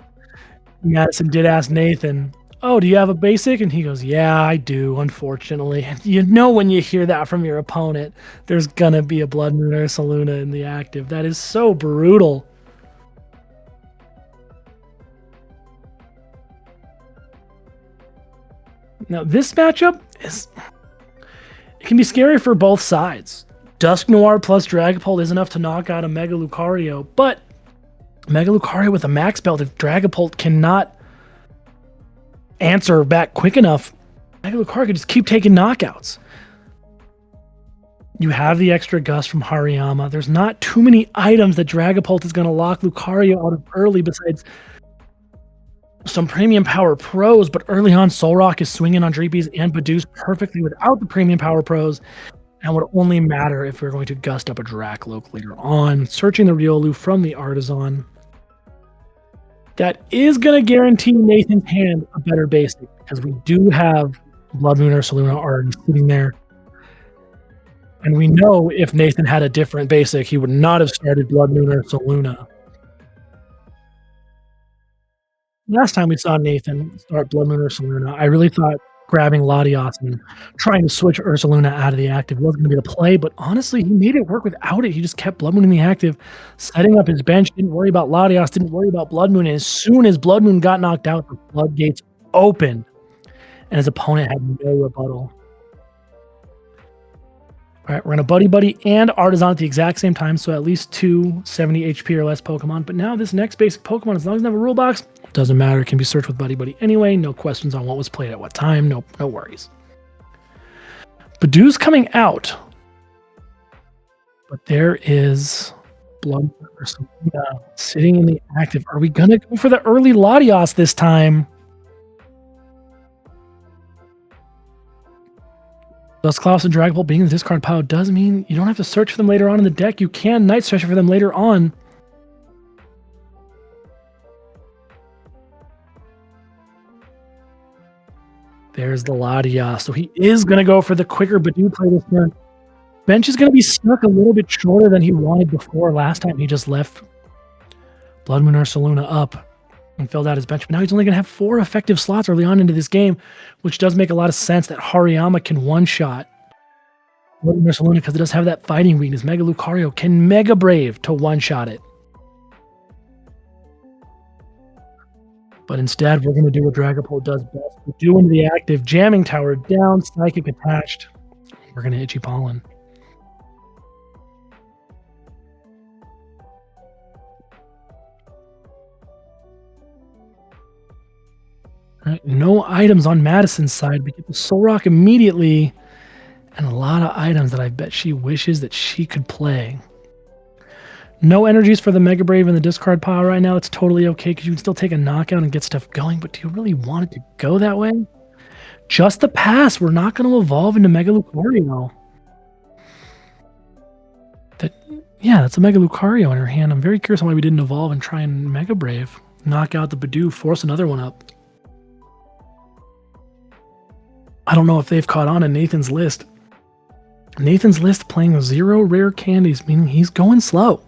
Madison did ask Nathan, "Oh, do you have a basic?" And he goes, "Yeah, I do, unfortunately." And you know when you hear that from your opponent, there's gonna be a Blood Moon Ursaluna in the active. That is so brutal. Now, this matchup it can be scary for both sides. Dusk Noir plus Dragapult is enough to knock out a Mega Lucario, but Mega Lucario with a max belt, if Dragapult cannot answer back quick enough, Mega Lucario could just keep taking knockouts. You have the extra gust from Hariyama. There's not too many items that Dragapult is going to lock Lucario out of early besides some premium power pros, but early on Solrock is swinging on Dreepies and Badoos perfectly without the premium power pros, and would only matter if we're going to gust up a Dracloak later on. Searching the Riolu from the Artisan. That is going to guarantee Nathan's hand a better basic, because we do have Blood Moon Ursaluna already sitting there. And we know if Nathan had a different basic, he would not have started Blood Moon Ursaluna. Last time we saw Nathan start Blood Moon Ursaluna, I really thought grabbing Latios and trying to switch Ursaluna out of the active was going to be the play, but honestly, he made it work without it. He just kept Blood Moon in the active, setting up his bench, didn't worry about Latios, didn't worry about Blood Moon, and as soon as Blood Moon got knocked out, the floodgates opened, and his opponent had no rebuttal. All right, we're going to Buddy and Artisan at the exact same time, so at least two 70 HP or less Pokemon, but now this next basic Pokemon, as long as they have a rule box, doesn't matter. It can be searched with Buddy anyway. No questions on what was played at what time. No worries. Badoo's coming out. But there is Blood Ursaluna sitting in the active. Are we going to go for the early Latios this time? Dusclops and Dragapult being in the discard pile does mean you don't have to search for them later on in the deck. You can night search for them later on. There's the Latias. So he is going to go for the quicker Badoo play this turn. Bench is going to be stuck a little bit shorter than he wanted before. Last time he just left Blood Moon Ursaluna up and filled out his bench. But now he's only going to have 4 effective slots early on into this game, which does make a lot of sense that Hariyama can one-shot Blood Moon Ursaluna because it does have that fighting weakness. Mega Lucario can Mega Brave to one-shot it. But instead, we're going to do what Dragapult does best. We do into the active, jamming tower down, psychic attached. We're going to Itchy Pollen. All right, no items on Madison's side. We get the Solrock immediately, and a lot of items that I bet she wishes that she could play. No energies for the Mega Brave in the discard pile right now. It's totally okay because you can still take a knockout and get stuff going, but do you really want it to go that way? Just the pass. We're not going to evolve into Mega Lucario. That's a Mega Lucario in her hand. I'm very curious on why we didn't evolve and try and Mega Brave. Knock out the Badoo, force another one up. I don't know if they've caught on in Nathan's list. Nathan's list playing 0 rare candies, meaning he's going slow.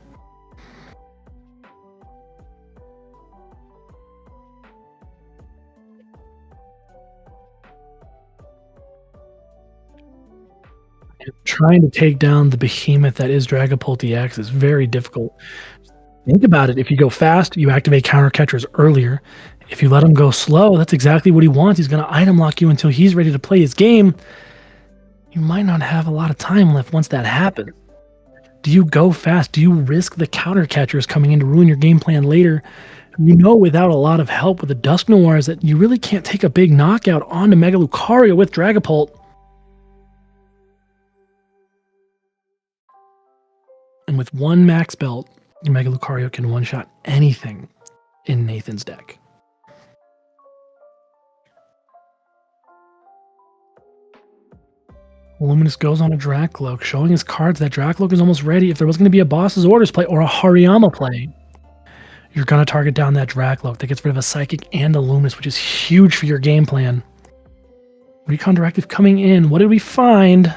Trying to take down the behemoth that is Dragapult EX is very difficult. Think about it. If you go fast, you activate counter catchers earlier. If you let him go slow, that's exactly what he wants. He's going to item lock you until he's ready to play his game. You might not have a lot of time left once that happens. Do you go fast? Do you risk the counter catchers coming in to ruin your game plan later? You know, without a lot of help with the Dusk Noirs, that you really can't take a big knockout onto Mega Lucario with Dragapult. And with one max belt, Mega Lucario can one-shot anything in Nathan's deck. Luminous goes on a Dracloak, showing his cards that Dracloak is almost ready. If there was going to be a Boss's Orders play or a Hariyama play, you're going to target down that Dracloak. That gets rid of a Psychic and a Luminous, which is huge for your game plan. Recon Directive coming in. What did we find?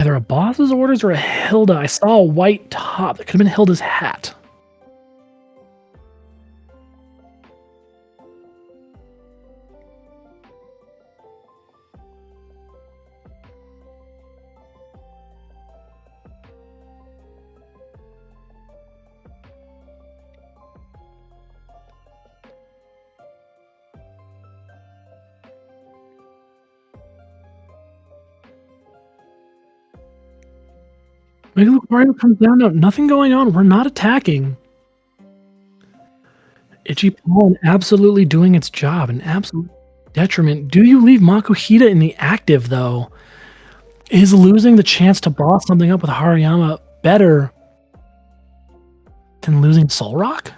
Either a Boss's Orders or a Hilda. I saw a white top. That could have been Hilda's hat. Mega Lucario comes down. No, nothing going on. We're not attacking. Itchy Pollen absolutely doing its job. An absolute detriment. Do you leave Makuhita in the active, though? Is losing the chance to boss something up with Hariyama better than losing Solrock?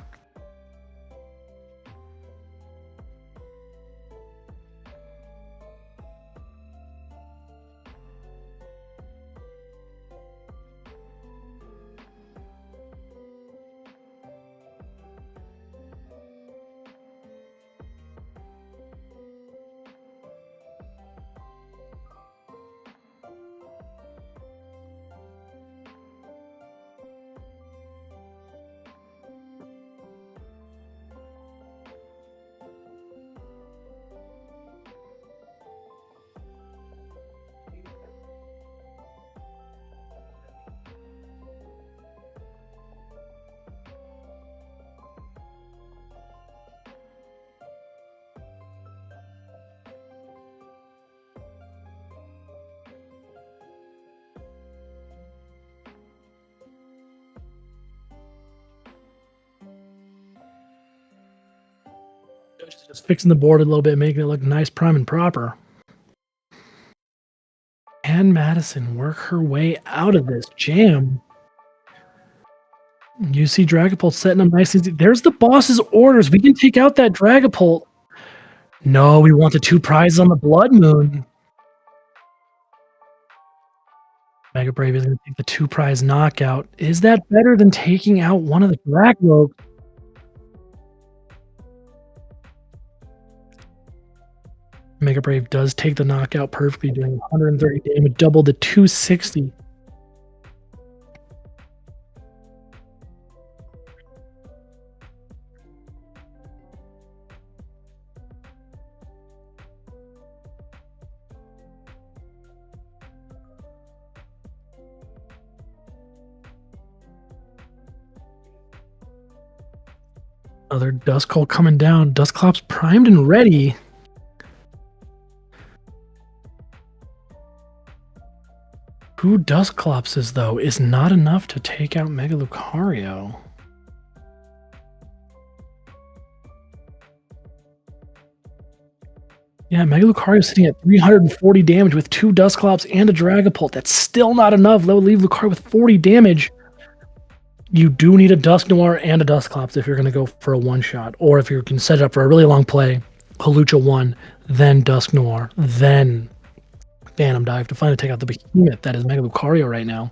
Just fixing the board a little bit, making it look nice, prime, and proper. Can Madison work her way out of this jam? You see Dragapult setting them nice. There's the boss's orders. We can take out that Dragapult. No, we want the 2 prizes on the Blood Moon. Mega Brave is going to take the 2 prize knockout. Is that better than taking out one of the Dragapult? Mega Brave does take the knockout perfectly, doing 130 damage, double the 260. Another Duskull coming down. Dusclops primed and ready. Who Dusclops is, though, is not enough to take out Mega Lucario. Yeah, Mega Lucario sitting at 340 damage with 2 Dusclops and a Dragapult. That's still not enough. That would leave Lucario with 40 damage. You do need a Dusknoir and a Dusclops if you're going to go for a one-shot. Or if you can set it up for a really long play, Hawlucha 1, then Dusknoir, then Phantom Dive to finally take out the behemoth that is Mega Lucario right now.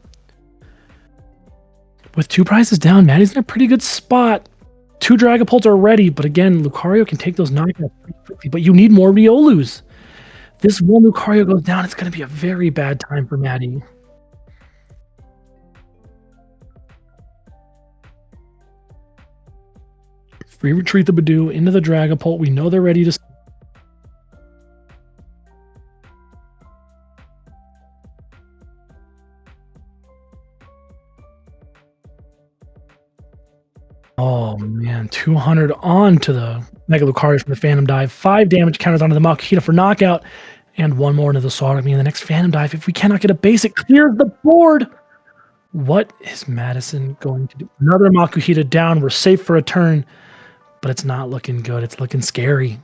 With 2 prizes down, Maddie's in a pretty good spot. 2 Dragapults are ready, but again, Lucario can take those knockouts pretty quickly, but you need more Riolus. This one Lucario goes down, it's going to be a very bad time for Maddie. Free retreat the Badoo into the Dragapult. We know they're ready to... Oh man, 200 on to the Mega Lucario from the Phantom Dive. 5 damage counters onto the Makuhita for knockout. And 1 more into the Sword. I mean, the next Phantom Dive, if we cannot get a basic, clears the board. What is Madison going to do? Another Makuhita down. We're safe for a turn. But it's not looking good. It's looking scary.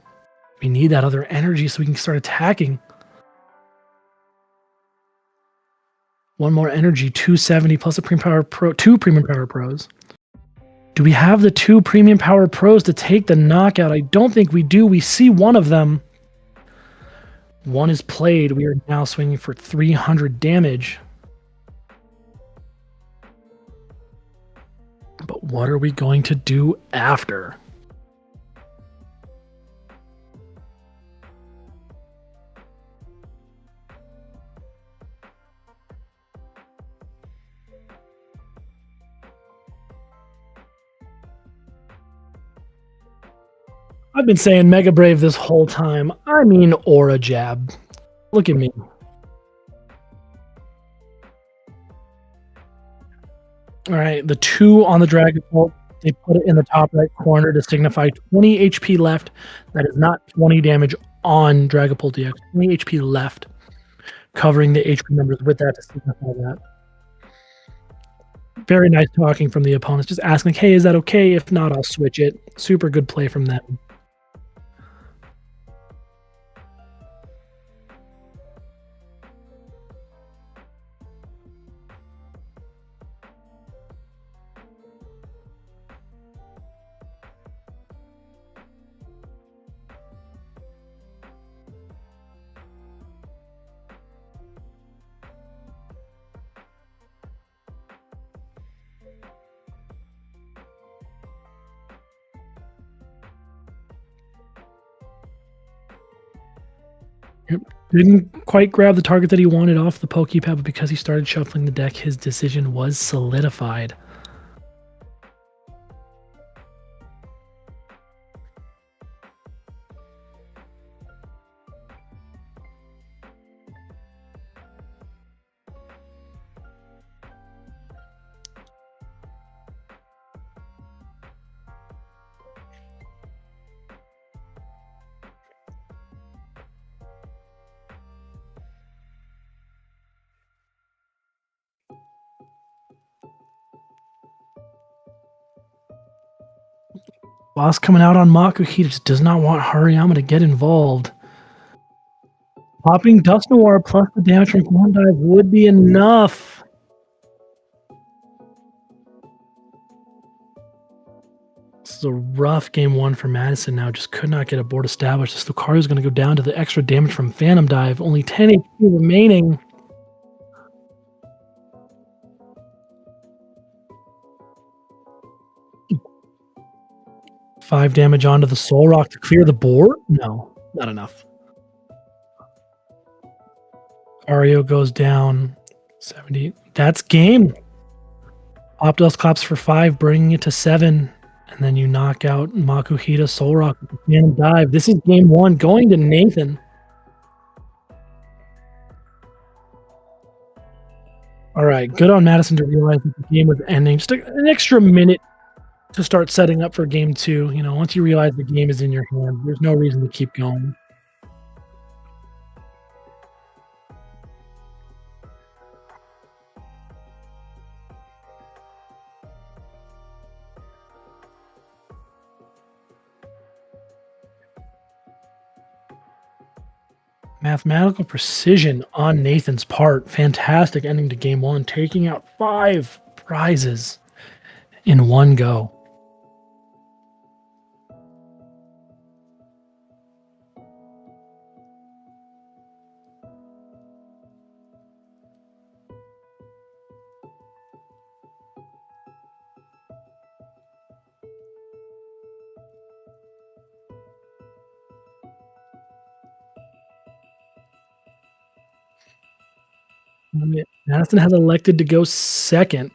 We need that other energy so we can start attacking. 1 more energy, 270 plus a Premium Power Pro, 2 Premium Power Pros. Do we have the 2 premium power pros to take the knockout? I don't think we do. We see one of them. One is played. We are now swinging for 300 damage. But what are we going to do after? I've been saying Mega Brave this whole time. I mean Aura Jab. Look at me. All right, the 2 on the Dragon Bolt, they put it in the top right corner to signify 20 HP left. That is not 20 damage on Dragapult DX. 20 HP left, covering the HP numbers with that to signify that. Very nice talking from the opponents, just asking, like, hey, is that okay? If not, I'll switch it. Super good play from them. Didn't quite grab the target that he wanted off the Pokepad, but because he started shuffling the deck, his decision was solidified. Boss coming out on Maku. He just does not want Hariyama to get involved. Popping Dust Noir plus the damage from Ground Dive would be enough. This is a rough game 1 for Madison now. Just could not get a board established. This Lucario is going to go down to the extra damage from Phantom Dive. Only 10 HP remaining. Five damage onto the Soul Rock to clear the board? No, not enough. Ario goes down 70. That's game. Optos claps for 5, bringing it to 7. And then you knock out Makuhita Soul Rock with the Phantom Dive. This is game 1 going to Nathan. All right, good on Madison to realize that the game was ending. Just an extra minute to start setting up for game 2. You know, once you realize the game is in your hand, there's no reason to keep going. Mathematical precision on Nathan's part. Fantastic ending to game 1, taking out 5 prizes in one go. Madison has elected to go second.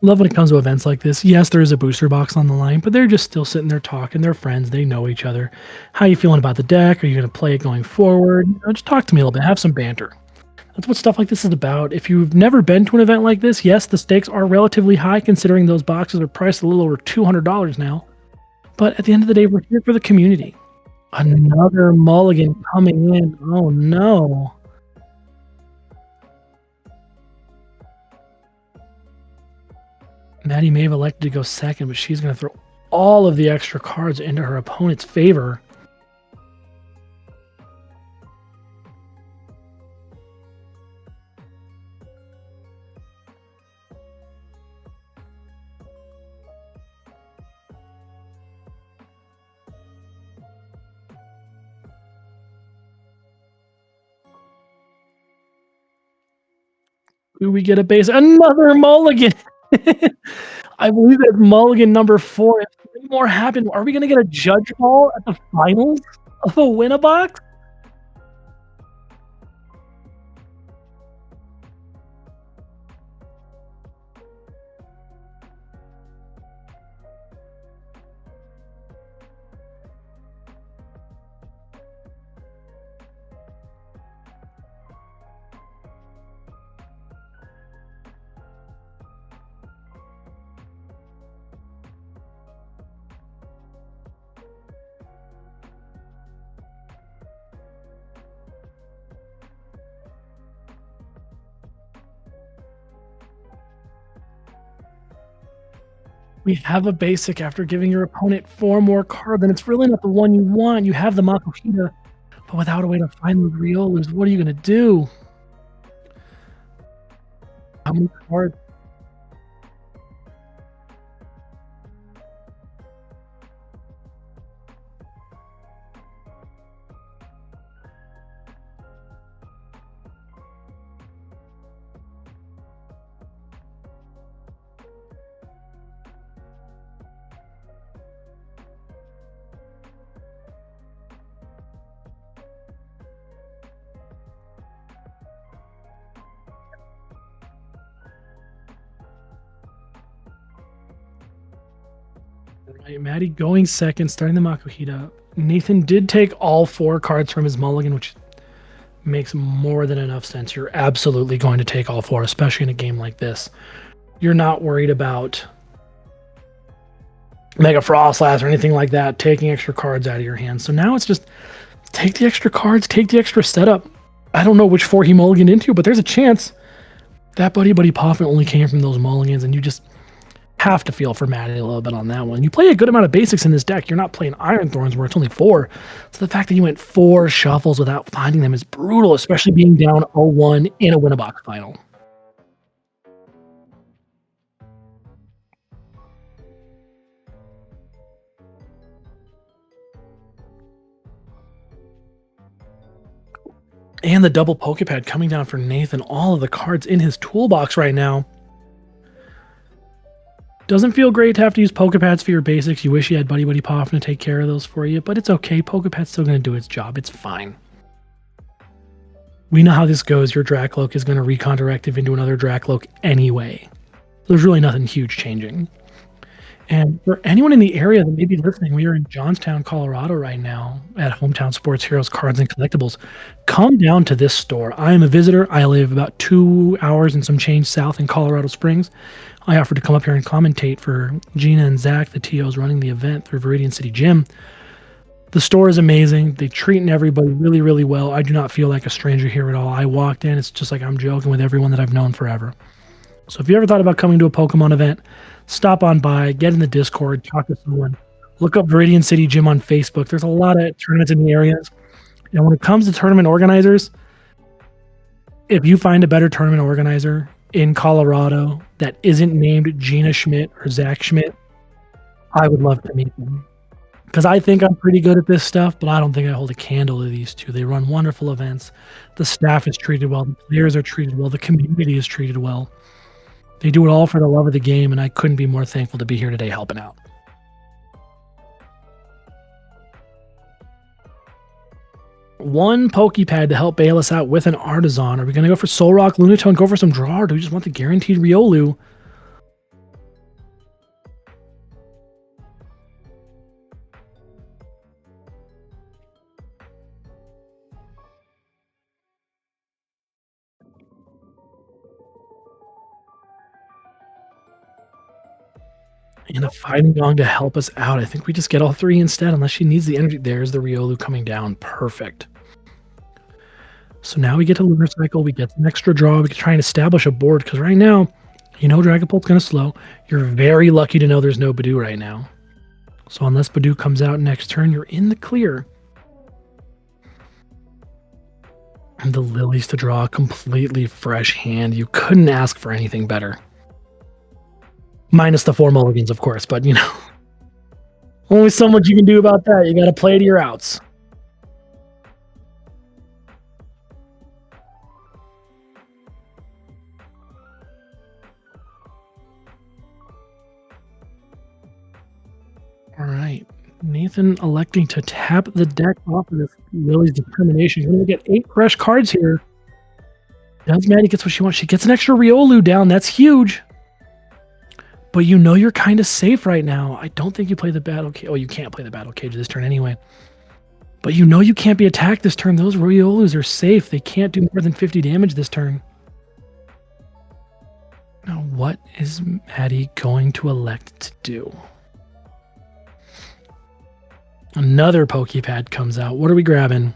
Love when it comes to events like this. Yes, there is a booster box on the line, but they're just still sitting there talking. They're friends. They know each other. How you feeling about the deck? Are you going to play it going forward? Just talk to me a little bit. Have some banter. That's what stuff like this is about. If you've never been to an event like this, yes, the stakes are relatively high considering those boxes are priced a little over $200 now. But at the end of the day, we're here for the community. Another mulligan coming in. Oh no. Maddie may have elected to go second, but she's going to throw all of the extra cards into her opponent's favor. Do we get a base? Another mulligan! I believe that's mulligan number 4. If three more happen, are we going to get a judge ball at the finals of a win-a-box? We have a basic after giving your opponent 4 more cards, and it's really not the one you want. You have the Makuhita, but without a way to find those Riolas, what are you going to do? How many cards? Right, Maddie going second, starting the Makuhita. Nathan did take all 4 cards from his mulligan, which makes more than enough sense. You're absolutely going to take all 4, especially in a game like this. You're not worried about Mega Frostlass or anything like that, taking extra cards out of your hand. So now it's just take the extra cards, take the extra setup. I don't know which 4 he mulliganed into, but there's a chance that Buddy Poffin only came from those mulligans, and you just have to feel for Maddie a little bit on that one. You play a good amount of basics in this deck. You're not playing Iron Thorns where it's only 4. So the fact that you went 4 shuffles without finding them is brutal, especially being down 0-1 in a win-a-box final. And the double Pokepad coming down for Nathan. All of the cards in his toolbox right now. Doesn't feel great to have to use Pokepads for your basics. You wish you had Buddy Poffin to take care of those for you, but it's okay. Pokepad's still going to do its job. It's fine. We know how this goes. Your Dracloak is going to recon directive into another Dracloak anyway. There's really nothing huge changing. And for anyone in the area that may be listening, we are in Johnstown, Colorado right now at Hometown Sports Heroes Cards and Collectibles. Come down to this store. I am a visitor. I live about 2 hours and some change south in Colorado Springs. I offered to come up here and commentate for Gina and Zach, the TOs running the event through Viridian City Gym. The store is amazing. They treat everybody really, really well. I do not feel like a stranger here at all. I walked in. It's just like I'm joking with everyone that I've known forever. So if you ever thought about coming to a Pokemon event, stop on by, get in the Discord, talk to someone. Look up Viridian City Gym on Facebook. There's a lot of tournaments in the areas. And when it comes to tournament organizers, if you find a better tournament organizer in Colorado that isn't named Gina Schmidt or Zach Schmidt, I would love to meet them. Because I think I'm pretty good at this stuff, but I don't think I hold a candle to these two. They run wonderful events. The staff is treated well. The players are treated well. The community is treated well. They do it all for the love of the game, and I couldn't be more thankful to be here today helping out. One Pokepad to help bail us out with an Artisan. Are we going to go for Soul Rock, Lunatone, go for some draw, or do we just want the guaranteed Riolu? And a Fighting Gong to help us out. I think we just get all 3 instead, unless she needs the energy. There's the Riolu coming down. Perfect. So now we get to Lunar Cycle. We get an extra draw. We can try and establish a board, because right now, you know Dragapult's going to slow. You're very lucky to know there's no Badoo right now. So unless Badoo comes out next turn, you're in the clear. And the Lilies to draw a completely fresh hand. You couldn't ask for anything better. Minus the 4 mulligans, of course, but you know. Only so much you can do about that. You got to play to your outs. All right. Nathan electing to tap the deck off of this Lily's Determination. You're going to get 8 fresh cards here. Does Maddie gets what she wants. She gets an extra Riolu down. That's huge. But you know you're kind of safe right now. I don't think you play the Battle Cage. Oh, you can't play the Battle Cage this turn anyway. But you know you can't be attacked this turn. Those Riolus are safe. They can't do more than 50 damage this turn. Now, what is Maddie going to elect to do? Another Pokepad comes out. What are we grabbing?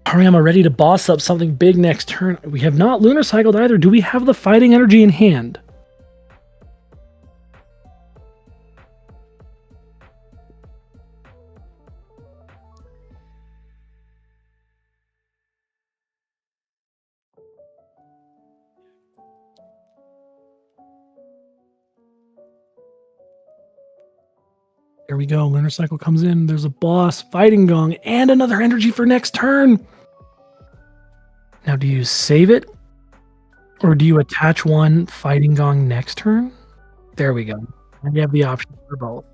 Hariyama ready to boss up something big next turn. We have not Lunar Cycled either. Do we have the fighting energy in hand? There we go. Lunar Cycle comes in. There's a boss, Fighting Gong, and another energy for next turn. Now, do you save it? Or do you attach one Fighting Gong next turn? There we go. And you have the option for both.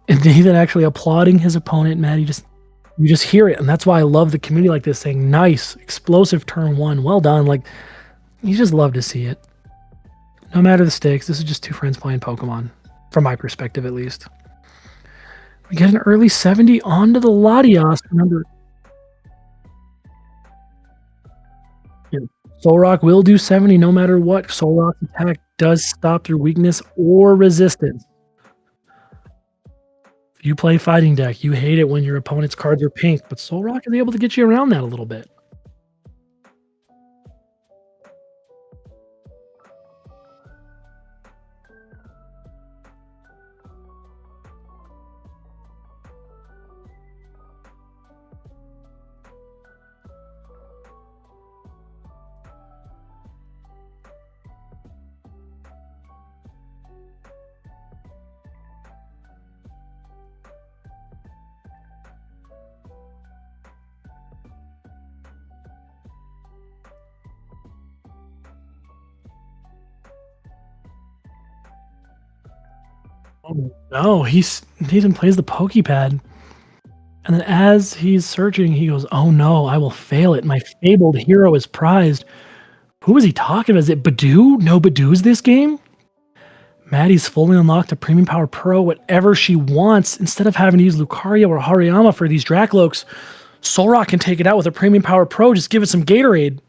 And Nathan actually applauding his opponent, Matt. You just hear it. And that's why I love the community like this, saying, nice, explosive turn 1. Well done. Like, you just love to see it. No matter the stakes, this is just 2 friends playing Pokemon. From my perspective, at least. We get an early 70 onto the Latias. Remember, Solrock will do 70 no matter what. Solrock's attack does stop through weakness or resistance. If you play fighting deck, you hate it when your opponent's cards are pink, but Solrock is able to get you around that a little bit. Oh, no, Nathan plays the Pokepad. And then as he's searching, he goes, oh no, I will fail it. My fabled hero is prized. Who is he talking about? Is it Badoo? No Badoo's this game? Maddie's fully unlocked a Premium Power Pro, whatever she wants. Instead of having to use Lucario or Hariyama for these Dracloaks, Solrock can take it out with a Premium Power Pro. Just give it some Gatorade.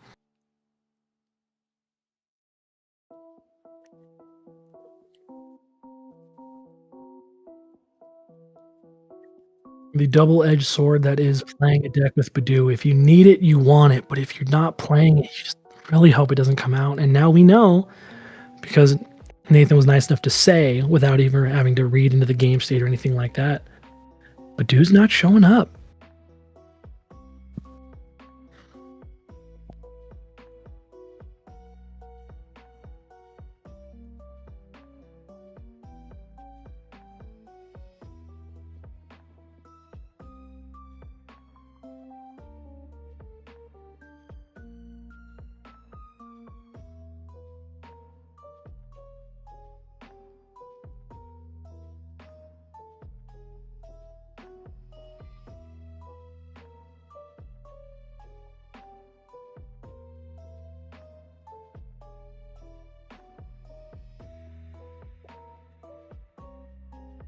The double-edged sword that is playing a deck with Badoo. If you need it, you want it. But if you're not playing it, you just really hope it doesn't come out. And now we know, because Nathan was nice enough to say, without even having to read into the game state or anything like that, Badoo's not showing up.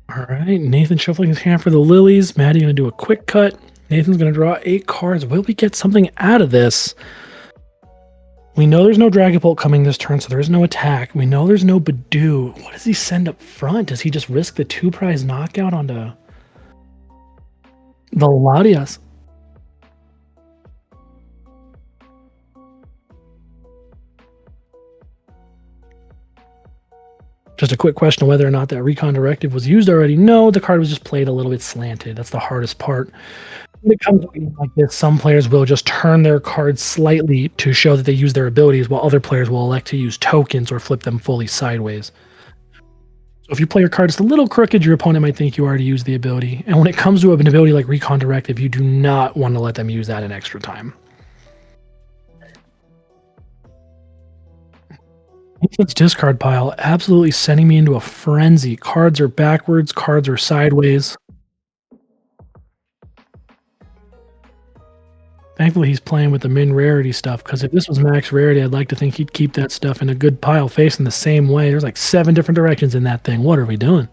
All right, Nathan shuffling his hand for the Lilies. Maddie going to do a quick cut. Nathan's going to draw 8 cards. Will we get something out of this? We know there's no Dragapult coming this turn, so there is no attack. We know there's no Badoo. What does he send up front? Does he just risk the 2-prize knockout onto the Latias? Just a quick question of whether or not that recon directive was used already. No, the card was just played a little bit slanted. That's the hardest part. When it comes to games like this, some players will just turn their cards slightly to show that they use their abilities, while other players will elect to use tokens or flip them fully sideways. So if you play your card just a little crooked, your opponent might think you already used the ability. And when it comes to an ability like Recon Directive, you do not want to let them use that in extra time. This discard pile absolutely sending me into a frenzy. Cards are backwards, cards are sideways. Thankfully, he's playing with the min rarity stuff, because if this was max rarity, I'd like to think he'd keep that stuff in a good pile facing the same way. There's like 7 different directions in that thing. What are we doing?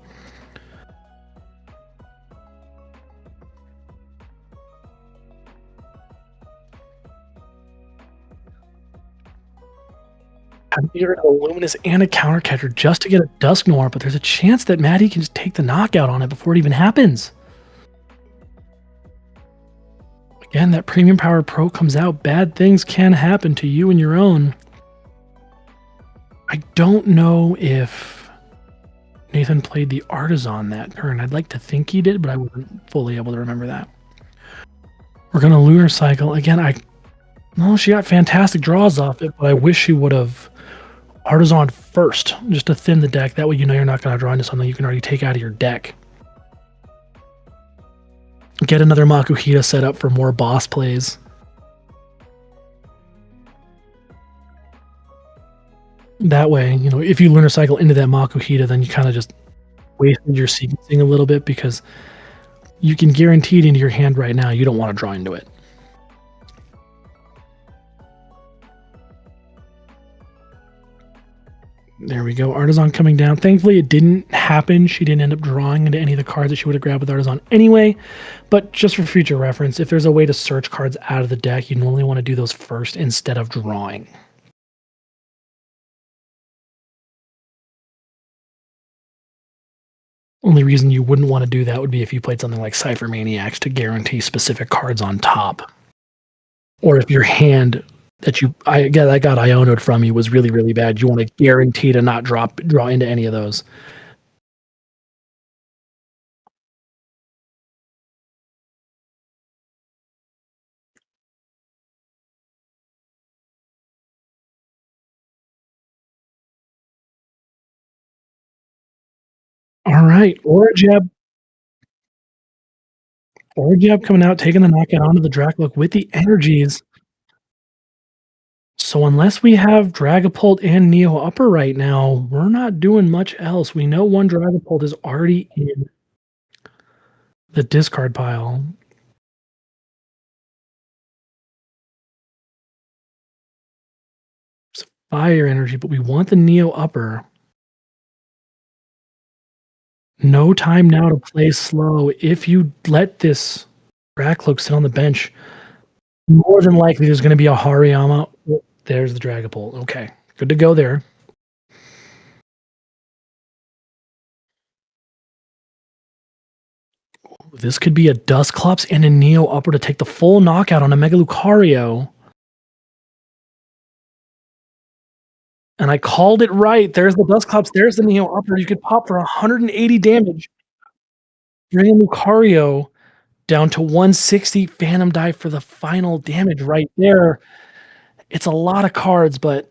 I'm getting rid of a Luminous and a counter catcher just to get a Dusk Noir, but there's a chance that Maddie can just take the knockout on it before it even happens. Again, that Premium Power Pro comes out. Bad things can happen to you and your own. I don't know if Nathan played the Artisan that turn. I'd like to think he did, but I wasn't fully able to remember that. We're going to Lunar Cycle. Again, she got fantastic draws off it, but I wish she would have Artisan first, just to thin the deck. That way you know you're not going to draw into something you can already take out of your deck. Get another Makuhita set up for more boss plays. That way, if you Lunar Cycle into that Makuhita, then you kind of just wasted your sequencing a little bit, because you can guarantee it into your hand right now. You don't want to draw into it. There we go. Artisan coming down. Thankfully, it didn't happen. She didn't end up drawing into any of the cards that she would have grabbed with Artisan anyway. But just for future reference, if there's a way to search cards out of the deck, you normally want to do those first instead of drawing. Only reason you wouldn't want to do that would be if you played something like Cypher Maniacs to guarantee specific cards on top. Or if your hand that got Ionoed from you was really, really bad, you want to guarantee to not draw into any of those. All right, Aura Jab coming out, taking the knockout onto the Dracloak with the energies. So unless we have Dragapult and Neo Upper right now, we're not doing much else. We know one Dragapult is already in the discard pile. It's fire energy, but we want the Neo Upper. No time now to play slow. If you let this Dracloak sit on the bench, more than likely there's going to be a Hariyama. Oh, there's the Dragapult. Okay, good to go there. This could be a Dusclops and a Neo Upper to take the full knockout on a Mega Lucario. And I called it right. There's the Dusclops. There's the Neo Upper. You could pop for 180 damage. Bring Lucario down to 160. Phantom Dive for the final damage right there. It's a lot of cards, but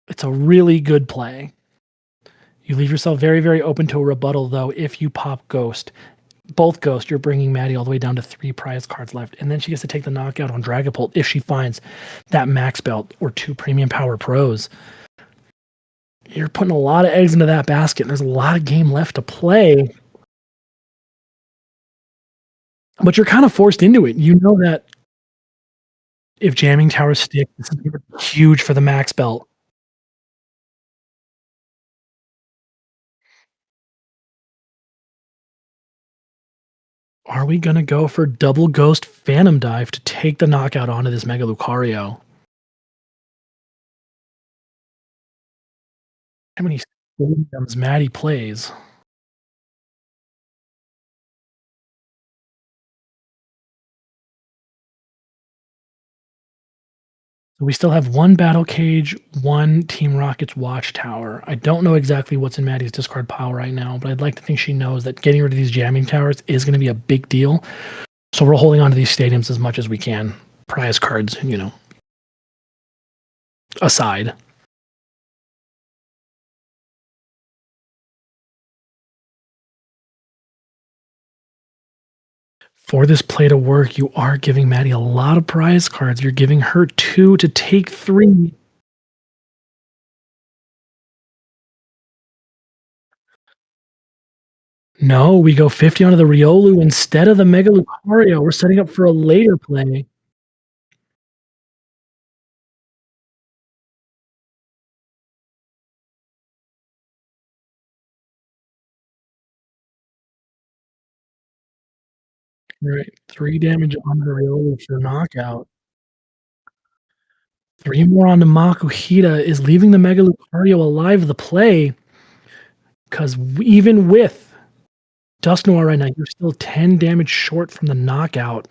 it's a really good play. You leave yourself very, very open to a rebuttal, though, if you pop Ghost. Both Ghost, you're bringing Maddie all the way down to 3 prize cards left. And then she gets to take the knockout on Dragapult if she finds that max belt or 2 premium power pros. You're putting a lot of eggs into that basket, and there's a lot of game left to play. But you're kind of forced into it. You know that if Jamming Tower stick, this is huge for the max belt. Are we going to go for double Ghost Phantom Dive to take the knockout onto this Mega Lucario? how many stadiums Maddie plays. So we still have 1 battle cage, 1 Team Rocket's watchtower. I don't know exactly what's in Maddie's discard pile right now, but I'd like to think she knows that getting rid of these jamming towers is gonna be a big deal. So we're holding on to these stadiums as much as we can. Prize cards, aside. For this play to work, you are giving Maddie a lot of prize cards. You're giving her 2 to take 3. No, we go 50 onto the Riolu instead of the Mega Lucario. We're setting up for a later play. Right, 3 damage on the Riolu for knockout. 3 more on the Makuhita is leaving the Mega Lucario alive the play, 'cause even with Dusknoir right now, you're still 10 damage short from the knockout.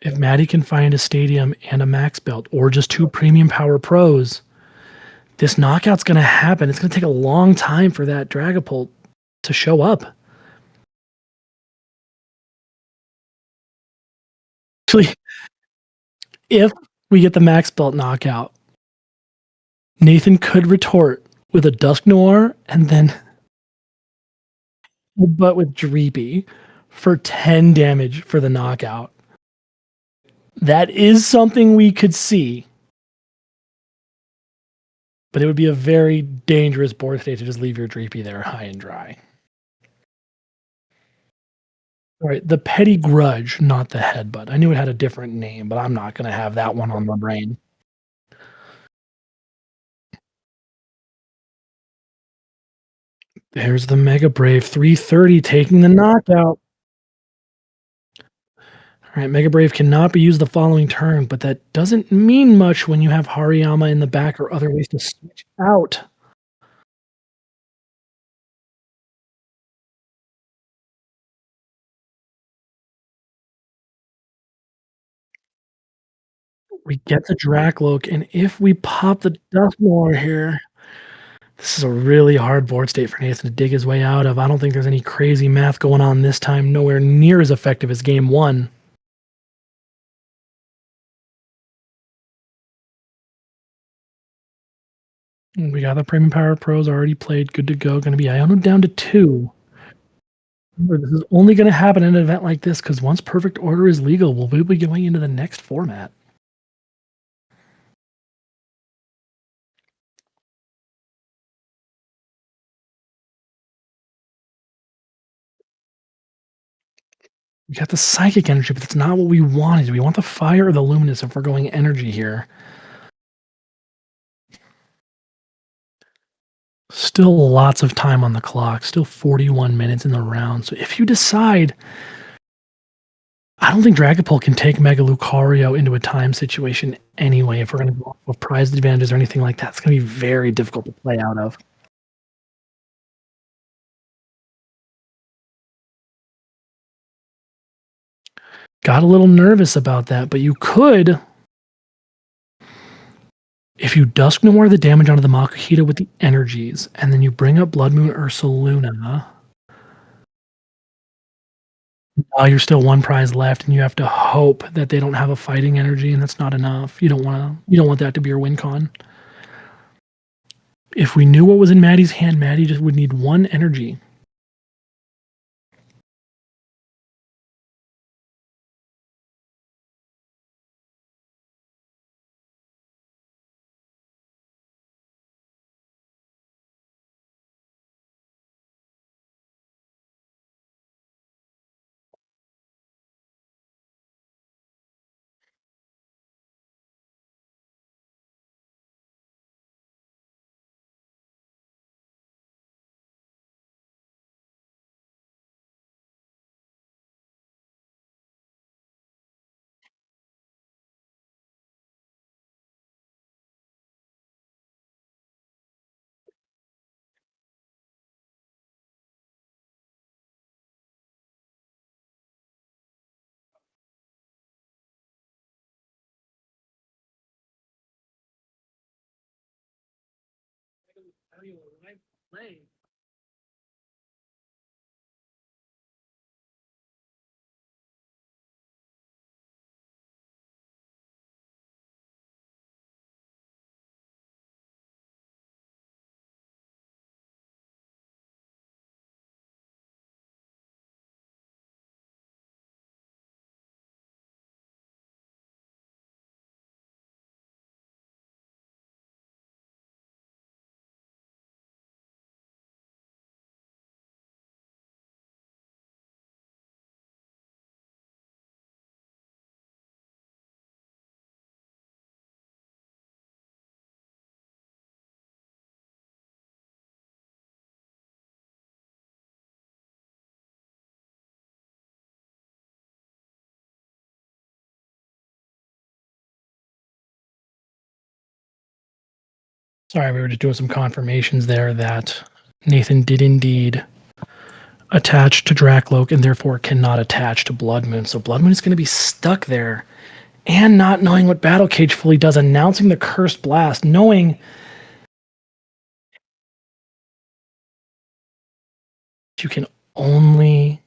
If Maddie can find a stadium and a max belt or just 2 premium power pros, this knockout's gonna happen. It's gonna take a long time for that Dragapult to show up. Actually, if we get the max belt knockout, Nathan could retort with a Dusknoir and then but with Dreepy for 10 damage for the knockout. That is something we could see, but it would be a very dangerous board state to just leave your Dreepy there high and dry. Alright, the Petty Grudge, not the Headbutt. I knew it had a different name, but I'm not gonna have that one on my brain. There's the Mega Brave, 330 taking the knockout. Alright, Mega Brave cannot be used the following turn, but that doesn't mean much when you have Hariyama in the back or other ways to switch out. We get the Drakloak, and if we pop the Dusknoir here, this is a really hard board state for Nathan to dig his way out of. I don't think there's any crazy math going on this time, nowhere near as effective as game 1. We got the Premium Power Pros already played, good to go, gonna be Iono down to 2. Remember, this is only gonna happen in an event like this, because once Perfect Order is legal, we'll be going into the next format. We got the Psychic Energy, but that's not what we wanted. We want the Fire or the Luminous if we're going energy here. Still lots of time on the clock, still 41 minutes in the round, so if you decide I don't think Dragapult can take Mega Lucario into a time situation anyway if we're gonna go off of prize advantages or anything like that. It's gonna be very difficult to play out of. Got a little nervous about that, but you could if you Dusk Noir the damage onto the Makuhita with the energies, and then you bring up Blood Moon Ursaluna. Now you're still 1 prize left, and you have to hope that they don't have a fighting energy, and that's not enough. You don't want that to be your win con. If we knew what was in Maddie's hand, Maddie just would need 1 energy. Sorry, we were just doing some confirmations there that Nathan did indeed attach to Drakloak and therefore cannot attach to Blood Moon. So Blood Moon is going to be stuck there and not knowing what Battle Cage fully does, announcing the Cursed Blast, knowing you can only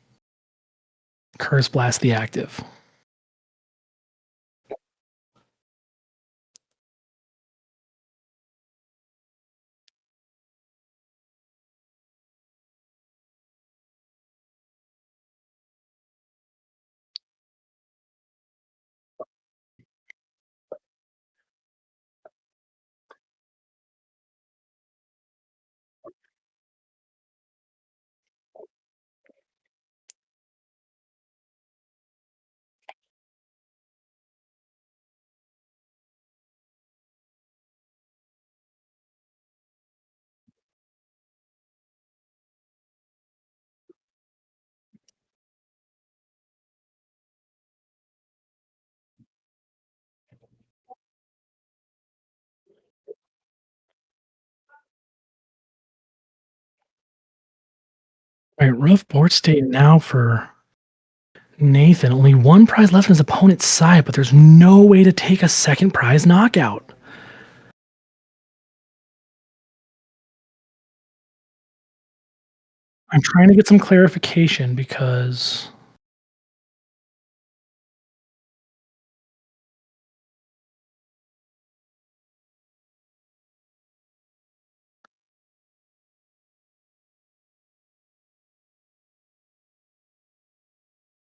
Curse Blast the active. All right, rough board state now for Nathan. Only one prize left on his opponent's side, but there's no way to take a second prize knockout. I'm trying to get some clarification because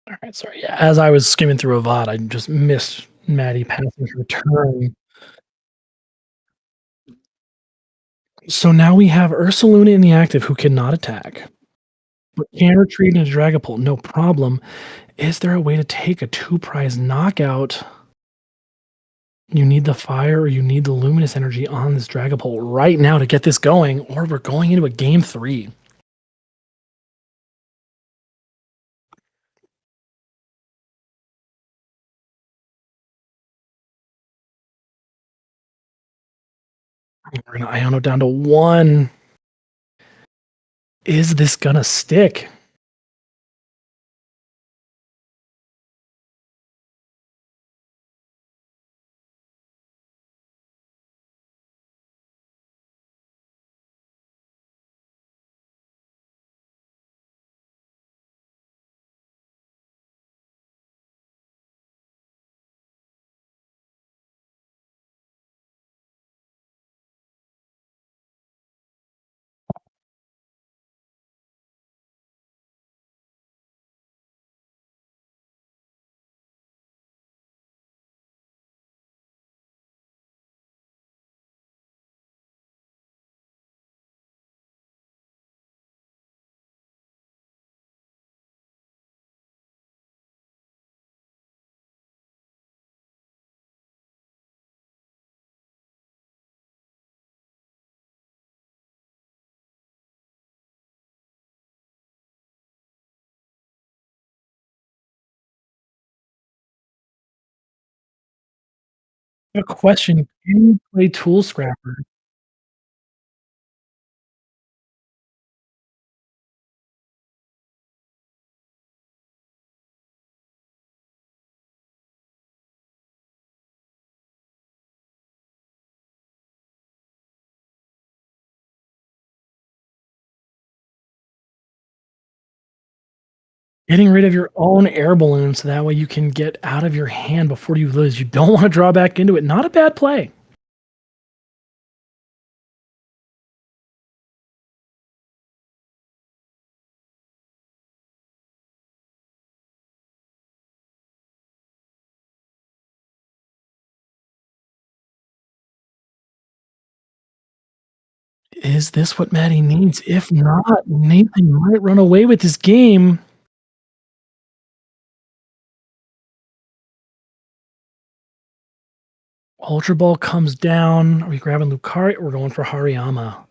all right, sorry. Yeah, as I was skimming through a VOD, I just missed Maddie passing her turn. So now we have Ursaluna in the active who cannot attack, but can retreat into Dragapult, no problem. Is there a way to take a two-prize knockout? You need the fire or you need the luminous energy on this Dragapult right now to get this going, or we're going into a game 3. We're gonna Iono down to 1. Is this gonna stick? A question, can you play Tool Scrapper? Getting rid of your own air balloon so that way you can get out of your hand before you lose. You don't wanna draw back into it. Not a bad play. Is this what Maddie needs? If not, Nathan might run away with this game. Ultra Ball comes down. Are we grabbing Lucario? We're going for Hariyama.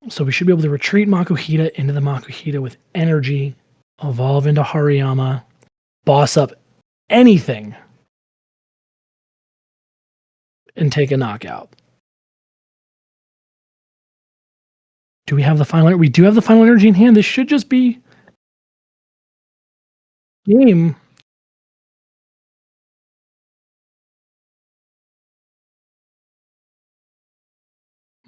So we should be able to retreat Makuhita into the Makuhita with energy, evolve into Hariyama, boss up anything, and take a knockout. Do we have the final? We do have the final energy in hand. This should just be game.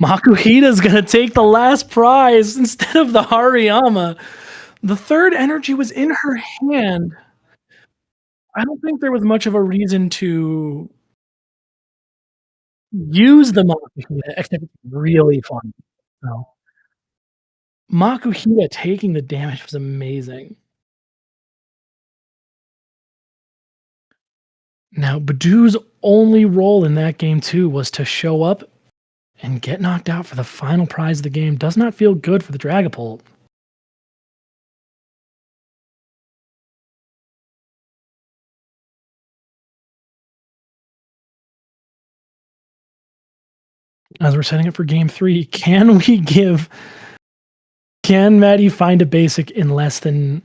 Makuhita's gonna take the last prize instead of the Hariyama. The third energy was in her hand. I don't think there was much of a reason to use the Makuhita, except it's really fun. So, Makuhita taking the damage was amazing. Now, Badoo's only role in that game too was to show up and get knocked out for the final prize of the game. Does not feel good for the Dragapult. As we're setting up for game 3, can Maddie find a basic in less than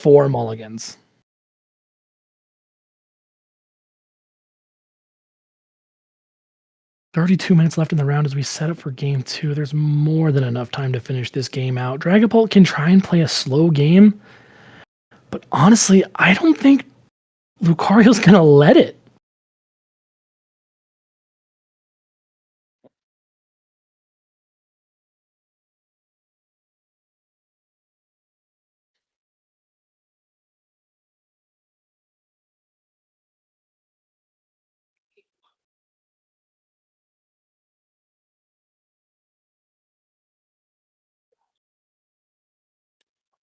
4 mulligans? 32 minutes left in the round as we set up for game 2. There's more than enough time to finish this game out. Dragapult can try and play a slow game, but honestly, I don't think Lucario's gonna let it.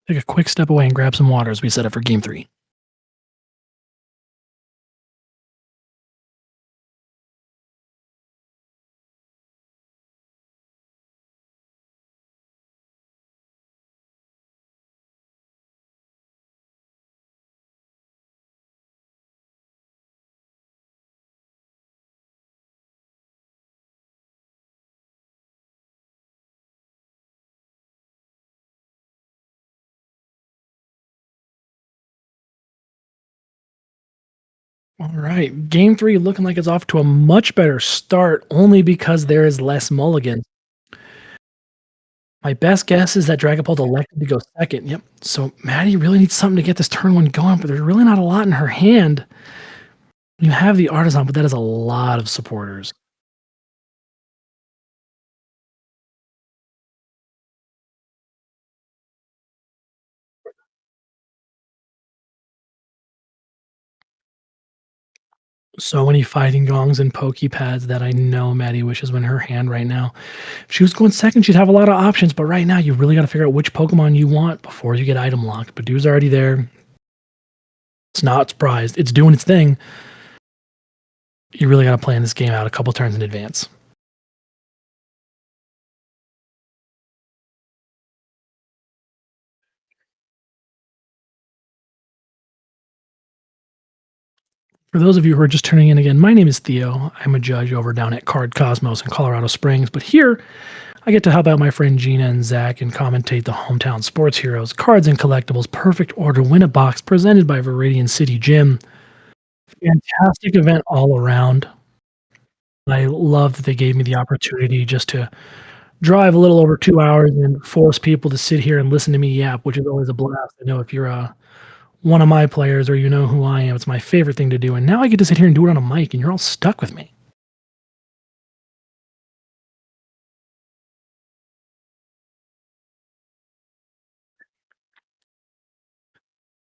Take a quick step away and grab some water as we set up for game 3. All right, game 3 looking like it's off to a much better start only because there is less mulligan. My best guess is that Dragapult elected to go second. Yep. So Maddie really needs something to get this turn 1 going, but there's really not a lot in her hand. You have the Artisan, but that is a lot of supporters. So many fighting gongs and Pokepads that I know Maddie wishes were in her hand right now. If she was going second, she'd have a lot of options, but right now you really got to figure out which Pokemon you want before you get item locked. Badoo's already there. It's not surprised. It's doing its thing. You really got to plan this game out a couple turns in advance. For those of you who are just tuning in again, my name is Theo. I'm a judge over down at Card Cosmos in Colorado Springs, but here I get to help out my friend Gina and Zach and commentate the Hometown Sports Heroes Cards and Collectibles Perfect Order Win a Box presented by Viridian City Gym. Fantastic event all around. I love that they gave me the opportunity just to drive a little over 2 hours and force people to sit here and listen to me yap, which is always a blast. I know if you're one of my players or you know who I am, it's my favorite thing to do. And now I get to sit here and do it on a mic, and you're all stuck with me.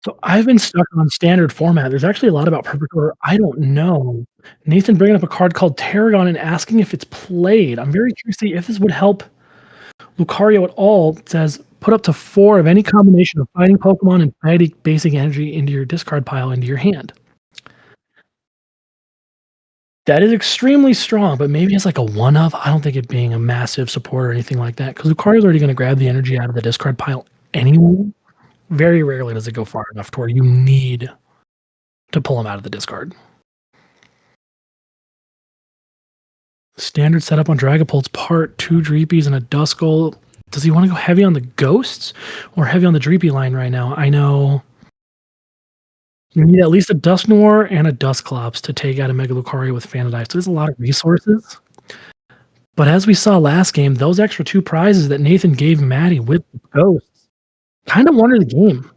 So I've been stuck on standard format. There's actually a lot about Perfect Order I don't know. Nathan bringing up a card called Tarragon and asking if it's played. I'm very curious to see if this would help Lucario at all. It says, "Put up to 4 of any combination of fighting Pokemon and fighting basic energy into your discard pile into your hand." That is extremely strong, but maybe it's like a one of. I don't think it being a massive support or anything like that, because Lucario's already gonna grab the energy out of the discard pile anyway. Very rarely does it go far enough to where you need to pull him out of the discard. Standard setup on Dragapult's part, 2 Dreepies and a Duskull. Does he wanna go heavy on the ghosts or heavy on the Dreepy line right now? I know you need at least a Dusknoir and a Dusclops to take out a Mega Lucario with Fanadite, so there's a lot of resources. But as we saw last game, those extra 2 prizes that Nathan gave Maddie with the ghosts kinda won her the game.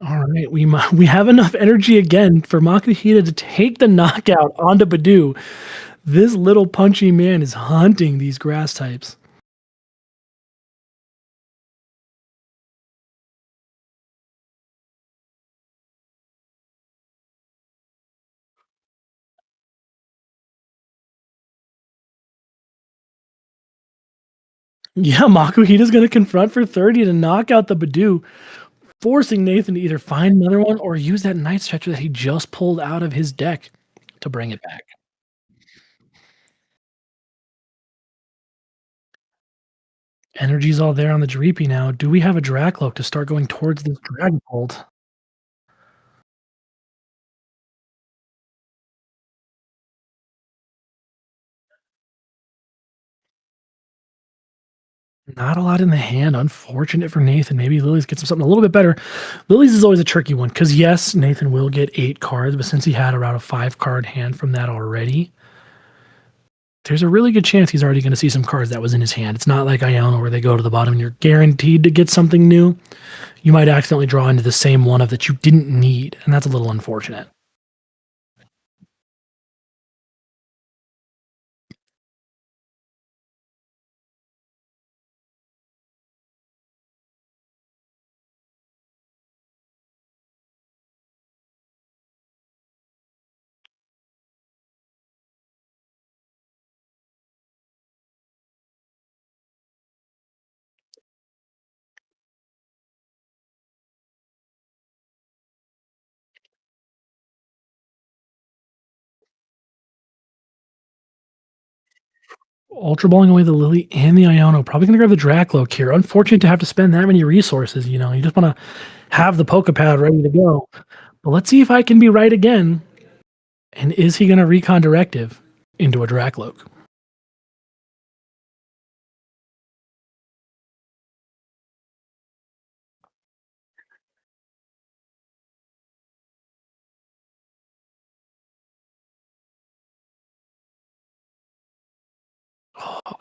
Alright, we have enough energy again for Makuhita to take the knockout onto Badoo. This little punchy man is hunting these grass types. Yeah, Makuhita's gonna confront for 30 to knock out the Badoo, forcing Nathan to either find another one or use that Night Stretcher that he just pulled out of his deck to bring it back. Energy's all there on the Dreepy now. Do we have a Dracloak to start going towards this Dragapult? Not a lot in the hand. Unfortunate for Nathan. Maybe Lily's gets him something a little bit better. Lily's is always a tricky one because, yes, Nathan will get 8 cards, but since he had around a 5-card hand from that already, there's a really good chance he's already going to see some cards that was in his hand. It's not like Iona where they go to the bottom and you're guaranteed to get something new. You might accidentally draw into the same one of that you didn't need, and that's a little unfortunate. Ultra balling away the Lily and the Iono. Probably going to grab the Dracloak here. Unfortunate to have to spend that many resources. You just want to have the Pokepad ready to go. But let's see if I can be right again. And is he going to recon directive into a Dracloak?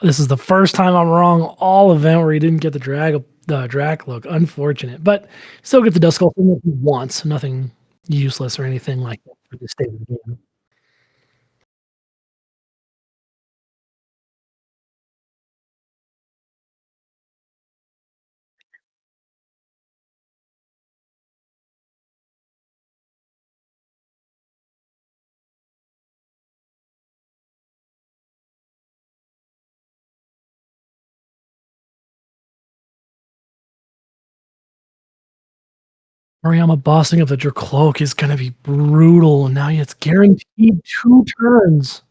This is the first time I'm wrong all event where he didn't get the Dracloak. Unfortunate. But still get the Duskull thing that he wants. Nothing useless or anything like that for this state of the game. Mariyama bossing up the Dracloak is gonna be brutal, and now it's guaranteed 2 turns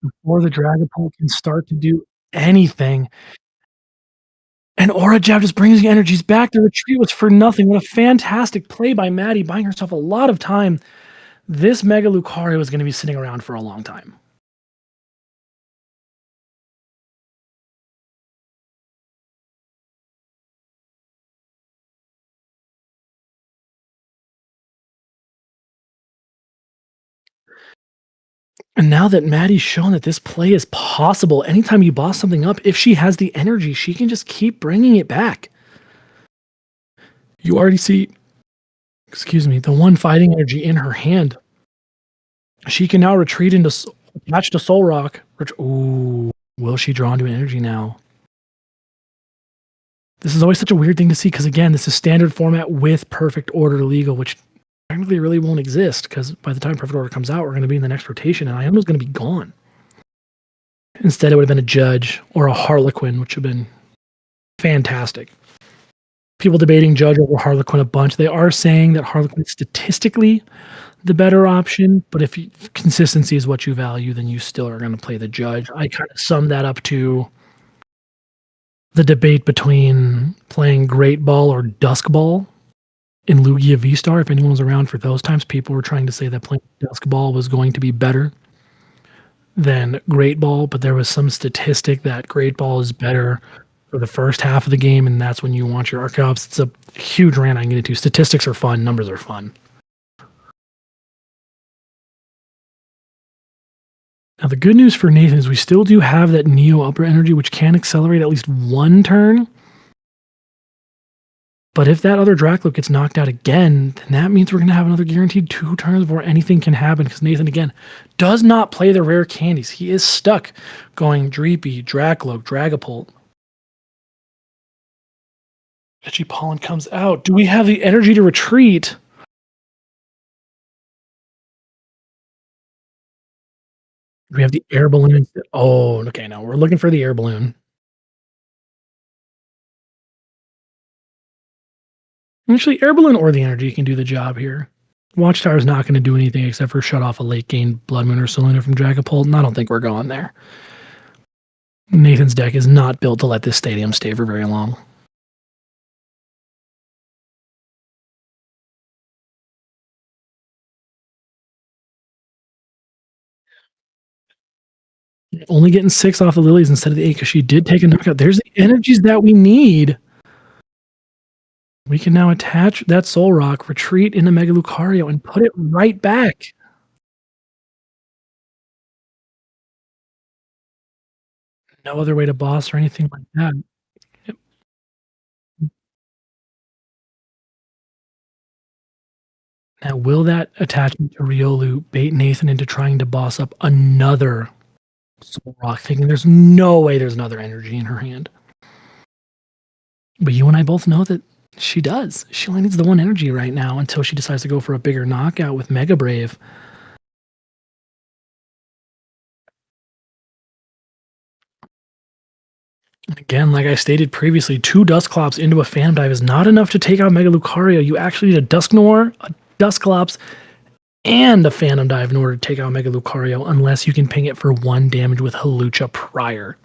before the Dragapult can start to do anything. And Aura Jab just brings the energies back. The retreat was for nothing. What a fantastic play by Maddie, buying herself a lot of time. This Mega Lucario is gonna be sitting around for a long time. And now that Maddie's shown that this play is possible, anytime you boss something up, if she has the energy, she can just keep bringing it back. You already see excuse me, the one fighting energy in her hand. She can now retreat into attach to Soul Rock. Ooh, will she draw into an energy now? This is always such a weird thing to see because again, this is standard format with perfect order legal, which technically really won't exist because by the time perfect order comes out, we're going to be in the next rotation, and Iona's going to be gone. Instead, it would have been a judge or a Harlequin, which would have been fantastic. People debating judge over Harlequin a bunch. They are saying that Harlequin is statistically the better option, but if consistency is what you value, then you still are going to play the judge. I kind of sum that up to the debate between playing Great Ball or Dusk Ball in Lugia V-Star. If anyone was around for those times, people were trying to say that playing Dusk Ball was going to be better than Great Ball, but there was some statistic that Great Ball is better for the first half of the game, and that's when you want your archeops. It's a huge rant I can get into. Statistics are fun, numbers are fun. Now, the good news for Nathan is we still do have that Neo Upper Energy, which can accelerate at least one turn. But if that other Draclo gets knocked out again, then that means we're going to have another guaranteed 2 turns before anything can happen, because Nathan, again, does not play the rare candies. He is stuck going Dreepy, Draclo, Dragapult. Etchy Pollen comes out. Do we have the energy to retreat? We have the air balloon. Oh, okay. No, we're looking for the air balloon. Actually, air balloon or the energy can do the job here. Watchtower's not going to do anything except for shut off a late game Blood Moon or Saluna from Dragapult, and I don't think we're going there. Nathan's deck is not built to let this stadium stay for very long. Only getting 6 off the Lilies instead of the 8 because she did take a knockout. There's the energies that we need. We can now attach that Soul Rock, retreat into Mega Lucario, and put it right back. No other way to boss or anything like that. Yep. Now, will that attachment to Riolu bait Nathan into trying to boss up another Soul Rock, thinking there's no way there's another energy in her hand? But you and I both know that she does. She only needs the one energy right now until she decides to go for a bigger knockout with Mega Brave. Again, like I stated previously, 2 Dusclops into a Phantom Dive is not enough to take out Mega Lucario. You actually need a Dusknoir, a Dusclops, and a Phantom Dive in order to take out Mega Lucario, unless you can ping it for 1 damage with Hawlucha prior.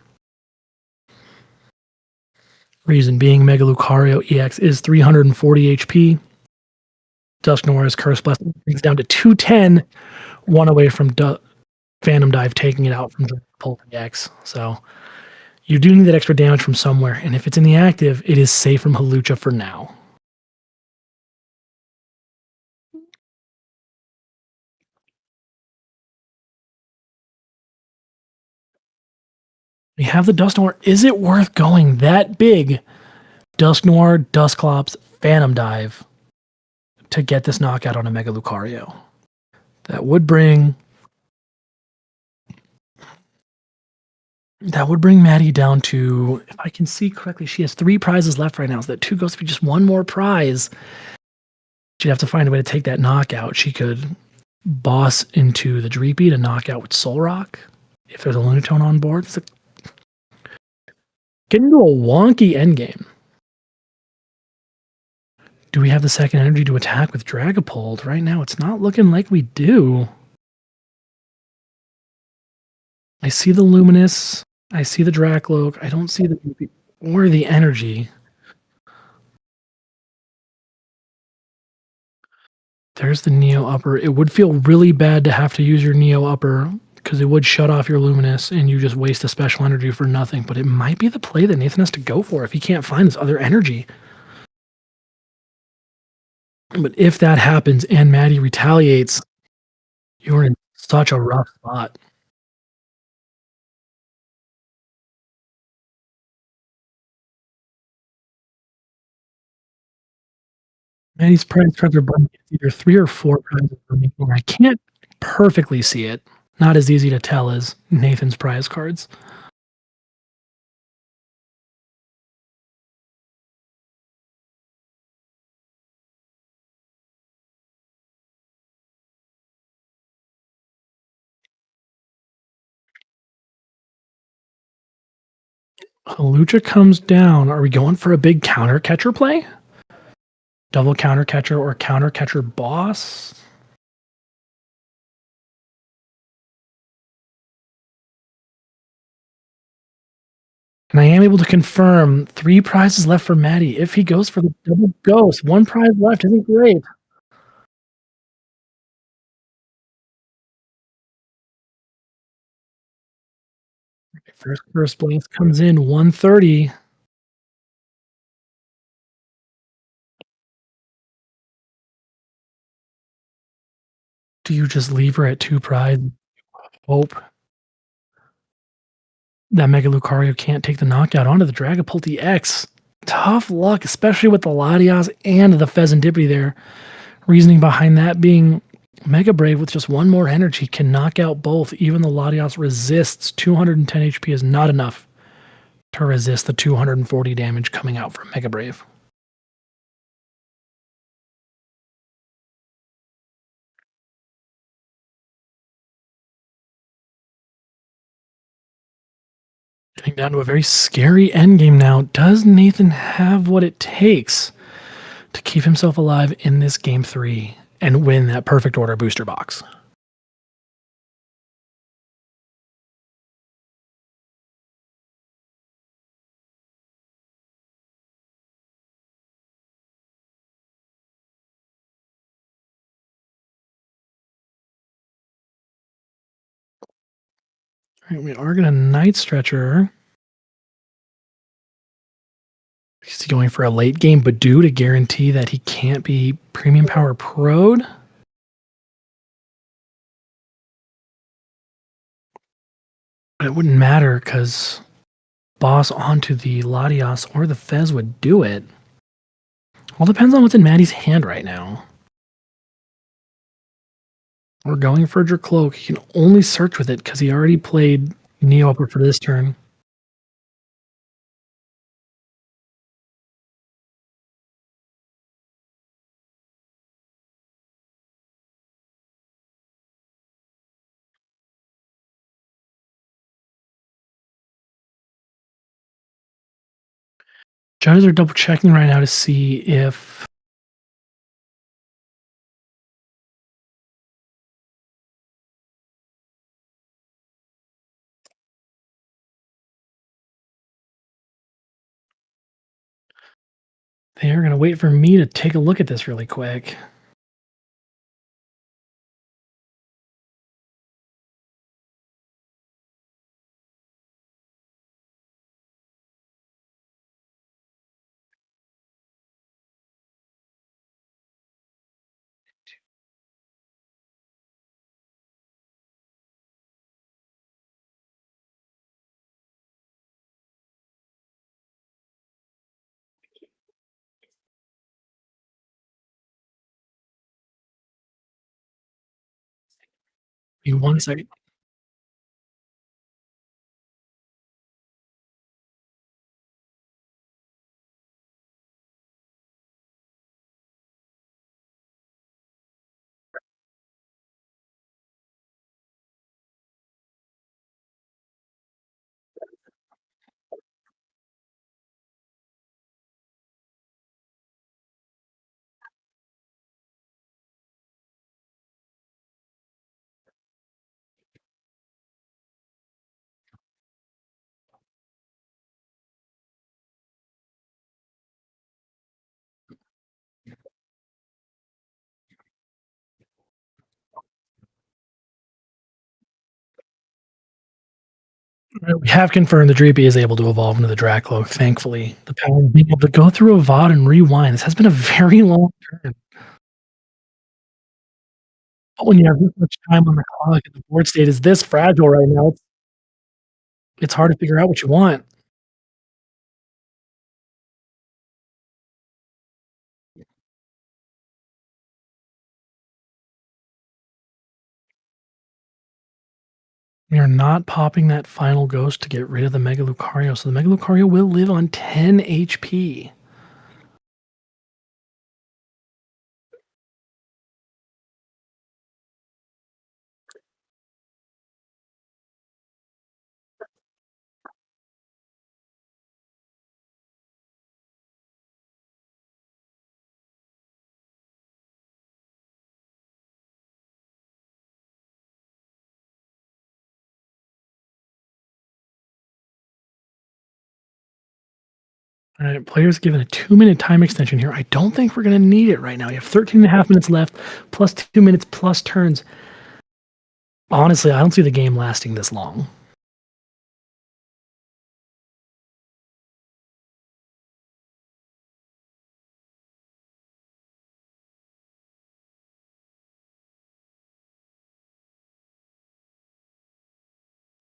Reason being, Mega Lucario EX is 340 HP. Dusknoir's Curse Blessing brings down to 210, 1 away from Phantom Dive taking it out from Pulp EX. So you do need that extra damage from somewhere, and if it's in the active, it is safe from Hawlucha for now. We have the Dusknoir. Is it worth going that big? Dusknoir, Dusclops, Phantom Dive to get this knockout on a Mega Lucario. That would bring Maddie down to, if I can see correctly, she has 3 prizes left right now. So that 2 goes to be just 1 more prize. She'd have to find a way to take that knockout. She could boss into the Dreepy to knock out with Soul Rock if there's a Lunatone on board. It's get into a wonky endgame. Do we have the second energy to attack with Dragapult? Right now, it's not looking like we do. I see the Luminous. I see the Dracloak. I don't see the or the energy. There's the Neo Upper. It would feel really bad to have to use your Neo Upper because it would shut off your Luminous and you just waste a special energy for nothing. But it might be the play that Nathan has to go for if he can't find this other energy. But if that happens and Maddie retaliates, you're in such a rough spot. And these prize cards are blank. It's either 3 or 4 prizes remaining. I can't perfectly see it. Not as easy to tell as Nathan's prize cards. Halucha comes down. Are we going for a big counter catcher play? Double counter catcher or counter catcher boss? And I am able to confirm 3 prizes left for Maddie. If he goes for the double ghost, 1 prize left isn't great. First place comes in 130. Do you just leave her at 2 prize? Hope that Mega Lucario can't take the knockout onto the Dragapult X. Tough luck, especially with the Latias and the Pheasantipity there. Reasoning behind that being Mega Brave with just 1 more energy can knock out both. Even the Latias resists. 210 HP is not enough to resist the 240 damage coming out from Mega Brave. Getting down to a very scary endgame now. Does Nathan have what it takes to keep himself alive in this game 3 and win that perfect order booster box? All right, we are going to Night Stretcher. Is he going for a late game Badoo to guarantee that he can't be Premium Power Pro'd? But it wouldn't matter because Boss onto the Latias or the Fez would do it. All depends on what's in Maddie's hand right now. We're going for Dracloak. He can only search with it because he already played Neo Upper for this turn. Judges are double checking right now to see if they are going to wait for me to take a look at this really quick. Give me 1 second. We have confirmed the Dreepy is able to evolve into the Dracloak, thankfully. The power of being able to go through a VOD and rewind. This has been a very long turn. But when you have this much time on the clock and the board state is this fragile right now, it's hard to figure out what you want. We are not popping that final ghost to get rid of the Mega Lucario, so the Mega Lucario will live on 10 HP. All right, players given a 2-minute time extension here. I don't think we're going to need it right now. You have 13 and a half minutes left, plus 2 minutes, plus turns. Honestly, I don't see the game lasting this long.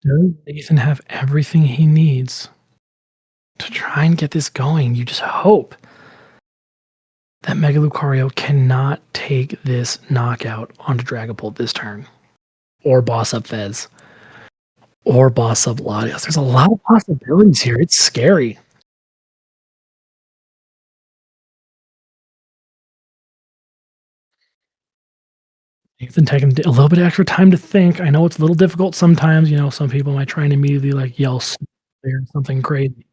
Does Nathan have everything he needs to try and get this going? You just hope that Mega Lucario cannot take this knockout onto Dragapult this turn, or boss up Fez, or boss up Latios. There's a lot of possibilities here. It's scary. Nathan taking a little bit extra time to think. I know it's a little difficult sometimes. Some people might try and immediately like yell or something crazy.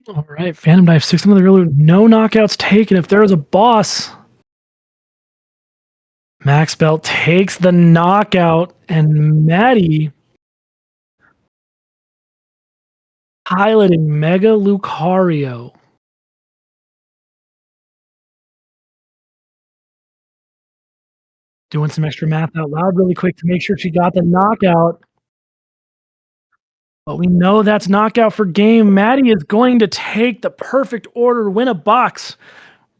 All right, Phantom Dive 6 another really no knockouts taken. If there is a boss, Max Belt takes the knockout, and Maddie piloting Mega Lucario. Doing some extra math out loud really quick to make sure she got the knockout. But we know that's knockout for game. Maddie is going to take the perfect order, win a box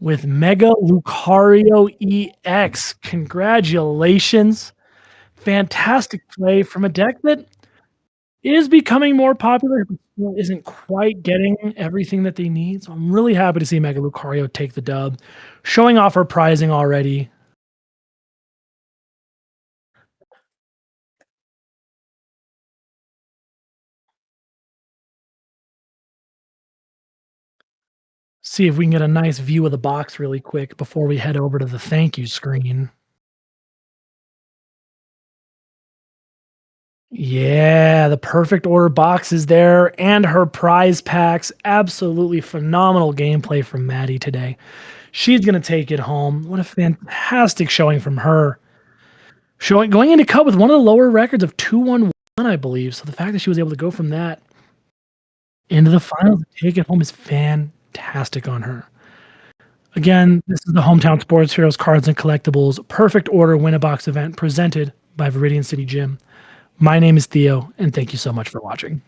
with Mega Lucario EX. Congratulations. Fantastic play from a deck that is becoming more popular, but still isn't quite getting everything that they need. So I'm really happy to see Mega Lucario take the dub, showing off her prizing already. See if we can get a nice view of the box really quick before we head over to the thank you screen. Yeah, the perfect order box is there and her prize packs. Absolutely phenomenal gameplay from Maddie today. She's going to take it home. What a fantastic showing from her. Going into cut with one of the lower records of 2-1-1, I believe. So the fact that she was able to go from that into the finals and take it home is fantastic on her. Again, this is the Hometown Sports Heroes Cards and Collectibles Perfect Order Win-A-Box event presented by Viridian City Gym. My name is Theo, and thank you so much for watching.